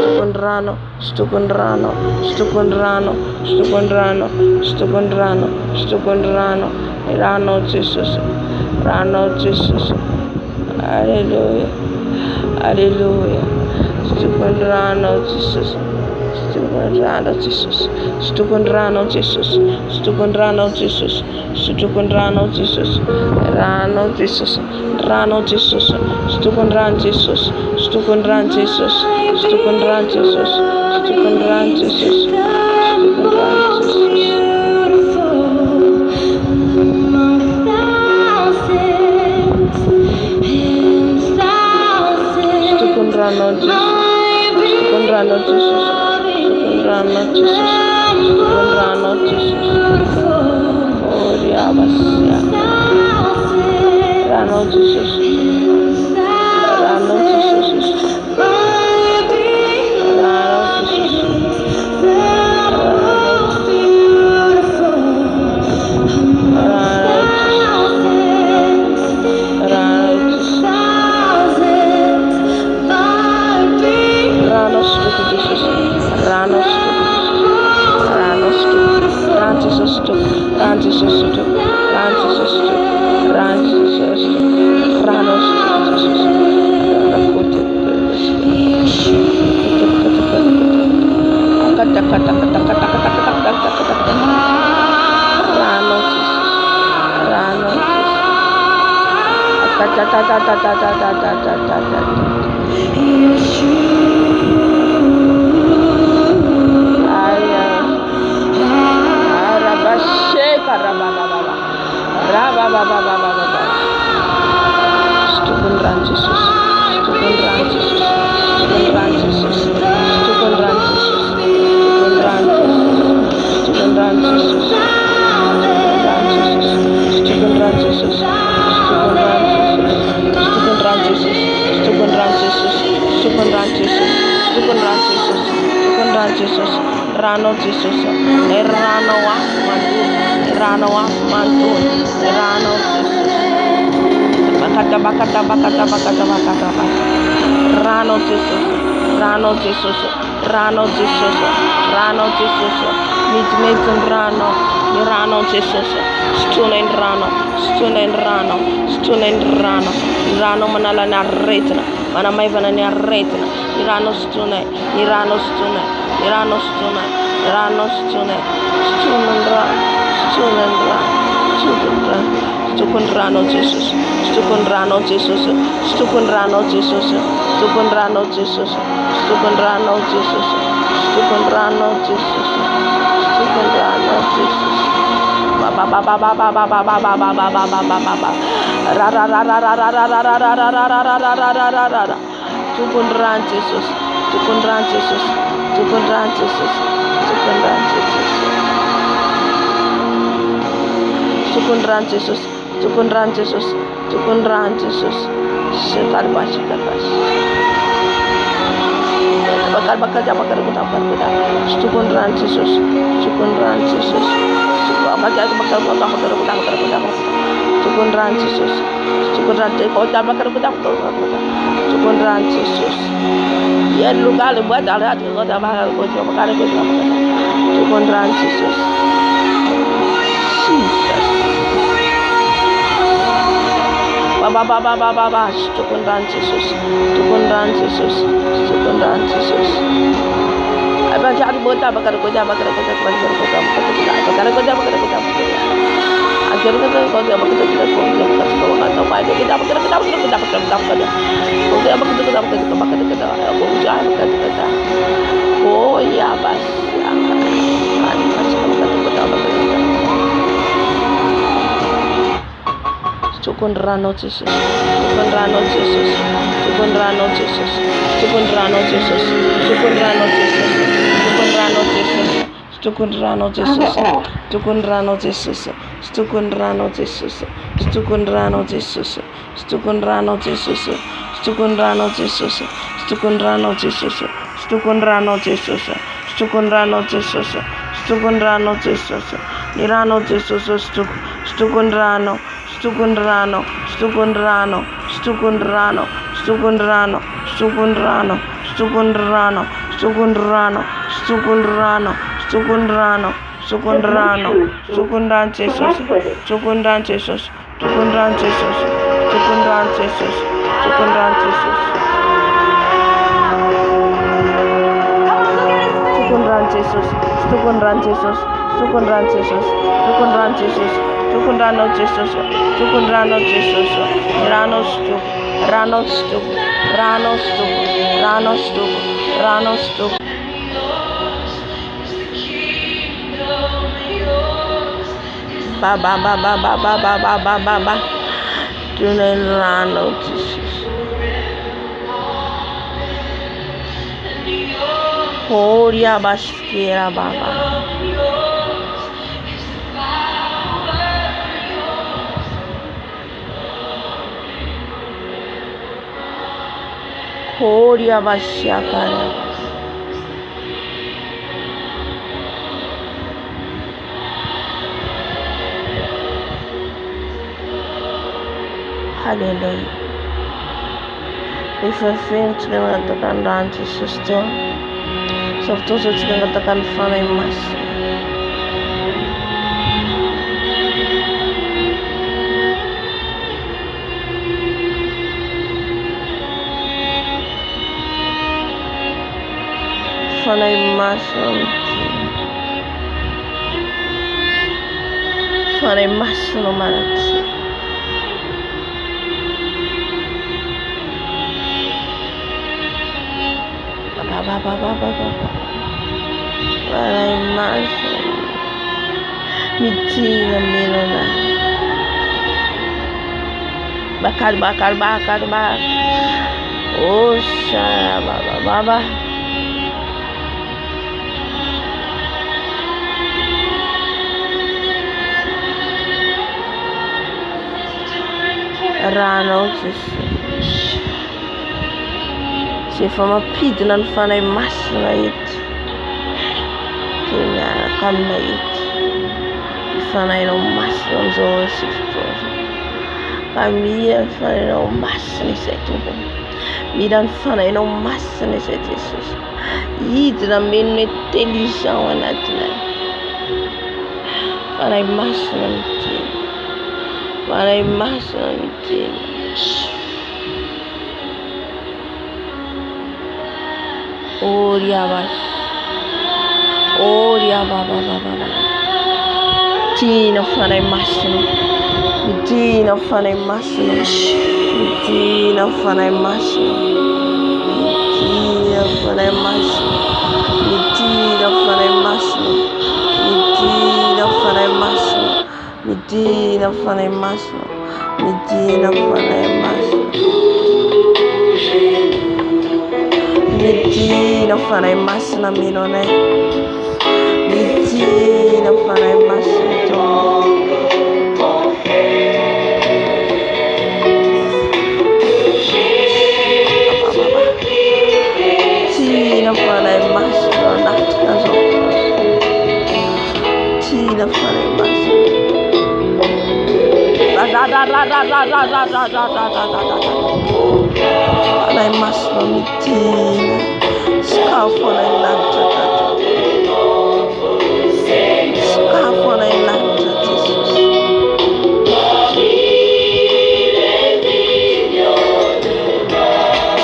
Stukunrano. Stukunrano. Stukunrano. Stukunrano. Stukunrano. Stukunrano. Rano Jesus. Rano Jesus. Hallelujah. Hallelujah. Stukunrano Jesus. Stukunrano Jesus. Stukunrano Jesus. Stukunrano Jesus. Stukunrano Jesus. Rano Jesus. Rano Jesus. Stukunran Jesus. Stukunran Jesus. Stukunran Jesus. Stukunran Jesus. Stukunran Jesus. Stukunrano Jesus. Stukunrano Jesus. Stukunrano Jesus. Stukunrano Jesus. Oh, Diabasia. Rano Jesus. Rano Jesus. Rano Jesus, Rano Wasmantu, Rano Wasmantu, Rano Jesus, Bakata, Rano Jesus, Rano Jesus, Rano Jesus, Rano Jesus, Midmetum Rano, Rano Jesus, Stunen Rano, Stunen Rano, Stunen Rano, Rano Manala Narretna, Manamaivana Narretna, Irano Stune, Irano Stune, Irano Stune, Irano Stune, Stunendra, Stunendra, Stunendra, Stukundrano Jesus, Stukundrano Jesus, Stukundrano Jesus, Stukundrano Jesus, Stukundrano Jesus, Stukundrano Jesus, Stukundrano Jesus. Baba baba baba baba baba baba baba baba ra ra ra ra ra ra ra ra ra ra ra ra ra ra ra ra ra. Tukundran Jesus, Tukundran Jesus, Tukundran Jesus, Tukundran Jesus, Tukundran Jesus, Tukundran Jesus, Tukundran Jesus. Sekarba sekarba. Bakal Tukundran Jesus, Tukundran Jesus. Tukundran Jesus, Tukundran Jesus. Ya lugar buat ada kota bakal Tukundran Jesus. Jesus. Baba, Tukundran Jesus, Tukundran Jesus, Tukundran Jesus. Oh ya bas ya Tukundrano Jesus, Tukundrano Jesus, Tukundrano Jesus, Tukundrano Jesus, Tukundrano Jesus, Tukundrano Jesus, Tukundrano Jesus, Tukundrano Jesus, Tukundrano Jesus, Tukundrano Jesus, Tukundrano Jesus, Tukundrano Jesus, Tukundrano Jesus, Tukundrano Jesus, Tukundrano Jesus, Nirano Jesus, Tukundrano, Stukundrano, Stukundrano, Stukundrano, Stukundrano, Stukundrano, Stukundrano, Stukundrano, Stukundrano, Stukundrano, Stukundrano, Stukundrano Jesus, Stukundrano Jesus, Stukundrano Jesus, Stukundrano Jesus, Stukundrano Jesus, Stukundrano Jesus, Stukundrano Jesus, Stukundrano Jesus, Stukundrano Jesus, Tukundrano Jesus, Tukundrano Jesus, Rano Stuk, Rano Stuk, Rano Stuk, Rano Stuk, Rano Stuk. Ba ba ba ba ba ba ba ba ba ba ba. Rano Jesus. Horia baskera baba. Horia Bashakara. Hallelujah. If you're feeling to them at the Gandhi system, so if those are at the Gandhi Mass. Fanay masam fanay masam maratsi ba fanay masam mitina milona bakar oh shara baba Rano Jesus. Se fa mampidina ny fanahy masina eto. Dia miaraka aminay eto. Ny fanahinao masina amin'izao fotoana. Ka mila ny fanahinao masina izay tompony. Mila ny fanahinao masina izay Jesosy. Hidina meno intelligent ao anatinay. Fanahy masina miteny. Fanahy masina miteny. Oria baba. Tina fanahy masina. Tina fanahy masina. Tina fanahy masina. Tina fanahy masina. Tina fanahy masina. Tina fanahy masina. Medina fanahy masina. Medina fanahy masina. Medina fanahy masina minonay. Medina fanahy masina Tina fanahy masina anatika zao. Tina fanahy masina. Fanahy masina mitina. Sakafo anahy lanitra tato. Sakafo anahy lanitra Jesosy.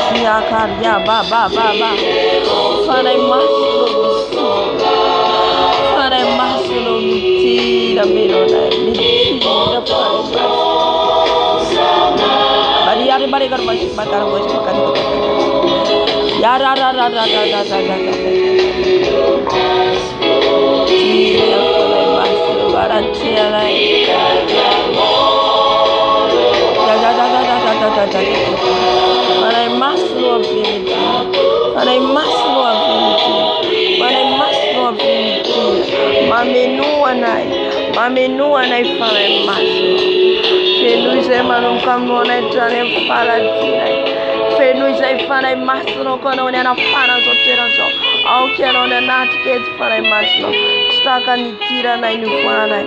Siakaria baba. Fanahy masina maslo mitira menona mitira fare bari yare bari kar mas bakar bos bakar ya ra tira fare maslo barachela Para maslo affinity para maslo affinity para maslo affinity mamenua nai para maslo feluze manum kamona tane para tira feluze para maslo kono na para zotera zo au kero na natket para maslo staka nitira na inufana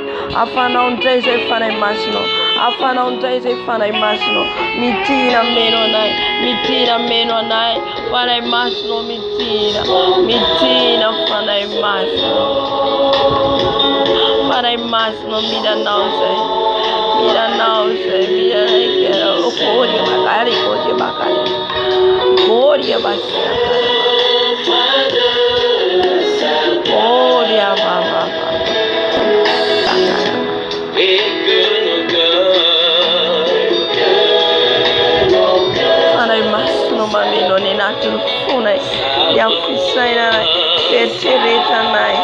afana onteze para maslo afana onteze para maslo mitira meno nai para maslo mitira para maslo mira nause mira kero okori bakari koria basta koria baba mamino ni natu fune ya fisaina etereta nai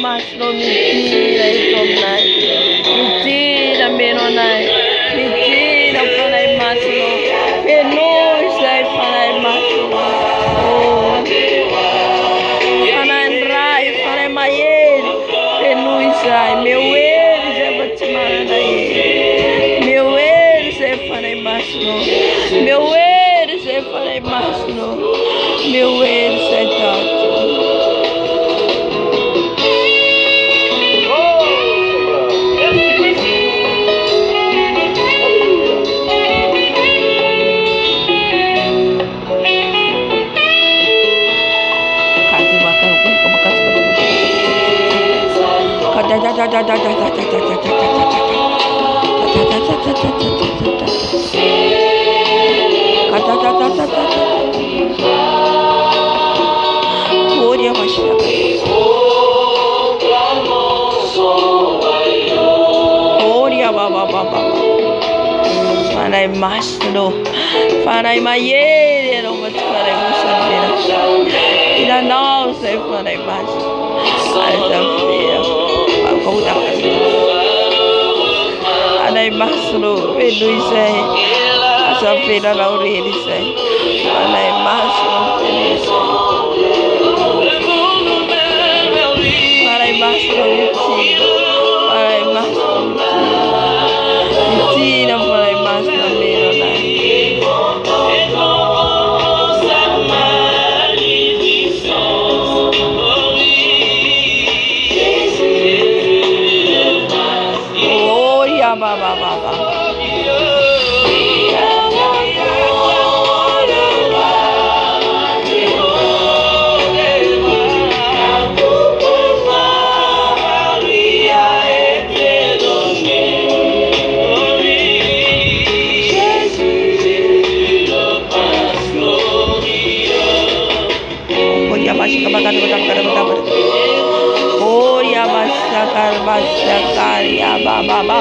maslo mitira itomnai mitira menonai mitira fanai maslo penoi sai fanai maslo fanai rai fanai maieri penoi sai meu ele já batimana meu ele sai fanai maslo meu ele sai fanai maslo meu ele sai tato Farai maslo, farai maiere, non vou te farai musabira. Ila não sei farai maslo. Alta-feira, volta. Farai maslo, Luizé. Asa-feira Laurelisé. Farai maslo, Luizé. Farai maslo, Luizé. Farai maslo, Luizé, farai maslo,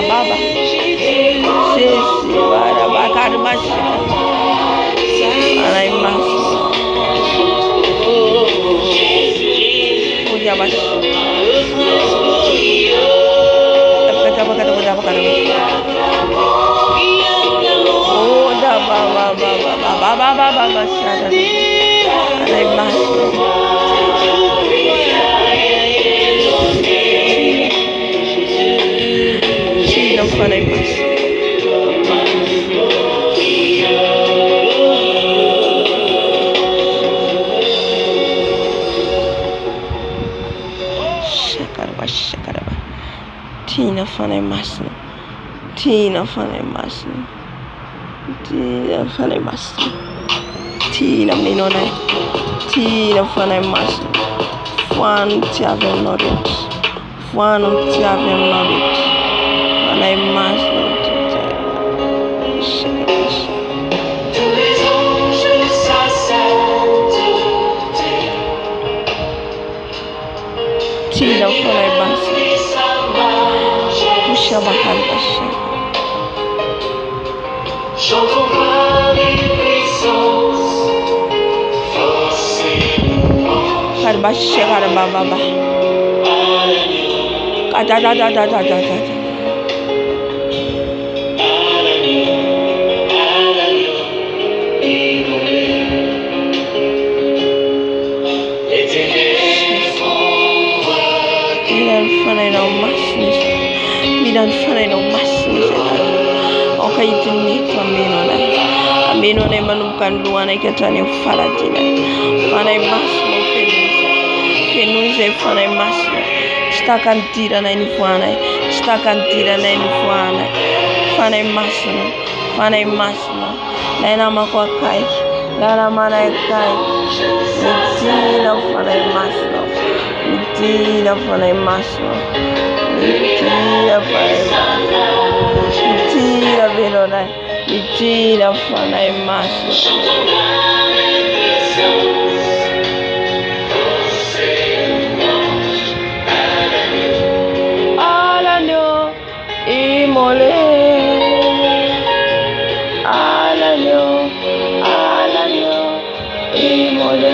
Baba. Sisi bara bakar masih. Alai mas. Puja mas. Bakar. Oh, dah baba masih. Alai mas. Não falei mais. Shakaraba. Tina falei mais. Tina fanay masina. Tina fanay masina. Tina minonay. Tina fanay masina. Foano tiavy aminao rehetra. Foano tiavy aminao rehetra. Fanay masina. Tina fanay masina. Puxa bakal basha. Karbasha karbaba. Kada da da da da da da. Midan fanay no masnis. Okay tinito amino na. Amino na manumkan luan ay katani falatina. Fanay masno fenuze fanay masno. Stakan tira na infuanay. Stakan tira na infuanay. Fanay masno. Fanay masno. Lena makwa kai. Lena manay kai. Mitina fanay masno. Mitina fanay masno. Mitina fanay masno. Mitina veronay. Mitina fanay masno. Alanyo imole. Alanyo imole.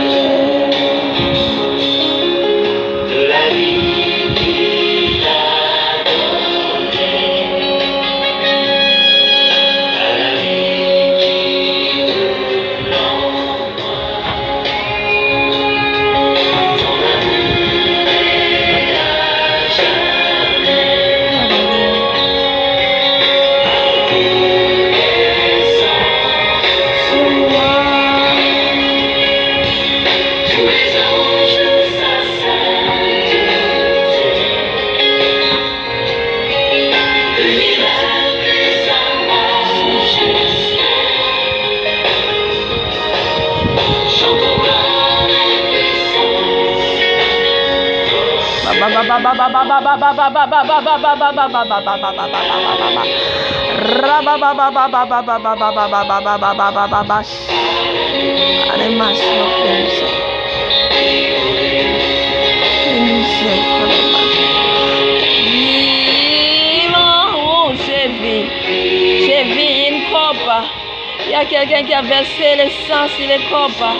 Il y a quelqu'un qui a versé le sang sur les copas.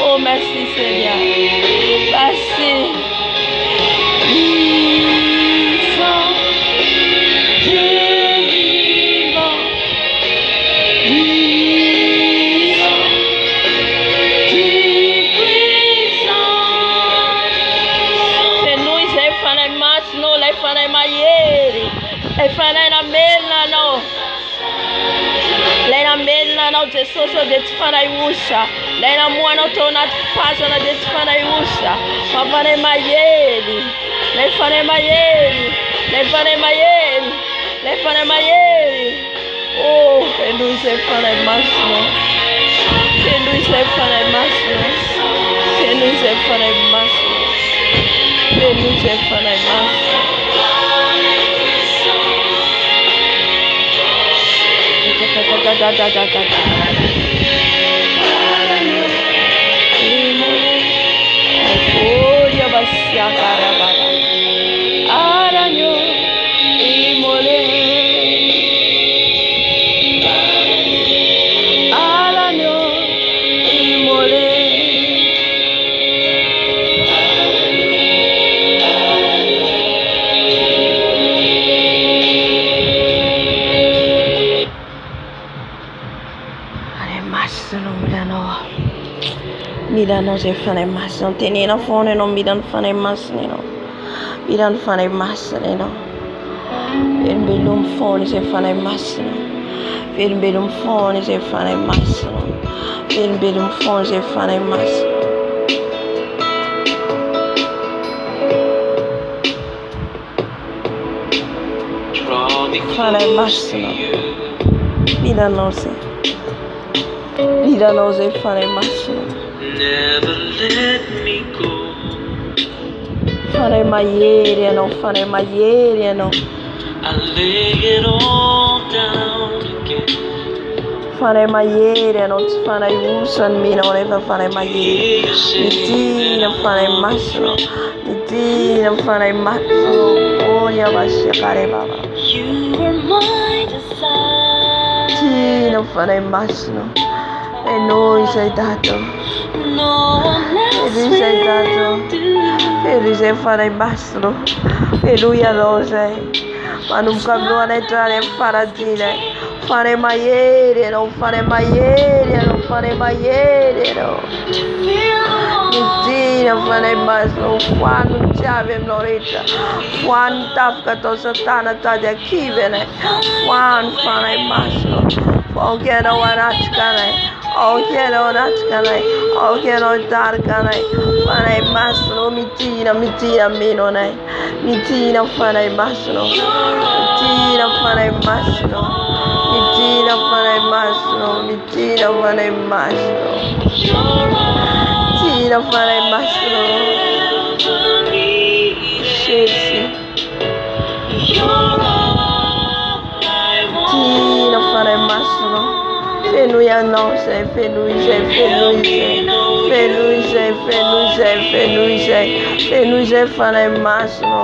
Oh, merci Seigneur. Merci. Jesus detifana iusha lena mwana tona tfasa na detifana iusha papane mayeli lefane mayeli lefane mayeli lefane mayeli oh fenduise fana masno fenduise fana masno fenduise fana masno fenduise fana masno Midano se fane mas, non tenina fone non midan fane mas no. Midan fane mas no. Per bellum fone se fane mas no. Per bellum fone se fane mas no. Per bellum fone se fane mas. Draw Fana masno. Vida nose. Vida nose fana masno. Never let me go. Fana maiere no, fana maiere no. I lay it all down again. Fana maiere no, fana usan mi no neva fana maiere. Mitina fana masno. Mitina fana masno. Oh ya basha kare baba. You were my desire. Tina fana masno. E noi sei dato. No one E else lui sei dato. will do. E lui sei fare masno. E lui lo sei. Ma non cambia entrare a fare dire. Fare maiere, non fare maiere, non fare maiere, no. Mitina fare masno. Quando ci abbiamo l'oretta. Quando tafka to satana ta de kivene. Quando fare masno. Oh, quiero wanachkane. Oh, quiero nachkane. Oh, quiero darkane. Fare masno. Mitina, mitina minone. Mitina fare masno. Mitina fare masno. Mitina fare masno. Mitina fare masno. Mitina fare masno. Scesi. Mitina fare masno. Fenouia non sei, fenouise, fenouise, fenouise, fenouise, fenouise, fenouise fare masno.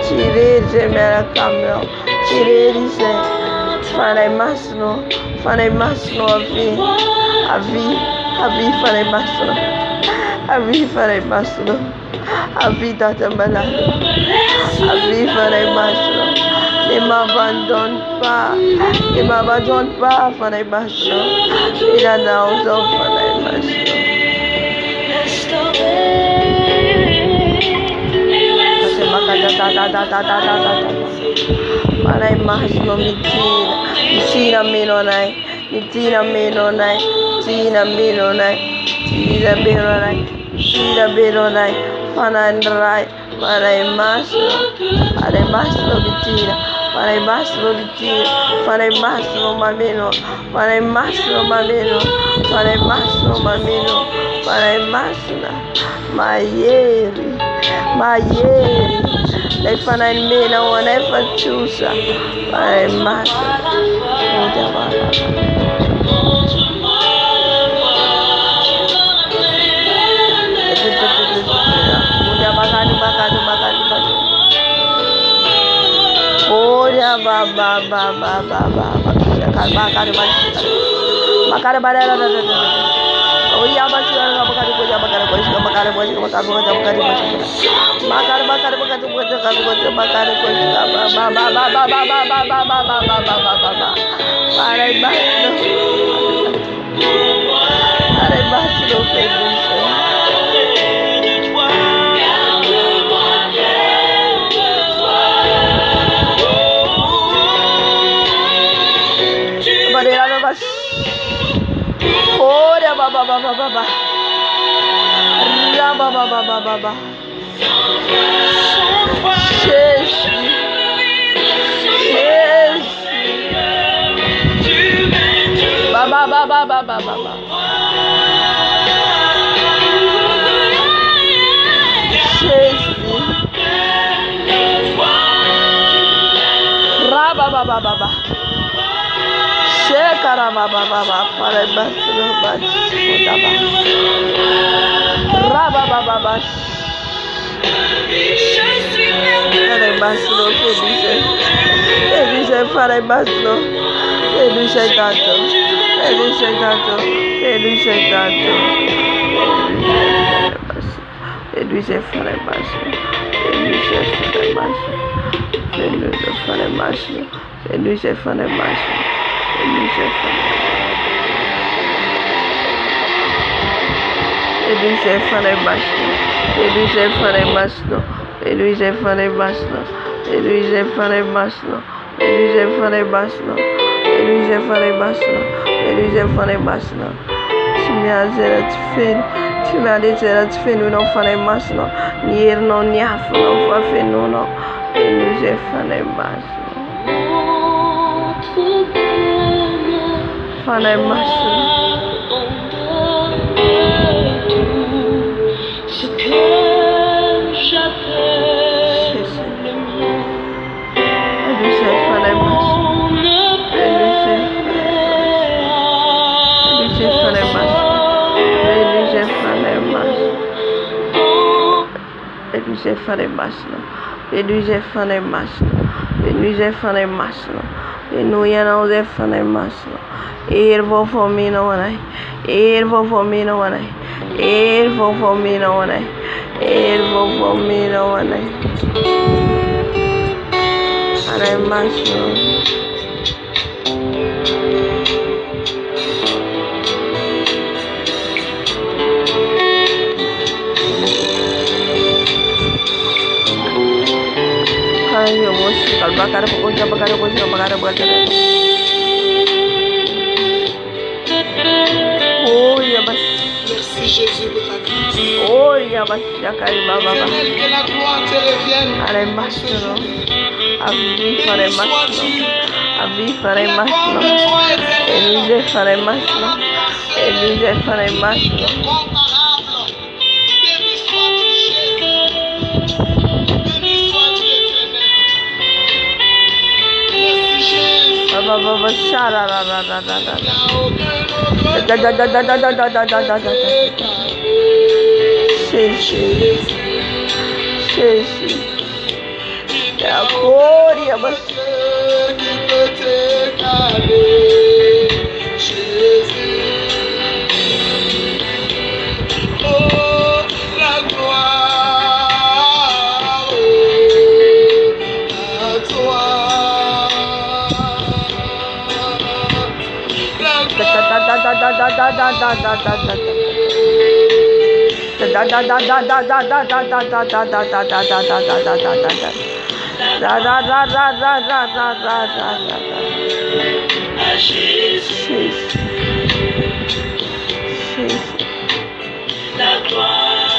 Cirese me la cambio. Cirese fare masno. Fare masno a vi. A vi. A vi fare masno. A vi fare masno. A vi date malade. A vi fare masno. Ne m'abandonne pas. Ne m'abandonne pas, fare masno. Il a nauso fare masno. Fare masno mitina. Mitina menonai. Mitina menonai. Mitina menonai. Mitina menonai. Mitina menonai. Fanandrai. Fare masno. Fare masno mitina. Fare masno mitina. Fare masno mameno. Fare masno mameno. Fare masno mameno. Fare masna. Maieri. Maieri. Lei fanno in meno, non è facciusa. Fare masno. Fare basno, e lui sei dato, e lui sei dato, e lui sei dato, e lui sei fare basno, e lui sei fare basno, e lui sei fare basno, e lui sei fare basno, e lui sei fare e lui sei fare basno, e lui sei fare basno, e lui sei fare basno, e lui sei fare basno. E lui sei fare basno, e lui sei fare basno, e lui sei fare basno. Tu mi hai zerato fino, tu mi hai zerato fino, non fare basno, nier non niafo, non fa fino, e lui sei fare basno. fanay masina. Ce que j'appelle le mien. Elisha fanay masina. Elisha fanay masina. Elisha fanay masina. Elisha fanay masina. Elisha fanay masina. Elisha fanay masina. Enuya na ude fanay masina. Ervo for me no one. Ervo for me no one. Ervo for me no one. Ervo for me no one. Fanay masina. Yo worship al bakar pokoknya bakar. Oh ya bas. Merci Jésus pour ta grâce. Oh ya bas ya kari baba. Éternel, que la gloire te revienne. Ale masno. Abi fare masno. Abi fare masno. Elise fare masno. Elise fare masno. Incomparable. Béni sois-tu Jésus. Béni sois-tu éternel. Merci Jésus. Baba shara la. Il n'y a aucun autre Da. Jésus. Ya gloria bas. qui peut t'égaler. Jésus. Oh, la gloire à toi. La À Jésus, la gloire.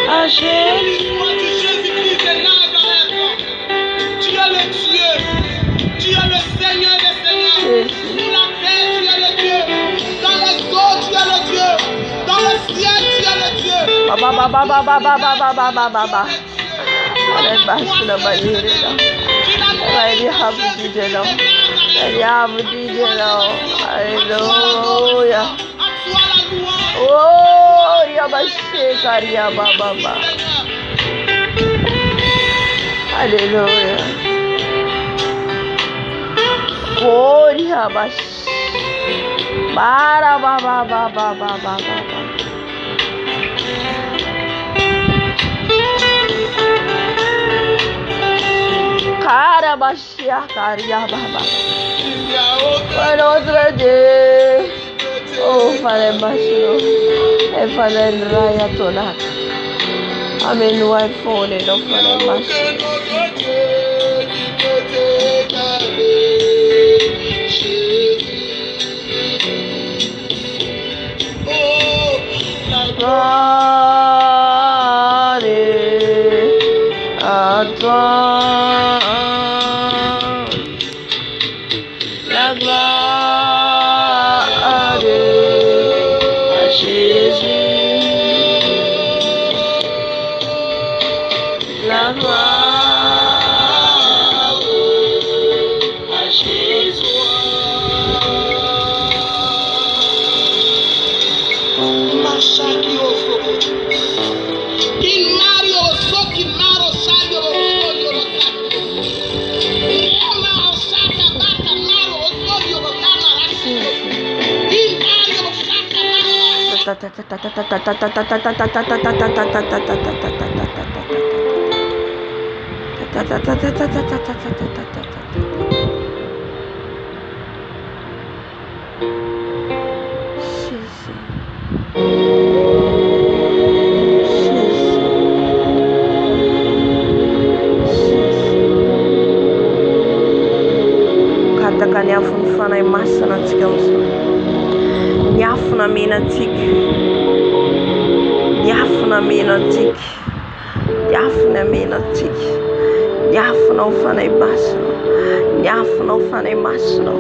À Jésus. gloire de Jésus-Christ de Nazareth. Tu es le Dieu. Tu es le Seigneur des Seigneurs. Sur la terre, tu es le Dieu. Dans les eaux, tu es le Dieu. Dans le ciel, tu es le Dieu. Baba. Ale basna bayire da. Bayri habdi jelo. Bayri habdi jelo. Hallelujah. Oh, ya bashe kariya baba. Hallelujah. Oh, ya bash. Bara baba. Karabashia Karia Baba. Un autre Dieu. Oh, Father Mashino. Et Father Raya Tonak. Amen. White phone and of Father Mashino. À toi. La gloire à Jésus, la gloire À Jésus. Katakan yafun fanay masana tikamso. Yafuna mina tik. Yafuna mina tik. Yafuna mina tik. Yafuna fanay masana. Nyafno fane masno.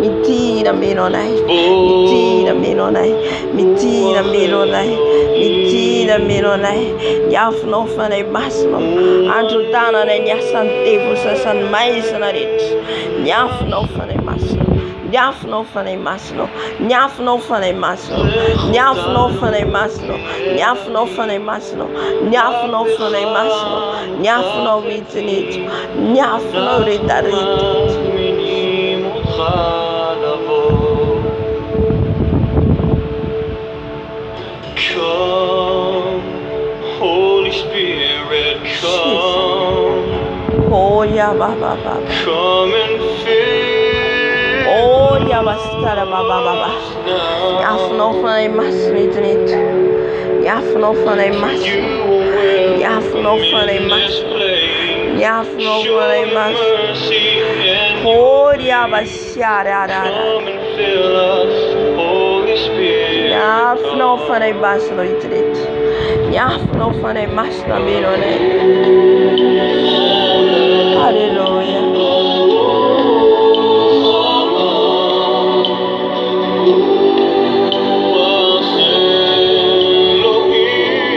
Mitina menonai. Mitina menonai. Mitina menonai. Mitina menonai. Nyafno fane masno. Antutana ne nyasante vusasan mais narit. Nyafno fane masno. Nyafno fane masno. Nyafno fane masno. Nyafno fane masno. Nyafno fane masno. Nyafno fane masno. Nyafno vitinit. Nyafno ritarit. Come, Holy Spirit, come. Oh ya baba baba. Come and fill. Oh ya bastara baba baba. Nyafno fane masno vitinit. Nyafno fane masno. Nyafno fane masno. Nyafno fane masno. Oh ya bashara ra. Come and fill us, Holy Spirit. Nyafno fane masno vitinit. Nyafno fane masno menone. Hallelujah.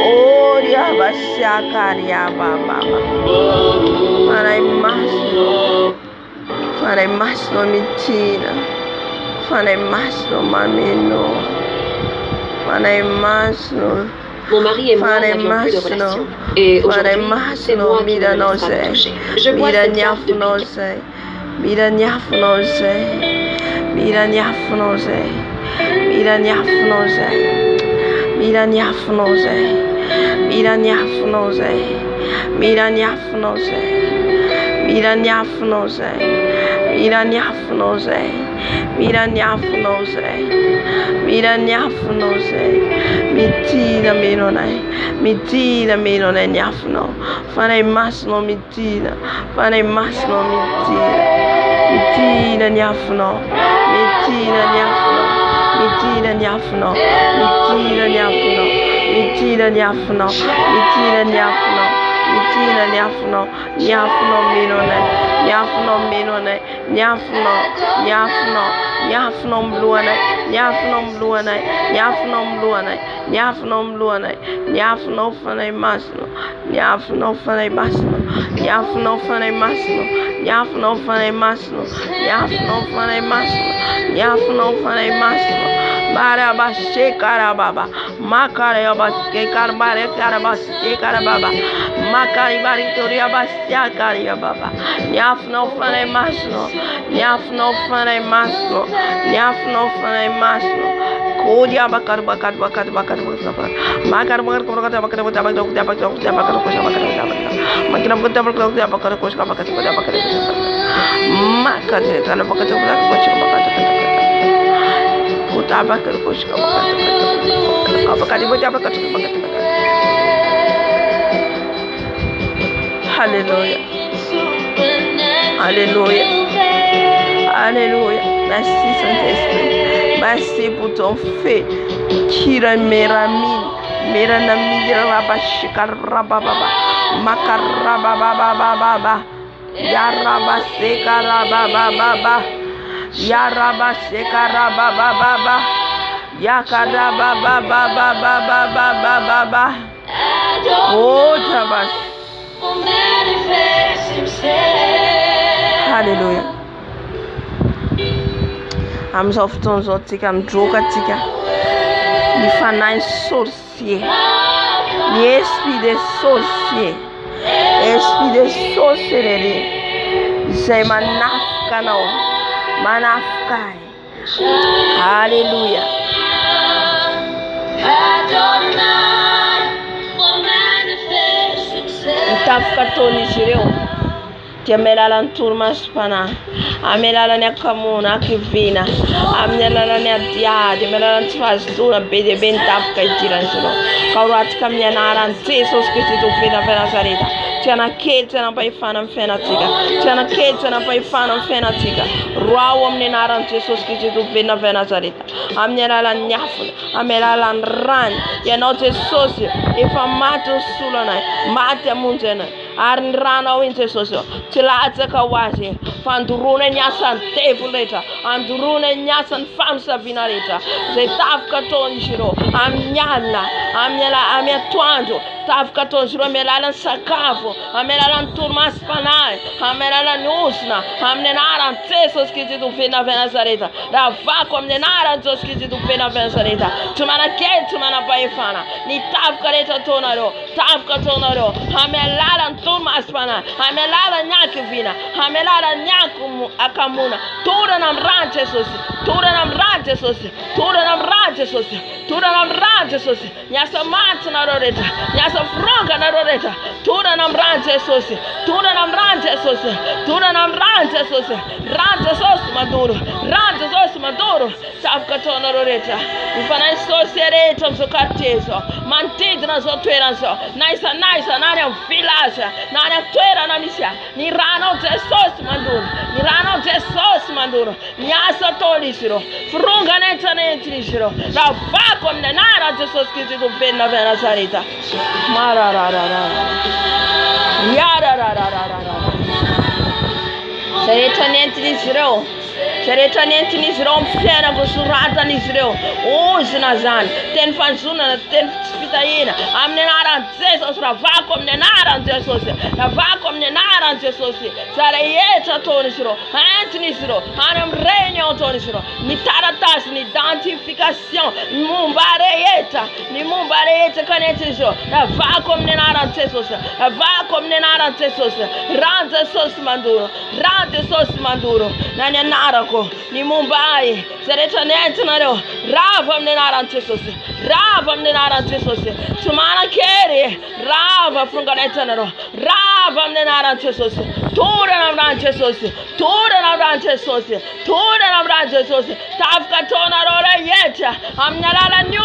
Oh ya bashakaria baba. Fane masno mitina. Fane masno mameno. Fane masno. Mon mari et moi n'avions plus de relation. Et aujourd'hui, c'est moi qui ne laisse pas toucher. Je bois cette carte depuis Mitina menonai, mitina menonai nyafno. Fane masno mitina, fane masno mitina, mitina nyafno, mitina nyafno, mitina nyafno, mitina nyafno, mitina nyafno, mitina nyafno, mitina nyafno, nyafno menonai, nyafno menonai, nyafno, nyafno, nyafno mluanai, nyafno mluanai, nyafno mluanai. Nyafno mluanai, nyafno fane masno, nyafno fane masno, nyafno fane masno, nyafno fane masno, nyafno fane masno, nyafno fane masno. Baraba shekara baba, makare abaske karbare karabas shekara baba, makari bari toria basyakari baba. Nyafno fane masno, nyafno fane masno, nyafno fane masno. Kodia bakar bakar bakar bakar bakar makar bakar bakar bakar bakar bakar bakar Hallelujah. Alléluia. Alléluia. Merci Saint-Esprit. Merci pour ton feu. Kira meramin. Meranami rabashikar rababa. Makar rababa. Yaraba sekarababa. Yaraba sekarababa. Yakarababa. Oh tabas. Hallelujah. Am zofton zotika mdroka tika. Ni fanai sorcier. Ni esprit de sorcier. Esprit de sorcellerie. Zay manafka nao. Manafkai. Hallelujah. Itafka toni jireo. Tiamelala nturmas pana. Amelala ne kamuna kivina. Amelala ne dia. Amelala ntvasdura bede bentafka itiranjiro. Kaurat kamya naran Jesus Kristo fina fena sarita. Tiana kete na paifana fena tika. Tiana kete na paifana fena tika. Rawam ne naran Jesus Kristo fina fena sarita. Amelala nyafuna. Amelala ran. Ya note sosi. Ifa mato sulana. Mate munjena. ary ny ranao iny Jesosy tsy latsaka ho azy fandoroana ny asany teviny rehetra andoroana ny asany famisaviana rehetra zay tafika ataon'izy ireo amin'ny alina amin'ny atoandro tafika ataon'izy ireo amin'ny alalan'ny sakafo amin'ny alalan'ny toromasim-panahy amin'ny alalan'ny ozona amin'ny anaran'i Jesosy Kristy tompon Nazareta raha vako amin'ny anaran'i Jesosy Kristy tompon Nazareta tsy manakely tsy manam-pahefana ny tafika rehetra ataonareo tafika ataonareo amin'ny alalan'ny toromasim-panahy amin'ny alalan'ny ankiviana amin'ny alalan'ny akamona torana amin'ny rano Jesosy torana amin'ny rano Jesosy torana amin'ny rano Jesosy torana amin'ny rano Jesosy niasa mantsynareo rehetra niasa fironganareo rehetra torana amin'ny rano Jesosy torana amin'ny rano Jesosy torana amin'ny rano Jesosy rano Jesosy mandoro rano Jesosy mandoro tafika ataonareo rehetra mifanahy sosy rehetra amin'izao quartier zao manodidina zao toerana zao na iza na any amin'ny village na any amin'ny toerana misy ny ranao Jesosy mandoro ny ranao Jesosy mandoro niasa ataon'izy ireo firongana entanentin'izy ireo raha vako amin'ny anaran'i Jesosy Kristy tompon Nazareta zay rehetra nentin'izy ireo zay rehetra nentin'izy ireo amin'ny fiainako soratan'izy ireo ozina zany teny fanzonana teny fitahina amin'ny anaran'i Jesosy raha vako amin'ny anaran'i Jesosy raha vako amin'ny anaran'i Jesosy za rehetra ataon'izy ireo entin'izy ireo any amin'ny réunion ataon'izy ireo ny taratasy ny identification ny momba rehetra ka nentin'izy ireo raha vako amin'ny anaran'i Jesosy raha vako amin'ny anaran'i Jesosy rano Jesosy mandoro na ny anarako ny momba ay zay rehetra nentinareo rava amin'ny anaran'i Jesosy rava amin'ny anaran'i Jesosy tsy manan-kery rava fironganentanareo rava amin'ny anaran'i Jesosy torana amin'ny rano Jesosy torana amin'ny rano Jesosy torana amin'ny rano Jesosy tafika ataonareo rehetra amin'ny alalan'ny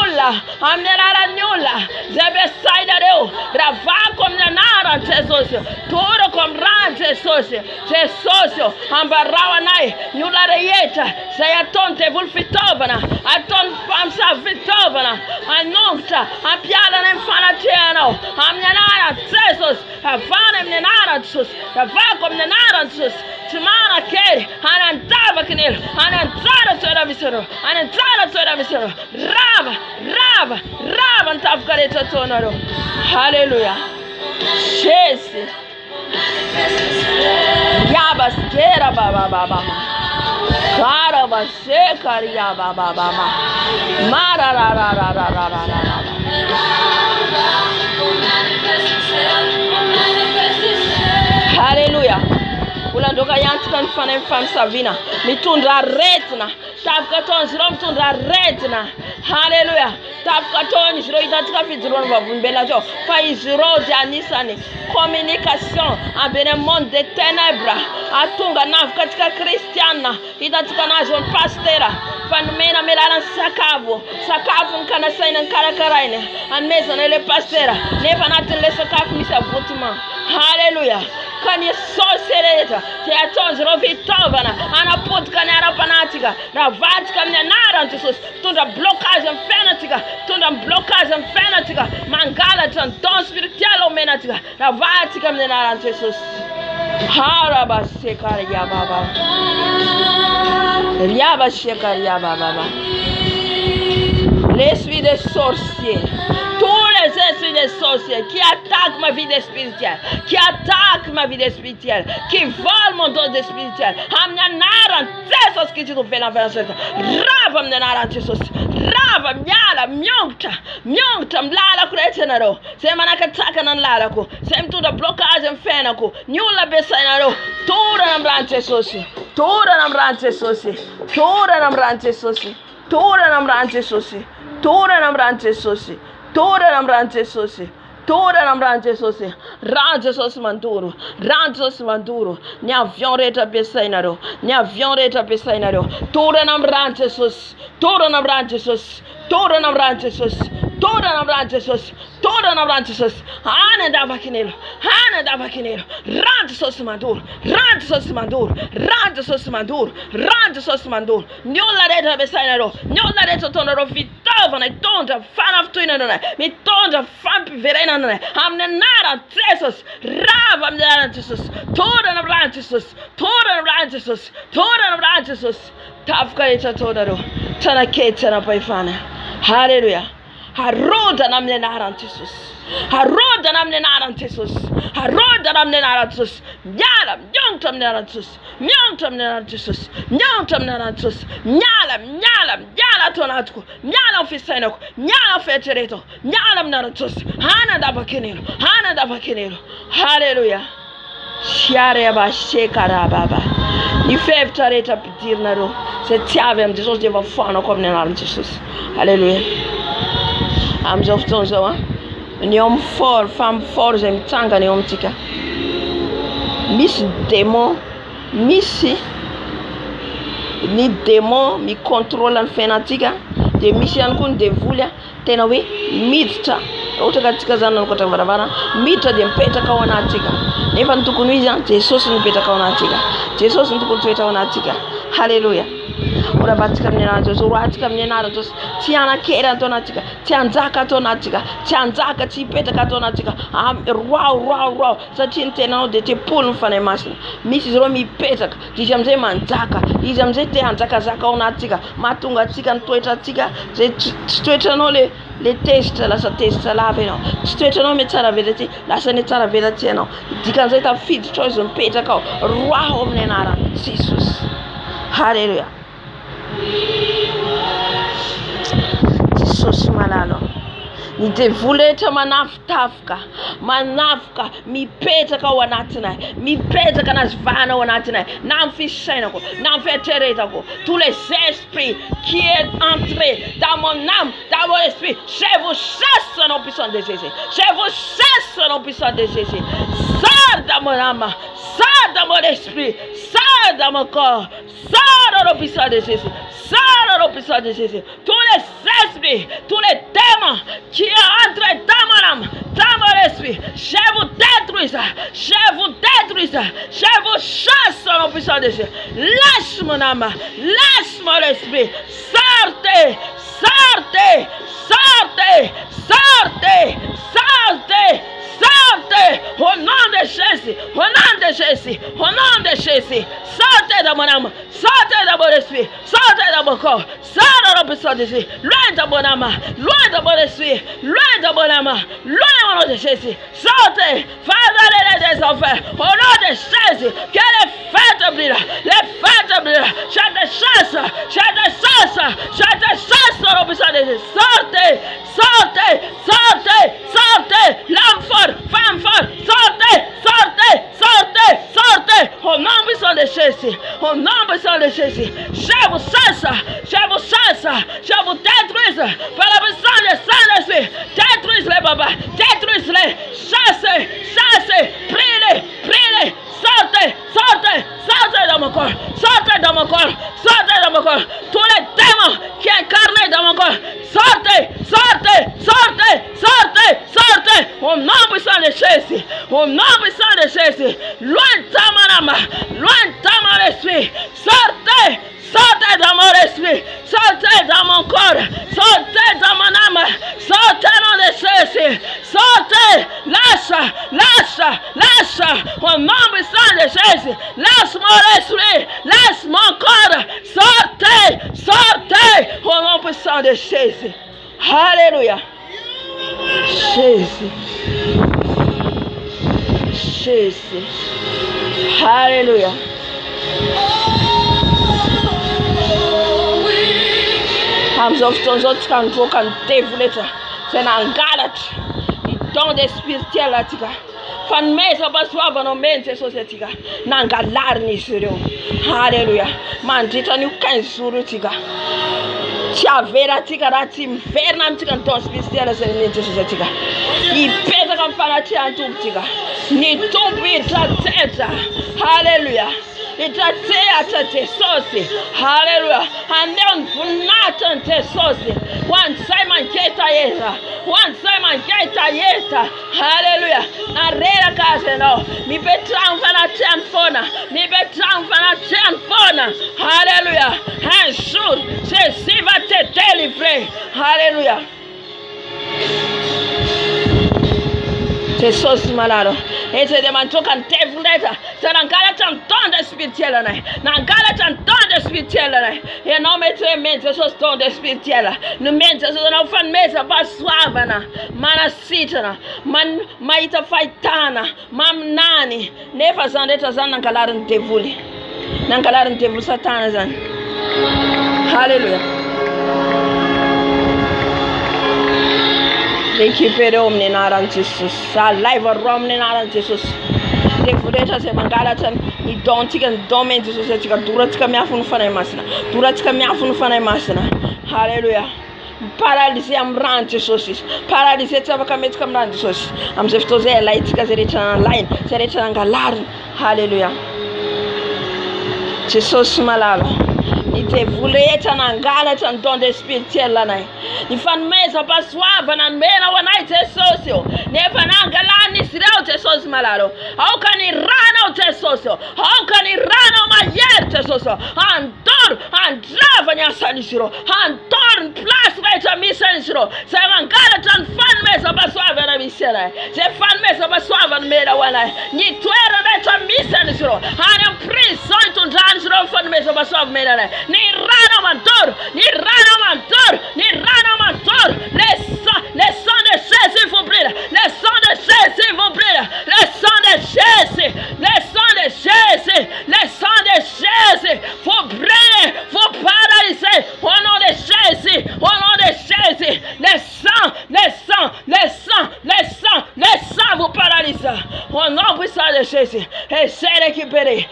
olona zay besainareo raha vako amin'ny anaran'i Jesosy torako amin'ny rano Jesosy ambarao anay ny olona rehetra zay ataony devoly fitaovana ataony famisavitovana anongotra ampialana amin'ny fanatrehanao amin'ny anaran'i Jesosy avana amin'ny anaran'i Jesosy ravako amin'ny anaran'i Jesosy tsy manan-kery anandavaky ny elo ananjara toera misy ireo rava ny tafika rehetra ataonareo halleluja Jésus Yabaskera baba Karabashekaria baba Hallelujah. Ulandoka yantika nifana famisavina mitundra aretina tafika ataon'izy ireo mitondra aretina halleluja tafika ataon'izy ireo hitantsika fijoroana vavolombelona zao fa izy ireo dia anisany communication avec le monde des ténèbres atonga navika antsika kristiana hitantsika nazy ny pastera fanomena melalany sakafo ny kanasaina ny karakaraina anomezana le pastera nefa anatin'le sakafo misy avotima halleluja ka ny sosy rehetra zay ataon'izy ireo fitaovana anapodika ny ara-panatsika raha vatsika amin'ny anaran'i Jesosy tondra blocage amin'ny fiainatsika tondra blocage amin'ny fiainatsika mangalatra ny don spirituel omenatsika raha vatsika amin'ny anaran'i Jesosy harabasekaria baba riabasekaria baba l'esprit des sorciers tous les esprits des sorciers qui attaquent ma vie spirituelle, qui attaquent ma vie spirituelle, qui volent mon don spirituel. Amnanaran, Jesús qui te fait la verset. Rava amnanaran Jesús. Rava miala myongta mlala kuretenaro. Se manakataka nan lalako. Se mtuda blocage mfenako. Nyula besainaro. Tora namran Jesús. Tora namran Jesús. Tora namran Jesús. Tora namran Jesús. Tora namran Jesús. Tora namran Jesús. Tora namran Jesús. Ran Jesús manduro. Ran Jesús manduro. Ni avion retra besainaro. Ni avion retra besainaro. Tora namran Jesús. Tora namran Jesús. Tora namran Jesús. Toda na brand Jesus. Toda na brand Jesus. Hana dava kinelo. Hana dava kinelo. Rand Jesus mandur. Rand Jesus mandur. Rand Jesus mandur. Rand Jesus mandur. Nyolla reta besainero. Nyolla reta tonero vitava na tonda fan of twin na. Mi tonda fan verena na. Amne nara Jesus. Rava amne Jesus. Toda na brand Jesus. Toda na brand Jesus. Toda na brand Jesus. Tafka eta toda ro. Tana keta na paifana. Hallelujah. Haroda namne naran Jesus. Haroda namne naran Jesus. Haroda namne naran Jesus. Nyala nyontam naran Jesus. Nyontam naran Jesus. Nyontam naran Jesus. Nyala tonatko. Nyala fisainako. Nyala fetereto. Nyala naran Jesus. Hana dabakinelo. Hana dabakinelo. Hallelujah. Shiare ba shekara baba. Ni fef tareta pedir naro. Se tiavem Jesus deva fano kom naran Jesus. Hallelujah. Am zo fton zo ha. Ni om for fam for zem tanga ni om tika. Miss démon, missi. Ni démon mi contrôle fenatika. De mission kun de vulia tenawe mitta. Utaka tika zana ko tabarabara. Mita de peta ka wana tika. Nefa ntukunuiza Jesus ni peta ka wana tika. Jesus ntukutueta wana tika. Hallelujah. Ora batika mnena Jesus, ora batika mnena Jesus. Tiana kera tonatika, tianzaka tonatika, tianzaka tipeta katonatika. Wow. Sa tintena de te pul fane masna. Mrs. Romi peta, dijamze manzaka, dijamze te anzaka zaka onatika, matunga tika ntoeta tika, ze stoeta no le test la sa test la veno. Stoeta no metara vedete, la sa netara vedete no. Dikanze ta fit choice on peta ka. Wow mnena Jesus. Hallelujah. Jesus malalo. Ni devuleta manafka mi peta ka wanatina mi peta ka nasvana wanatina nam fishaina ko nam fetereta ko tous les esprits qui est entré dans mon âme dans mon esprit je vous chasse au puissant de Jésus je vous chasse au puissant de Jésus sors dans mon âme sors dans mon esprit sors dans mon corps sors au puissant de Jésus sors au puissant de Jésus tous les esprits tous les démons qui entre dans mon âme, dans mon esprit, je vous détruis, je vous chasse au puissant de Jésus. Lâche mon âme, lâche mon esprit, sortez, au nom de Jésus, au nom de Jésus, au nom de Jésus, sortez dans mon âme, sortez dans mon esprit, sortez dans mon corps, sortez dans le puissant de Jésus, loin de mon âme, loin de mon esprit, loin de mon âme, loin au nom de Jésus, sortez, Father des enfers, au nom de Jésus, que les fêtes brillent, je te chasse au puissant de Jésus, sortez, l'homme fort, femme fort, sortez, au nom puissant de Jésus, au nom puissant de Jésus, je vous détruise par la puissance de Saint-Esprit, détruise-les, Baba, détruise-les, chassez, priez-les, sortez dans mon corps, sortez dans mon corps, tous les démons qui incarnent dans mon corps, sortez, au nom puissant de Jésus, au nom puissant de Jésus, loin de mon âme, loin de mon esprit, sortez dans mon esprit, sortez dans mon corps, sortez dans mon âme, sortez dans le Jésus, sortez, lâche, au nom puissant de Jésus, lâche mon esprit, lâche mon corps, sortez, au nom puissant de Jésus. Alléluia. Jésus. Alléluia. Hams of tons of tranquil can devuleta. Sen angalat. The don de spiritual latika. Fan mesa baswava no mente societica. Nangalarni sirio. Hallelujah. Man tita nu kan surutika. Tia vera tika rati mverna mtika don spiritual sen mente societica. I pesa kan fana tia antumtika. Ni tumbi ta teta. Hallelujah. itateata Jesús. Hallelujah. Andeon funata Jesús. One Simon Keta Yeta. One Simon Keta Yeta. Hallelujah. Na rera casa no. Mi betranfa na tianfona. Mi betranfa na tianfona. Hallelujah. And soon, Jésus va te délivrer. Hallelujah. Jesus malado. Ese de mantoka ntevuleta. Sanangala tantonda spirituel na. Nangala tantonda spirituel na. E não me tremente Jesus tonda spirituel. No mente Jesus não fan mesa passuava na. Manasita na. Man maita faitana. Mam nani. Neva zandeta zan nangala ntevuli. Nangala ntevuli satana zan. Hallelujah. Récupérer omne naran Jesus. Sa live romne naran Jesus. De fureta se mangala tan ni dontika domen Jesus se tika duratika me afunu fana masina. Duratika me afunu fana masina. Hallelujah. Paralysé am ran Jesus. Paralysé tsava kamet kam ran Jesus. Am zeftoze laitika zerecha line. Zerecha ngalar. Hallelujah. Jesus malala. Ite vuleta na ngala tan don de spirituel la nai. Ni fan mesa passuava na mena wanai tesosio. Ne fananga ni sirao tesos malalo. How can he run out tesosio? How can he run out my yet tesosio? Andor and drava nya sanisiro. Andor plus right misanisiro. Se mangala tan fan mesa passuava na misera. Se fan mesa passuava na mena wanai. Ni tuera right misanisiro. Ana prison to dansiro fan mesa passuava mena. Ni rana mantor, ni rana mantor, ni rana mantor. Les sangs de Jésus vont brûler. Les sangs de Jésus vont brûler. Les sangs de Jésus, les sangs de Jésus, les sangs de Jésus. Faut brûler, faut paralyser. Au nom de Jésus, au nom de Jésus. Les sangs, les sangs, les sangs, les sangs, les sangs vous paralysent. Au nom puissant de Jésus. Et j'ai récupéré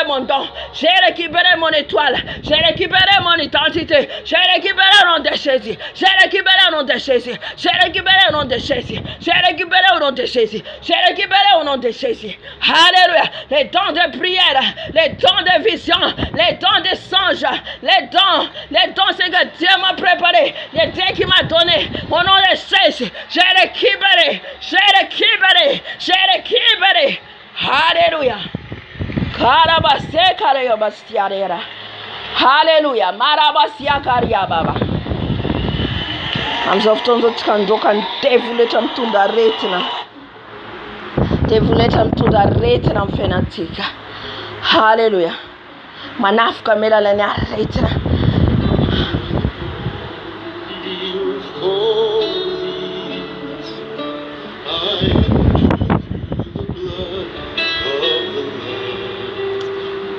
mon don, j'ai récupéré mon étoile. J'ai récupéré mon identité. J'ai récupéré le nom de Jésus. J'ai récupéré le nom de Jésus. J'ai récupéré le nom de Jésus. J'ai récupéré le nom de Jésus. J'ai récupéré le nom de Jésus. Alléluia. Les dons de prière, les dons de vision, les dons de songe, les dons c'est que Dieu m'a préparé, les dons qu'il m'a donné. Au nom de Jésus, j'ai récupéré. J'ai récupéré. J'ai récupéré. Alléluia. Karabase karayobastiarera. Hallelujah. Marabasia karia baba. Amzoftonzo tkandoka devuleta mtunda retina. Devuleta mtunda retina mfenatika. Hallelujah. Manafka mela la nya retina.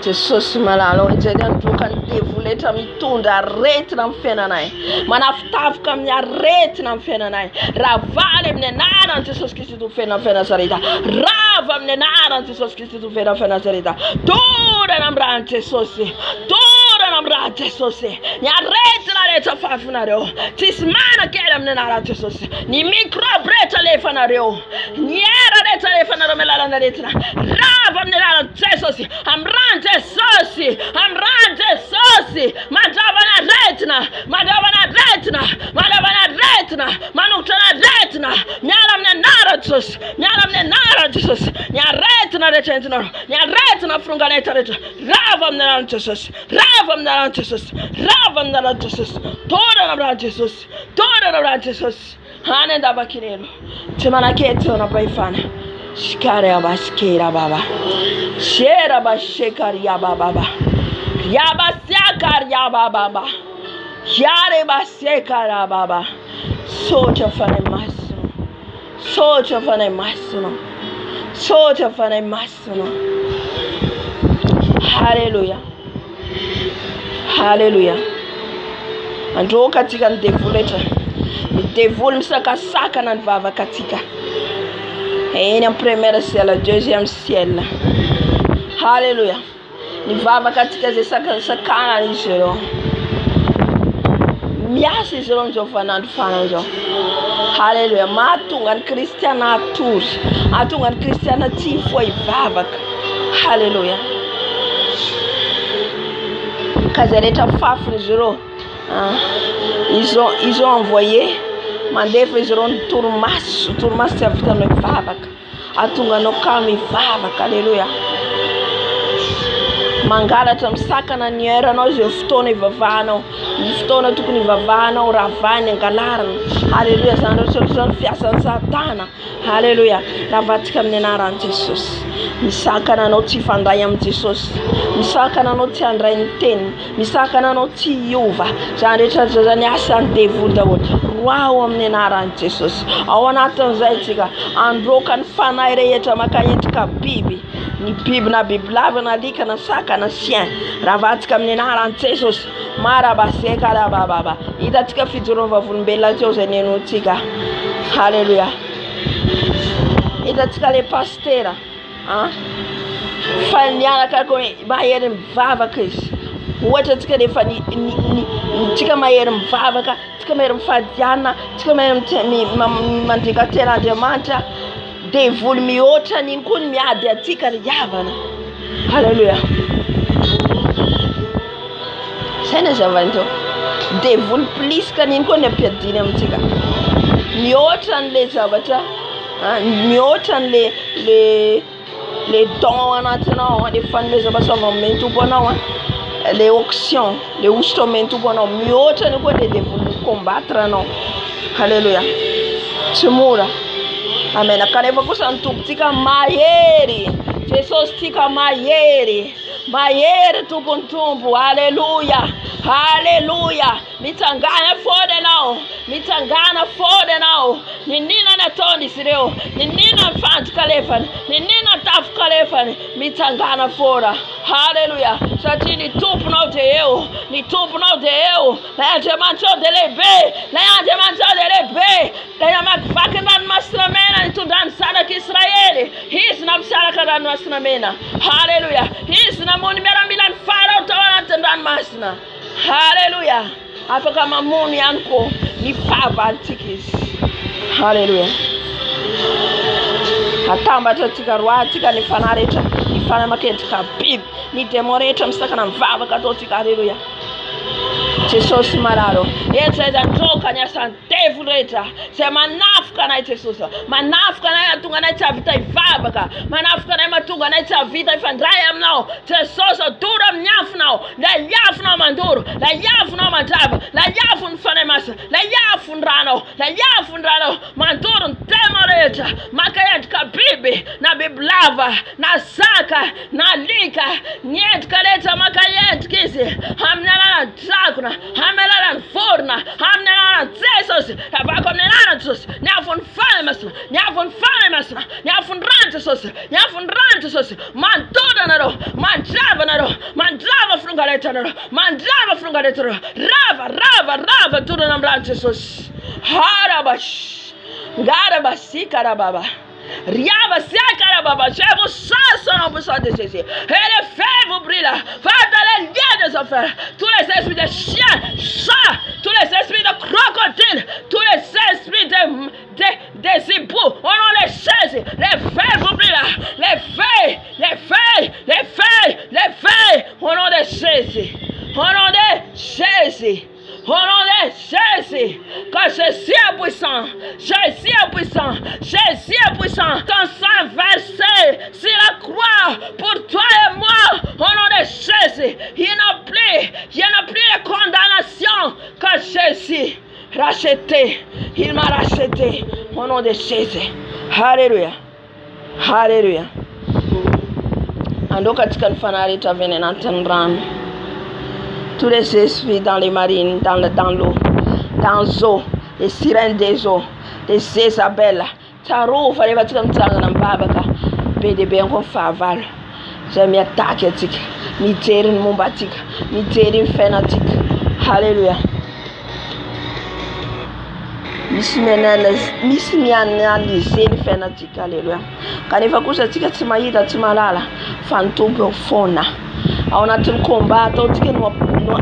Jesus malalo ejeden tukan devuleta mitunda rete na mfena naye manaftafu kamnya rete na mfena naye ravale mnenana Jesus Kristo tu fena sarita rava mnenana Jesus Kristo tu fena sarita tora na mbrante Jesus tora na mbrante Jesus nya rete na rete fafu na reo tismana kela mnenana Jesus ni micro breta le fana reo niera rete le fana romela na rete rava mnenana Jesus amrante Sosi, I'm rante sosi, madavana retna, manutana retna, nyaram ne naratus, nyaretna retna, nyaretna frunganeta retna, ravam narantus, toda narantus, hanenda bakinero, timanakete na baifana. Shikare abaskera baba. Shera bashekar yaba baba. Yabasyakar yaba baba. Yare basekara baba. Socha fane masno. Socha fane masno. Socha fane masno. Hallelujah. Hallelujah. Andro katika ndevuleta. Ndevul msaka na vava katika. Et en première ciel, deuxième ciel. Hallelujah. Ni vava katika sakana ni zero. Miasi zero njo fana njo. Hallelujah. Matungan Christiana tour. Atungan Christiana tifo i vava. Hallelujah. Kazareta fafny zero. Ils ont envoyé mandefa izy reo ny torimaso tsy avitanao mivavaka atonganao ka mivavaka. Alleluia. Mangalatra misakana ny heranao zay fotoana ivavahanao, ny fotoana tokony ivavahanao ravany angalarana. Alleluia. Zany rehetra fiasan'ny Satana. Alleluia. Ravatsika amin'ny anaran'i Jesosy. Misakana anao tsy fandray amin'ny Jesosy, misakana anao tsy handray ny teniny, misakana anao tsy hiova. Zany rehetra zany asan'ny devoly daholo roao amin'ny anaran'i Jesosy. Ao anatin'izay tsika androka ny fanahy rehetra maka endrika biby, ny biby na bibilava na alika na saka na chien, ravatsika amin'ny anaran'i Jesosy. Marabaseka rabababa. Hitatsika fijoroan'ny vavolombelona teo zay nenontsika. Halleluja. Hitatsika le pastera fa nianaka hoe mahery mivavaka izy. Ohatra tsika rehefa tsika mahery mivavaka, tsika mahery mifadiana, tsika mahery mandrika ten'Andriamanitra, devoly mihoatra n'iny koa miady atsika ry havana. Halleluja. Saina zavany teo. Devoly plisika n'iny koa ny ampiadiny amintsika. Mihoatra n'le zavatra, mihoatra n'le les dons anatinao, les fanomezana amin'ny tompo anao, les auctions, les hosto amin'ny tompo anao, mihoatra ny koa le devoly combattre anao. Halleluja. Tsy mora. Amen. Kanefa kosa ny tompontsika mahery. Jesosy tsika mahery. Mahery tompony tompo. Halleluja. Halleluja. Mitsangana fody anao. Mitsangana fody anao. Ninina nataony izy ireo. Ninina mifanjika alefany. Ninina tafoka alefany. Mitsangana fora. Halleluja. Satria ny tomponao dia eo. Ny tomponao dia eo. Ilay Andriamanitra dia lehibe. Ilay Andriamanitra dia lehibe. Ilay namakivaky ny ranomasina mena nitondrany zanak'Israely. Izy nampisaraka ranomasina mena. Halleluja. Izy namony miaramila ny Farao tao anatin'ny ranomasina. Halleluja. Afaka mamono ihany koa ny fahavalitsika izy. Halleluja. Atambatra tsika roatsika ny fanahy rehetra, ny fanahy makendrika biby, ny démon rehetra misakana mivavaka ataotsika. Halleluja. Jesosy mararo. Zay androka ny asan'ny devoly rehetra zay manafika anay Jesosy. Manafika anay mahatonga anay tsy havita hivavaka. Manafika anay mahatonga anay tsy havita hifandray aminao. Jesosy adoro amin'ny afonao. Lay afonao mandoro. Lay afonao mandrava. Lay afony fanahy masina. Lay afony ranao. Lay afony ranao. Mandoro ny démon rehetra. Maka endrika biby, na bibilava, na saka, na alika. Ny endrika rehetra maka endrika izy. Amin'ny alalan'ny dragona, amin'ny alalan'ny vorona, amin'ny alalan'ny Jesosy. Avako amin'ny alalan'ny Jesosy. Ny afony fanahy masina. Ny afony fanahy masina. Ny afony rano Jesosy. Ny afony rano Jesosy. Mandoro anareo. Mandrava anareo. Mandrava filongaleta anareo. Mandrava filongaleta anareo. Rava torana amin'ny rano Jesosy. Harabash. Garabasika rababa. Je vous chasse au nom puissant de Jésus. Et les feux vous brûlent. Va dans les liens des enfers. Tous les esprits de chiens, chats, tous les esprits de crocodiles, tous les esprits des hiboux, on les chasse. Les feux vous brûlent. Les feux, au nom de Jésus. Au nom de Jésus. Au nom de Jésus, que Jésus est puissant, Jésus est puissant, Jésus est puissant. Ton sang versé sur la croix pour toi et moi, au nom de Jésus, il n'y a plus de condamnation que Jésus racheté. Il m'a racheté au nom de Jésus. Alléluia. Alléluia. Ando katika mfanari tavenenanten ran. Tous les esprits dans les marines, dans l'eau, dans l'eau, les sirènes des eaux, les Isabelles, Tarou, fallait va tirer un babaka, BDB en faval. J'aime attaquer, miterin mombatique, miterin fanatique. Alléluia. Misy mianalize ny fiainatsika. Alleluia. Kanefa kosa tsika tsy mahita tsy malala fa ny tompo eo foana. Ao anatin'ny combat ataotsika no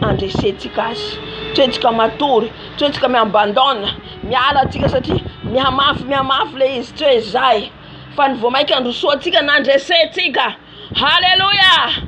andresentsika azy. Toetsika matory, toetsika miabandona, miala atsika satria mihamafy le izy toe zay. Fa ny vomaika androsoatsika nandresentsika. Halleluja.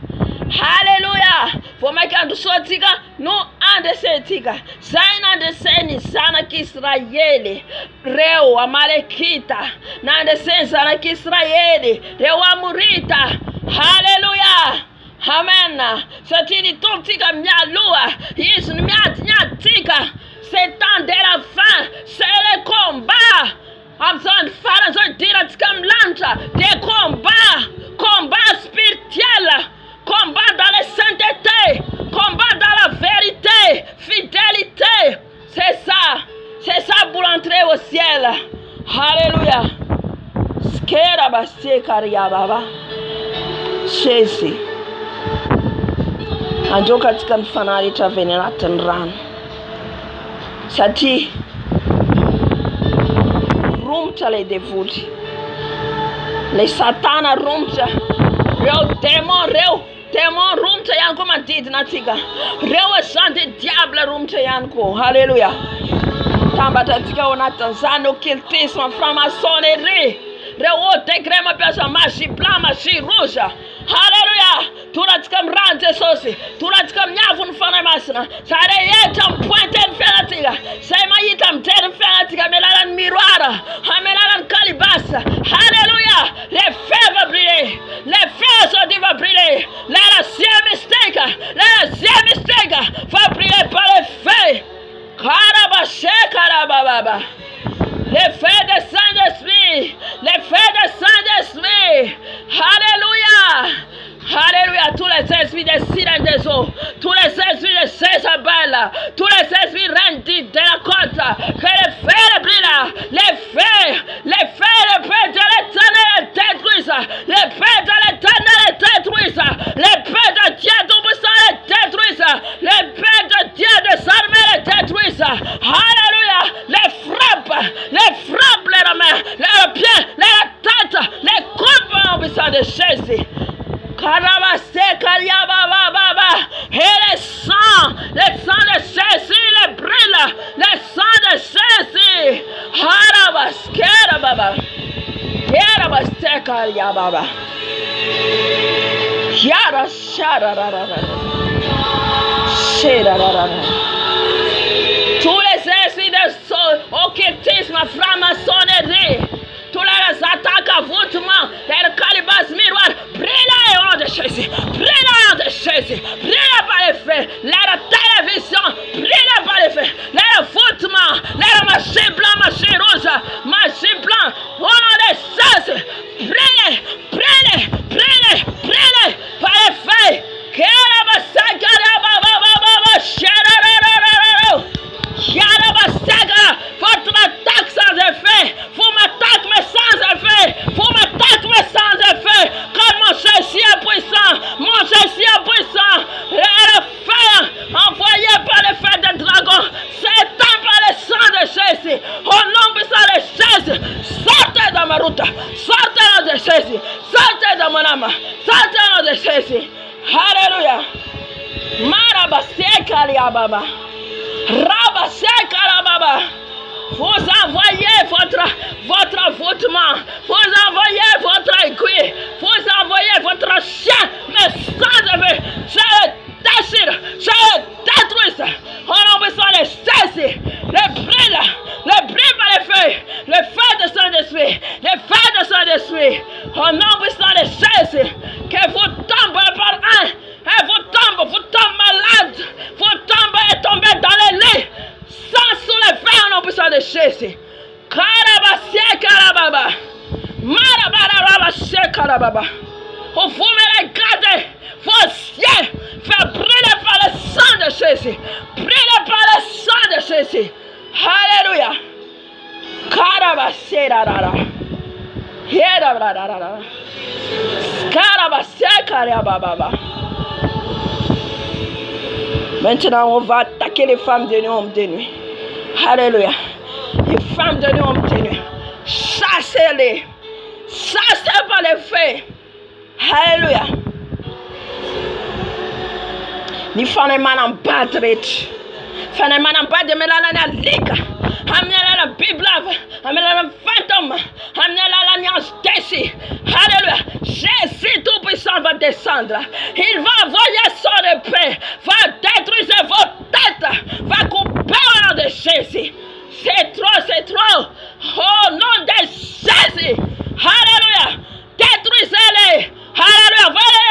Halleluja. Fomekandu sotika no andesetika. Zaina deseni sana Kisraeli. Reu Amalekita. Nandesen sana Kisraeli. Reu Amurita. Hallelujah. Amen. Satini tontika mialua. Yesu miatika. C'est temps de la fin. C'est le combat. Amson Pharaon dira comme l'antre. Des combats. Combat spirituel. Combat dans la sainteté. Combat dans la vérité. Fidélité. C'est ça. C'est ça pour entrer au ciel. Alléluia. Skera baste karia baba. Jésus. Anjo katika mfanari tavenera tenran. Sati rumta le devuli. Le satana rumta. Reu demon rumta yanko madid natiga. Reu sante diable rumta yanko. Hallelujah. Tamba tatika onatanzano kiltisme franc-maçonnerie. Reu tegrema pesa machi blanc machi rouge. Hallelujah. Turatika mrante sosi. Turatika mnyavu nfana masina. Sare yeta mpointe nfenatiga. Sema yita mtere nfenatiga. Melala miroir. Amelala calibas. Hallelujah. Les feux vont briller. Les feux sont dit vont briller. La ciel mystère. La ciel mystère. Va briller par les feux. Karabache karababa. Les feux de Saint-Esprit. Les feux de Saint-Esprit. Alléluia. Alléluia. Tous les esprits des sirènes des eaux. Tous les esprits de Césabelle. Tous les esprits rendus de la côte. Que les feux brillent. Les feux. Les feux de l'éternel détruisent. Les feux de l'éternel détruisent. Les feux de Dieu tout-puissant les détruisent. Les feux de Dieu des armées les détruisent. Alléluia. Les frappes les mains, les pieds, les têtes, les coupes en puissant de Jésus. Karabase Kariaba Baba. Et les sangs de Jésus les brûlent. Les sangs de Jésus. Harabas Karababa. Karabase Kariaba Baba. Yara Shararara. Shararara. Tous les esprits de occultisme, franc-maçonnerie, tous les attaques à voûtement, les calibas miroirs, brillez au nom de Jésus, brillez au nom de Jésus, brillez par les feux, les télévisions, brillez par les feux, les voûtements, les machines blancs, machines rouges, machines blancs, au nom de Jésus, brillez, brillez, brillez, brillez par les feux. Votre attaque sans effet, vous m'attaquez mais sans effet, vous m'attaquez mais sans effet, car mon Jésus est puissant, mon Jésus est puissant, et le feu envoyé par le feu des dragons, s'éteint par le sang de Jésus, au nom puissant de Jésus, sortez de ma route, sortez au nom de Jésus, sortez de mon âme, sortez au nom de Jésus, alléluia, Marabasekalia Rabasekarababa. Vous envoyez votre voûtement, vous envoyez votre aiguille, vous envoyez votre chien, mais sans effet, je le déchire, je le détruis. On a besoin de Jésus, le brûle par les feux, le feu de Saint-Esprit, le feu de Saint-Esprit. On a besoin de Jésus, que vous tombez par un, et vous tombez malade, vous tombez et tombez dans les lits. Sans sous les feux, on a besoin de Jésus. Karabasie Karababa. Marabarabashe Karababa. Vous me regardez, vos yeux, fait brûler par le sang de Jésus. Brûler par le sang de Jésus. Alléluia. Karabasie Rarara. Yerabrarara. Karabasie Karababa. Maintenant, on va attaquer les femmes de nuit de nuit. Alléluia. Les femmes de nuit de nuit. Chassez-les. Chassez par les feux. Alléluia. Ni fane manam batret. Fane manam batret melala na lika. Amela la Bible, amela la fantôme, amela l'alliance Jésus. Alléluia. Jésus tout Tout-Puissant va descendre. Il va envoyer son épée, va détruire vos têtes, va couper au nom de Jésus. C'est trop, c'est trop. Au nom de Jésus. Alléluia. Détruisez-les. Alléluia. Voyez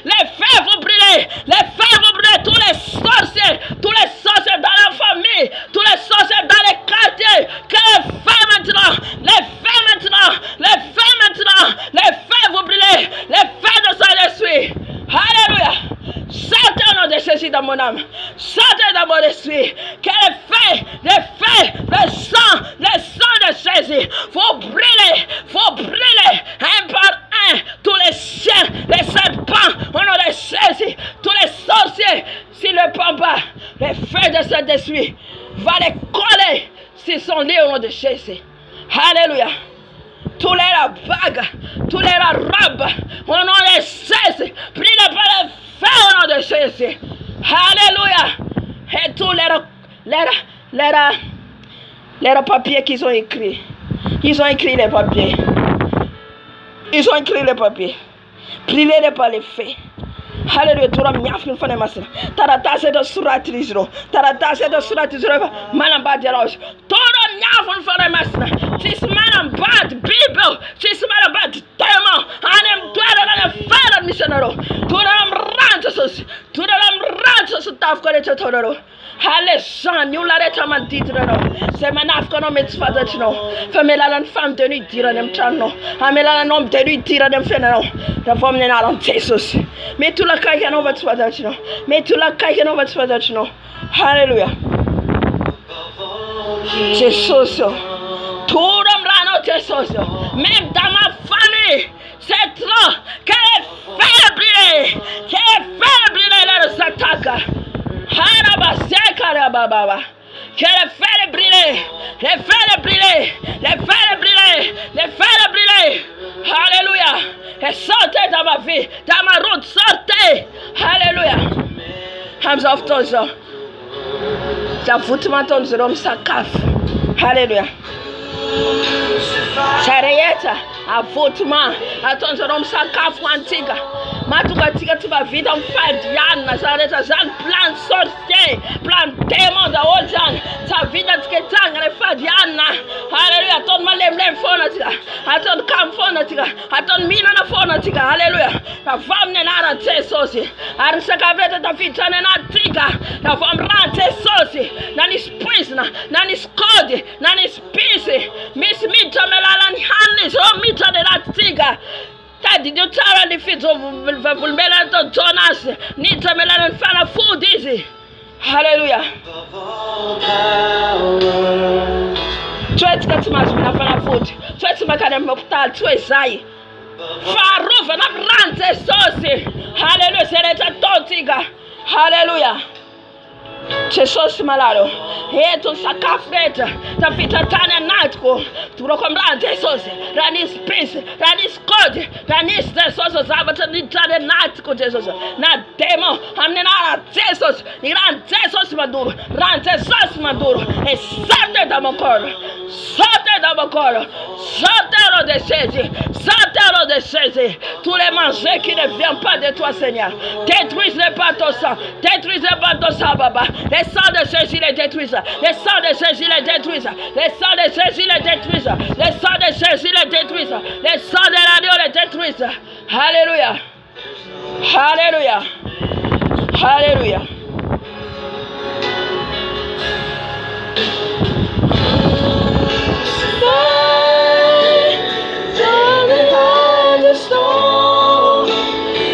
les feux vont brûler. Les feux vont brûler. Tous les sorciers dans la famille, tous les sorciers dans les quartiers. Que les feux maintenant, les feux maintenant, les feux maintenant, les feux vont brûler. Les feux de Saint-Esprit. Alléluia. Sortez au nom de Jésus dans mon âme. Sortez dans mon esprit. Que le sang de Jésus, faut brûler un par un. Tous les chiens, les serpents, au nom de Jésus. Tous les sorciers, s'ils ne prennent pas les feux de Saint-Esprit, va les coller sur son lit au nom de Jésus. Alléluia. Tous les bagues, tous les robes, au nom de Jésus, brûlez par les feux au nom de Jésus. Alléluia. Et tous les papiers qu'ils ont écrits. Ils ont écrit les papiers. Ils ont écrit les papiers. Brûlez-les par les feux. Hallelujah. Tura mnyafin fane masina. Taratase do suratrizro. Taratase do suratrizro. Manamba diaros. Tura mnyafin fane masina. Tis manamba Bible. Tis manamba tema. Anem tuara na fara missionero. Tura mrantos. Tura mrantos taf kore chotoro. Alexandre, nous l'arrêtons à dire c'est manaf qu'on met pas de non. Famela la femme de nuit dire nem chano. Amela la nom de nuit dire nem feneno. La femme n'est pas en Jesus. Mais tout la caille qu'on va te faire de non. Mais tout la caille qu'on va te faire de non. Alléluia. Jesus. Tout le monde Jesus. Même dans ma famille, c'est trop. Qu'elle fait briller. Qu'elle fait briller les attaques. Que les feux brûler, les feux brûler, les feux brûler, les feux brûler. Alléluia. Et sortez dans ma vie, dans ma route, sortez. Alléluia. Hands off ton zo. J'avoue ton zo, ça café. Alléluia. Charrieta, avoutement, à ton zo, ça café antiga. Matuka tika tuba vida mfadiana zareta zan plan sorcier plan démon da ojan sa vida tiketanga le fadiana. Hallelujah. Ton malem fona tika aton kam fona tika aton mina na fona tika. Hallelujah. Na famne na na tesosi arsaka vrete ta fitane na tika na fam rante sosi na ni sprisna na ni skodi na ni spisi mis mita melala ni hanni so mita de la tika. Did you tell the feet of Vulmela Jonas? Need to melon and fan of food easy. Hallelujah. Try to get my fan of food. Try to make them up to a side. Far roof and up rant saucy. Hallelujah. Senator Tontiga. Hallelujah. Jesus malado. Here to Sakafreta. The Vita Tana Natko. To recommend Jesus. Ranis peace. Ranis code. Ranis the source of Sabbath. Nitana Natko Jesus. Not demo. I'm not Jesus. Iran Jesus Maduro. Ran Jesus Maduro. A Saturday Damocor. Saturday Damocor. Saturday de Jésus. Saturday de Jésus. Tous les mangeurs qui ne viennent pas de toi, Seigneur. Détruisez pas ton sang. Détruisez pas ton sang, Baba. Les sangs de Jésus les détruisent. Les sangs de Jésus les détruisent. Les sangs de Jésus les détruisent. Les sangs de Jésus les détruisent. Les sangs de l'agneau les détruisent. Alléluia. Alléluia. Alléluia.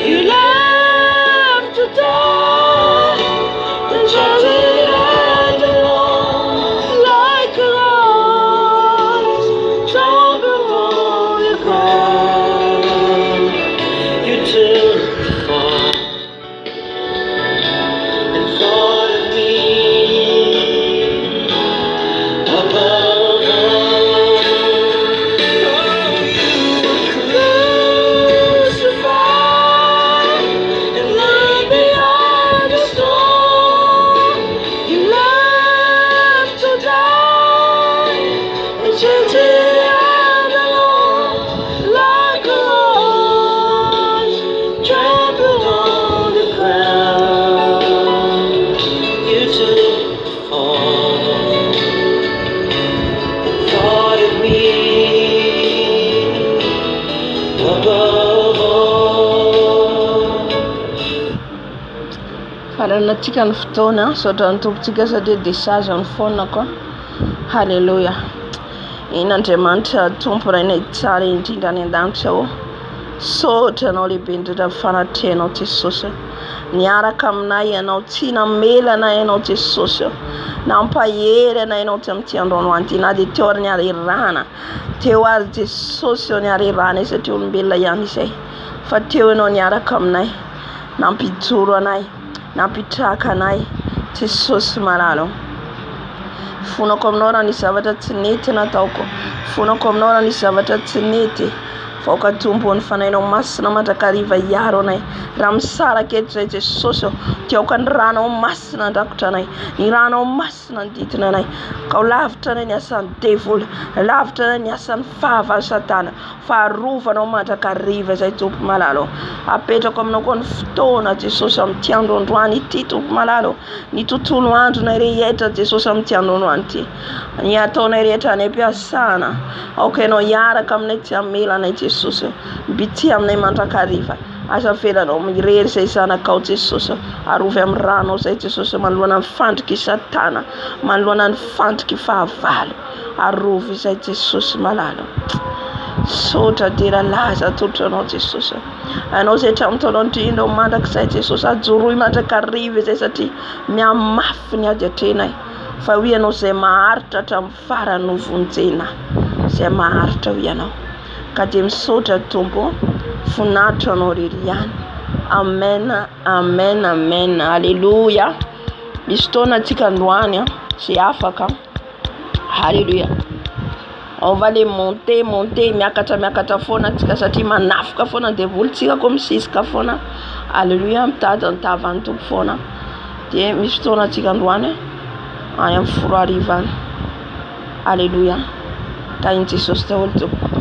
You love to die. Like a rose, so before you cry. You took the fall. Aranatsika ny fotoana saotra ny tompontsika satria desazy ny foana koa. Halleluja. Iny Andriamanitra tompo rainay tsara indrindra any an-danitra o. Saotra anao lehibe indrindra fanatrehanao Jesosy. Niaraka aminay ianao, tsy namela anay ianao Jesosy. Nampahery anay ianao tsy amin'ity androano anty. Na dia teo ary niary rana. Teo ary Jesosy niary rana satria olombelona ihany izay. Fa teo ianao niaraka aminay. Nampijoro anay. Nampitraka anay. Jesosy malalo. Fonako aminao raha nisy zavatra tsy nety nataoko. Fonako aminao raha nisy zavatra tsy nety. Faoka tombony fanainao masina mandrakariva iaro anay. Raha misaraka eto zay Jesosy tiaoka ny ranao masina andrakotra anay. Ny ranao masina andidina anay. Ka ho lavitra anay ny asan'ny devoly. Lavitra anay ny asan'ny fahavalo Satana. Faharovanao mandrakariva zay tompo malalo. Apetrako aminao koa ny fotoana Jesosy amin'ity androandroany ity tompo malalo. Ny tontolo andronay rehetra Jesosy amin'ity androandroany ity. Ny ataonay rehetra any am-piasana. Aoka ianao hiaraka aminay tsy hamela anay Jesosy. Mbity aminay mandrakariva. Asa velanao mirery zay zanakao Jesosy. Arovy amin'ny ranao zay Jesosy manoloana ny fandriky Satana. Manoloana ny fandriky fahavalo. Arovy zay Jesosy malalo. Saotra dera laza totranao Jesosy. Anao zay hatramin'taonao indrindra mandrakizay Jesosy. Ajoroy mandrakariva zay satria mihamafy ny ady atrenay. Fa ho ianao zay maharitra hatramin'ny farany no vonjena. Zay maharitra ho ianao. Ka dia misaotra tompo. Fonatra anao rery ihany. Amen, amen, amen. Alléluia. Misy fotoana antsika androany zay afaka. Alléluia. On va les monter, miakatra foana antsika satria manafoka foana dia volontsika koa misisika foana. Alléluia. Mitady ny tavan'ny tompo foana. Dia misy fotoana antsika androany any amin'ny 4 ariva. Alléluia. Tahin Jesosy daholo tompo.